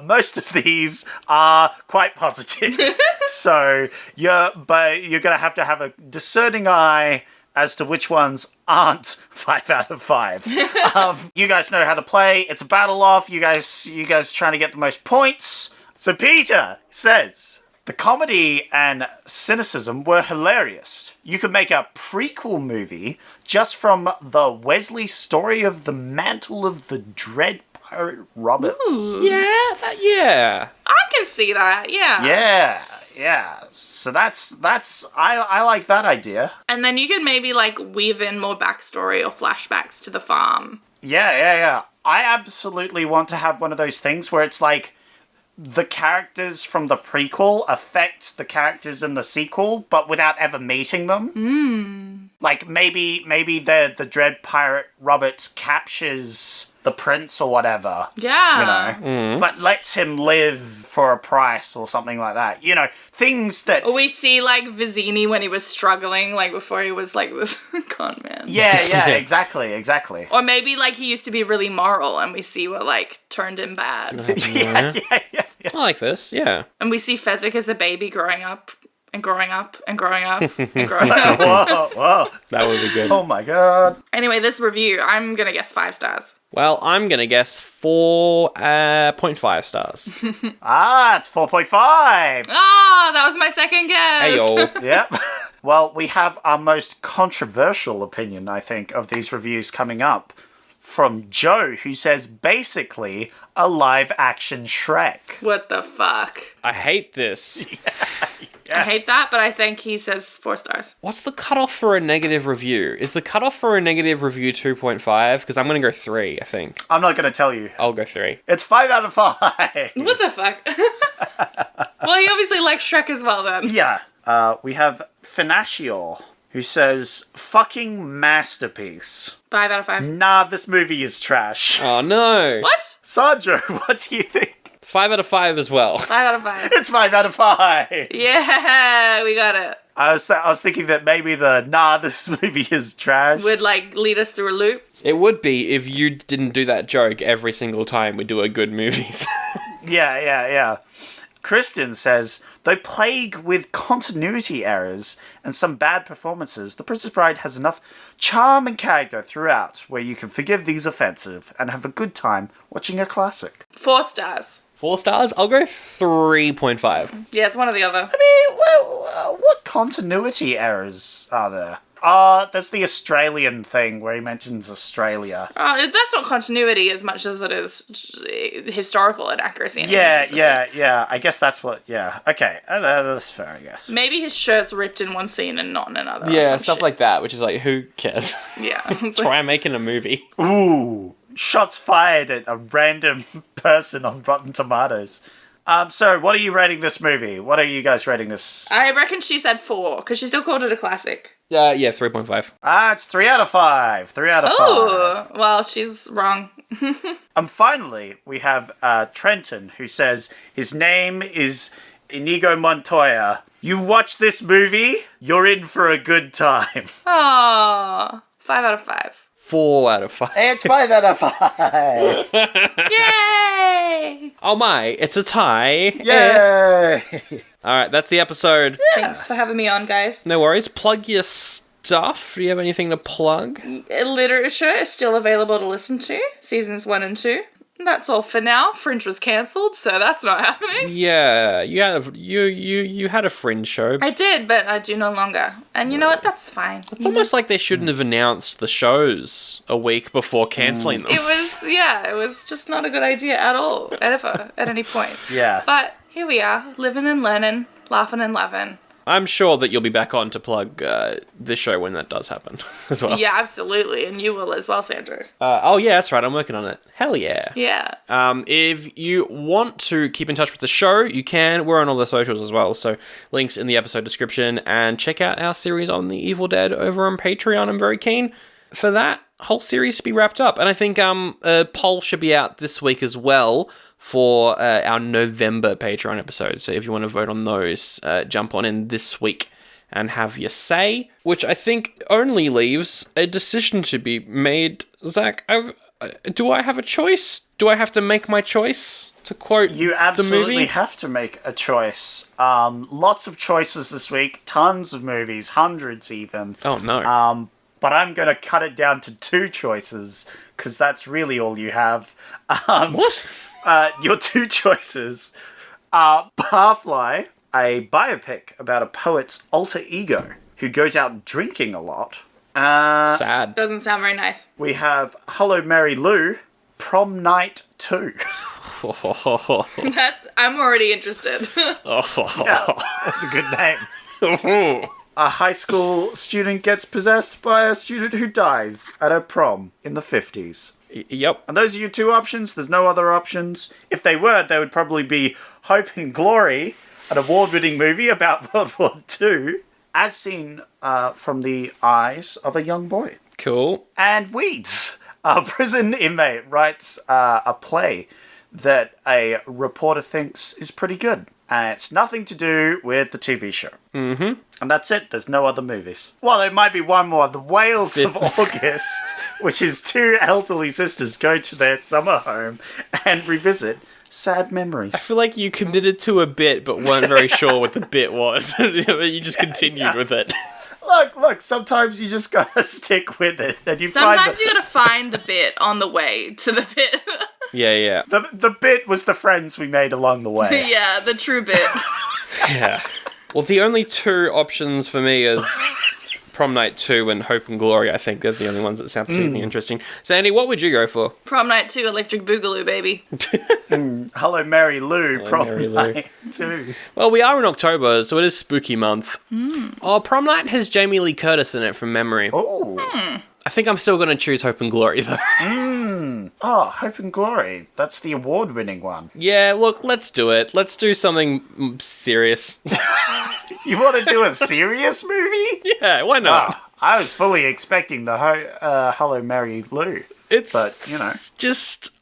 Speaker 1: most of these are quite positive. So you're going to have a discerning eye as to which ones aren't 5 out of 5. You guys know how to play. It's a battle off. You guys trying to get the most points. So Peter says, the comedy and cynicism were hilarious. You could make a prequel movie just from the Wesley story of the Mantle of the Dread Pirate Roberts.
Speaker 3: Ooh.
Speaker 2: Yeah.
Speaker 3: I can see that, yeah.
Speaker 1: Yeah. So that's I like that idea.
Speaker 3: And then you could maybe, like, weave in more backstory or flashbacks to the farm.
Speaker 1: Yeah. I absolutely want to have one of those things where it's like the characters from the prequel affect the characters in the sequel, but without ever meeting them. Like maybe the Dread Pirate Roberts captures the prince or whatever.
Speaker 3: Yeah.
Speaker 1: You know, but lets him live for a price or something like that. You know, things that.
Speaker 3: Or we see like Vizzini when he was struggling, like before he was like this con man.
Speaker 1: Yeah, exactly.
Speaker 3: Or maybe like he used to be really moral, and we see what like turned him bad.
Speaker 1: Yeah.
Speaker 2: I like this, yeah.
Speaker 3: And we see Fezzik as a baby growing up and growing up and growing up and growing up.
Speaker 1: Whoa.
Speaker 2: That would be good.
Speaker 1: Oh my god.
Speaker 3: Anyway, this review, I'm gonna guess 5 stars.
Speaker 2: Well, I'm going to guess 4.5 stars.
Speaker 1: It's 4.5.
Speaker 3: Ah, that was my second guess.
Speaker 2: Hey, yo.
Speaker 1: Yep. Well, we have our most controversial opinion, I think, of these reviews coming up from Joe, who says basically a live-action Shrek.
Speaker 3: What the fuck?
Speaker 2: I hate this.
Speaker 3: I hate that, but I think he says 4 stars.
Speaker 2: What's the cutoff for a negative review? Is the cutoff for a negative review 2.5? Because I'm going to go 3, I think.
Speaker 1: I'm not going to tell you.
Speaker 2: I'll go 3.
Speaker 1: It's 5 out of 5.
Speaker 3: What the fuck? Well, he obviously likes Shrek as well then.
Speaker 1: Yeah. We have Finashior, who says, fucking masterpiece.
Speaker 3: 5 out of 5.
Speaker 1: Nah, this movie is trash.
Speaker 2: Oh, no.
Speaker 3: What?
Speaker 1: Sandro, what do you think?
Speaker 2: 5 out of 5 as well.
Speaker 3: 5 out of 5.
Speaker 1: It's 5 out of 5.
Speaker 3: Yeah, we got it.
Speaker 1: I was thinking that maybe this movie is trash.
Speaker 3: Would like lead us through a loop.
Speaker 2: It would be if you didn't do that joke every single time we do a good movies.
Speaker 1: Yeah. Kristen says, though plagued with continuity errors and some bad performances, The Princess Bride has enough charm and character throughout where you can forgive these offensive and have a good time watching a classic.
Speaker 3: 4 stars.
Speaker 2: 4 stars? I'll go 3.5.
Speaker 3: Yeah, it's one or the other.
Speaker 1: I mean, well, what continuity errors are there? There's the Australian thing where he mentions Australia.
Speaker 3: That's not continuity as much as it is historical inaccuracy.
Speaker 1: Yeah. I guess that's what. Yeah. Okay. That's fair. I guess.
Speaker 3: Maybe his shirt's ripped in one scene and not in another.
Speaker 2: Yeah, stuff like that, which is like, who cares?
Speaker 3: Yeah.
Speaker 2: Try making a movie.
Speaker 1: Ooh, shots fired at a random person on Rotten Tomatoes. So what are you rating this movie? What are you guys rating this?
Speaker 3: I reckon she said 4 because she still called it a classic.
Speaker 2: Yeah, 3.5.
Speaker 1: It's 3 out of 5. 3 out of 5.
Speaker 3: Oh, well, she's wrong.
Speaker 1: And finally, we have Trenton, who says his name is Inigo Montoya. You watch this movie, you're in for a good time.
Speaker 3: Oh, 5 out of 5.
Speaker 2: 4 out of 5.
Speaker 4: It's 5 out of 5.
Speaker 3: Yay!
Speaker 2: Oh my, it's a tie.
Speaker 1: Yay!
Speaker 2: Alright, that's the episode.
Speaker 3: Thanks for having me on, guys.
Speaker 2: No worries. Plug your stuff. Do you have anything to plug?
Speaker 3: Literature is still available to listen to, seasons 1 and 2. That's all for now. Fringe was cancelled, so that's not happening.
Speaker 2: Yeah, you had a Fringe show.
Speaker 3: I did, but I do no longer. And you know what? That's fine.
Speaker 2: It's almost like they shouldn't have announced the shows a week before cancelling them.
Speaker 3: It was just not a good idea at all, ever, at any point.
Speaker 1: Yeah.
Speaker 3: But here we are, living and learning, laughing and loving.
Speaker 2: I'm sure that you'll be back on to plug this show when that does happen as well.
Speaker 3: Yeah, absolutely. And you will as well, Sandra.
Speaker 2: Oh, yeah, that's right. I'm working on it. Hell yeah.
Speaker 3: Yeah.
Speaker 2: If you want to keep in touch with the show, you can. We're on all the socials as well. So links in the episode description. And check out our series on The Evil Dead over on Patreon. I'm very keen for that whole series to be wrapped up. And I think a poll should be out this week as well for our November Patreon episode. So if you want to vote on those, jump on in this week and have your say, which I think only leaves a decision to be made. Zach, do I have a choice? Do I have to make my choice? To quote
Speaker 1: You
Speaker 2: the
Speaker 1: absolutely
Speaker 2: movie?
Speaker 1: have to make a choice. Lots of choices this week. Tons of movies. Hundreds even.
Speaker 2: Oh, no.
Speaker 1: But I'm going to cut it down to 2 choices, because that's really all you have.
Speaker 2: What?
Speaker 1: Your 2 choices are Barfly, a biopic about a poet's alter ego who goes out drinking a lot.
Speaker 2: Sad.
Speaker 3: Doesn't sound very nice.
Speaker 1: We have Hello Mary Lou, Prom Night 2.
Speaker 3: I'm already interested.
Speaker 1: Yeah, that's a good name. A high school student gets possessed by a student who dies at a prom in the 50s.
Speaker 2: Yep.
Speaker 1: And those are your two options? There's no other options? If they were, they would probably be Hope and Glory, an award-winning movie about World War II, as seen from the eyes of a young boy.
Speaker 2: Cool.
Speaker 1: And Weeds, a prison inmate, writes a play that a reporter thinks is pretty good. And it's nothing to do with the TV show.
Speaker 2: Mm-hmm.
Speaker 1: And that's it. There's no other movies. Well, there might be one more. The Whales of August, which is two elderly sisters go to their summer home and revisit sad memories.
Speaker 2: I feel like you committed to a bit, but weren't very sure what the bit was. You just continued with it.
Speaker 1: Look, sometimes you just gotta stick with it. And you
Speaker 3: Sometimes you gotta find the bit on the way to the bit.
Speaker 2: Yeah.
Speaker 1: The bit was the friends we made along the way.
Speaker 3: Yeah, the true bit.
Speaker 2: Yeah. Well, the only two options for me is Prom Night 2 and Hope and Glory. I think they're the only ones that sound particularly interesting. Sandy, what would you go for?
Speaker 3: Prom Night 2, Electric Boogaloo, baby.
Speaker 1: Hello, Mary Lou. Prom
Speaker 2: Mary Lou.
Speaker 1: Night 2.
Speaker 2: Well, we are in October, so it is spooky month. Oh, Prom Night has Jamie Lee Curtis in it from memory.
Speaker 1: Oh.
Speaker 2: I think I'm still going to choose Hope and Glory, though.
Speaker 1: Oh, Hope and Glory. That's the award-winning one.
Speaker 2: Yeah, look, let's do it. Let's do something serious.
Speaker 1: You want to do a serious movie?
Speaker 2: Yeah, why not?
Speaker 1: Oh, I was fully expecting the Hello, Mary Lou.
Speaker 2: It's
Speaker 1: but, you know.
Speaker 2: just,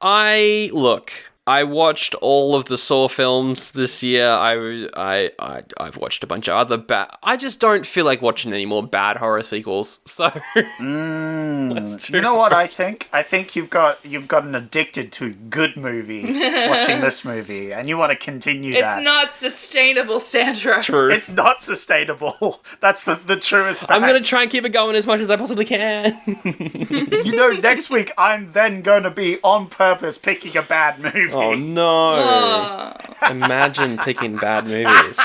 Speaker 2: I watched all of the Saw films this year. I've watched a bunch of other I just don't feel like watching any more bad horror sequels. So let's do
Speaker 1: You know what I think? I think you've gotten addicted to good movie watching this movie, and you want to continue that.
Speaker 3: It's not sustainable, Sandra.
Speaker 2: True.
Speaker 1: It's not sustainable. That's the truest fact.
Speaker 2: I'm gonna try and keep it going as much as I possibly can.
Speaker 1: You know, next week I'm then going to be on purpose picking a bad movie.
Speaker 2: Oh no! Imagine picking bad movies.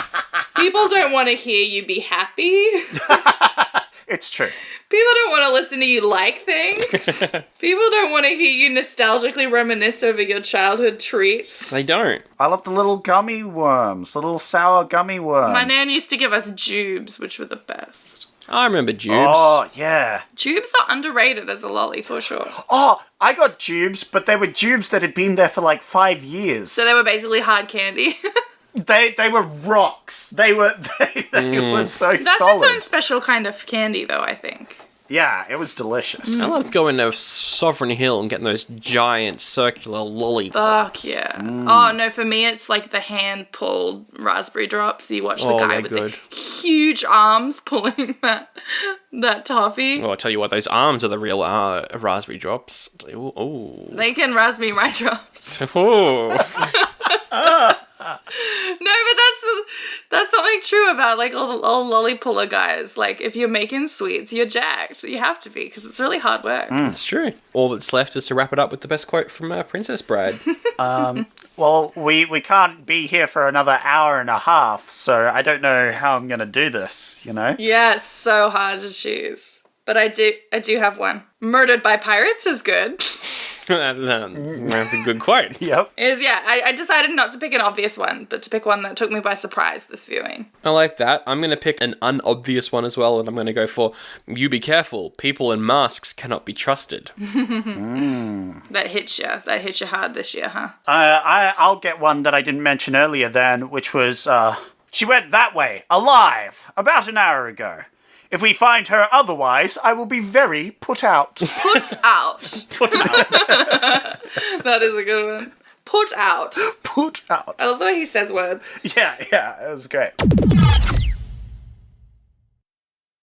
Speaker 3: People don't want to hear you be happy.
Speaker 1: It's true.
Speaker 3: People don't want to listen to you like things. People don't want to hear you nostalgically reminisce over your childhood treats.
Speaker 2: They don't.
Speaker 1: I love the little gummy worms, the little sour gummy worms.
Speaker 3: My nan used to give us jubes, which were the best.
Speaker 2: I remember Jubes.
Speaker 1: Oh, yeah.
Speaker 3: Jubes are underrated as a lolly, for sure.
Speaker 1: Oh, I got tubes, but they were tubes that had been there for like 5 years.
Speaker 3: So they were basically hard candy.
Speaker 1: They were rocks. They were so
Speaker 3: That's
Speaker 1: solid.
Speaker 3: its own special kind of candy, though, I think.
Speaker 1: Yeah, it was delicious.
Speaker 2: I love going to Sovereign Hill and getting those giant circular lollipops.
Speaker 3: Fuck yeah. Oh, no, for me, it's like the hand-pulled raspberry drops. You watch the guy with the huge arms pulling that toffee.
Speaker 2: Well, I'll tell you what, those arms are the real raspberry drops. Ooh.
Speaker 3: They can raspberry my drops.
Speaker 2: Ooh.
Speaker 3: No, but that's something true about like all lolly puller guys. Like if you're making sweets, you're jacked. You have to be because it's really hard work.
Speaker 2: It's true. All that's left is to wrap it up with the best quote from Princess Bride.
Speaker 1: Well, we can't be here for another hour and a half, so I don't know how I'm going to do this, you know?
Speaker 3: Yeah, it's so hard to choose. But I do have one. Murdered by Pirates is good.
Speaker 2: That's a good quote.
Speaker 1: Yep.
Speaker 3: I decided not to pick an obvious one, but to pick one that took me by surprise this viewing.
Speaker 2: I like that. I'm going to pick an unobvious one as well, and I'm going to go for, you be careful, people in masks cannot be trusted.
Speaker 3: That hits you hard this year, huh?
Speaker 1: I'll get one that I didn't mention earlier then, which was, she went that way, alive, about an hour ago. If we find her otherwise, I will be very put out.
Speaker 3: Put out. That is a good one. Put out.
Speaker 1: Put out.
Speaker 3: I love the way he says words.
Speaker 1: Yeah, it was great.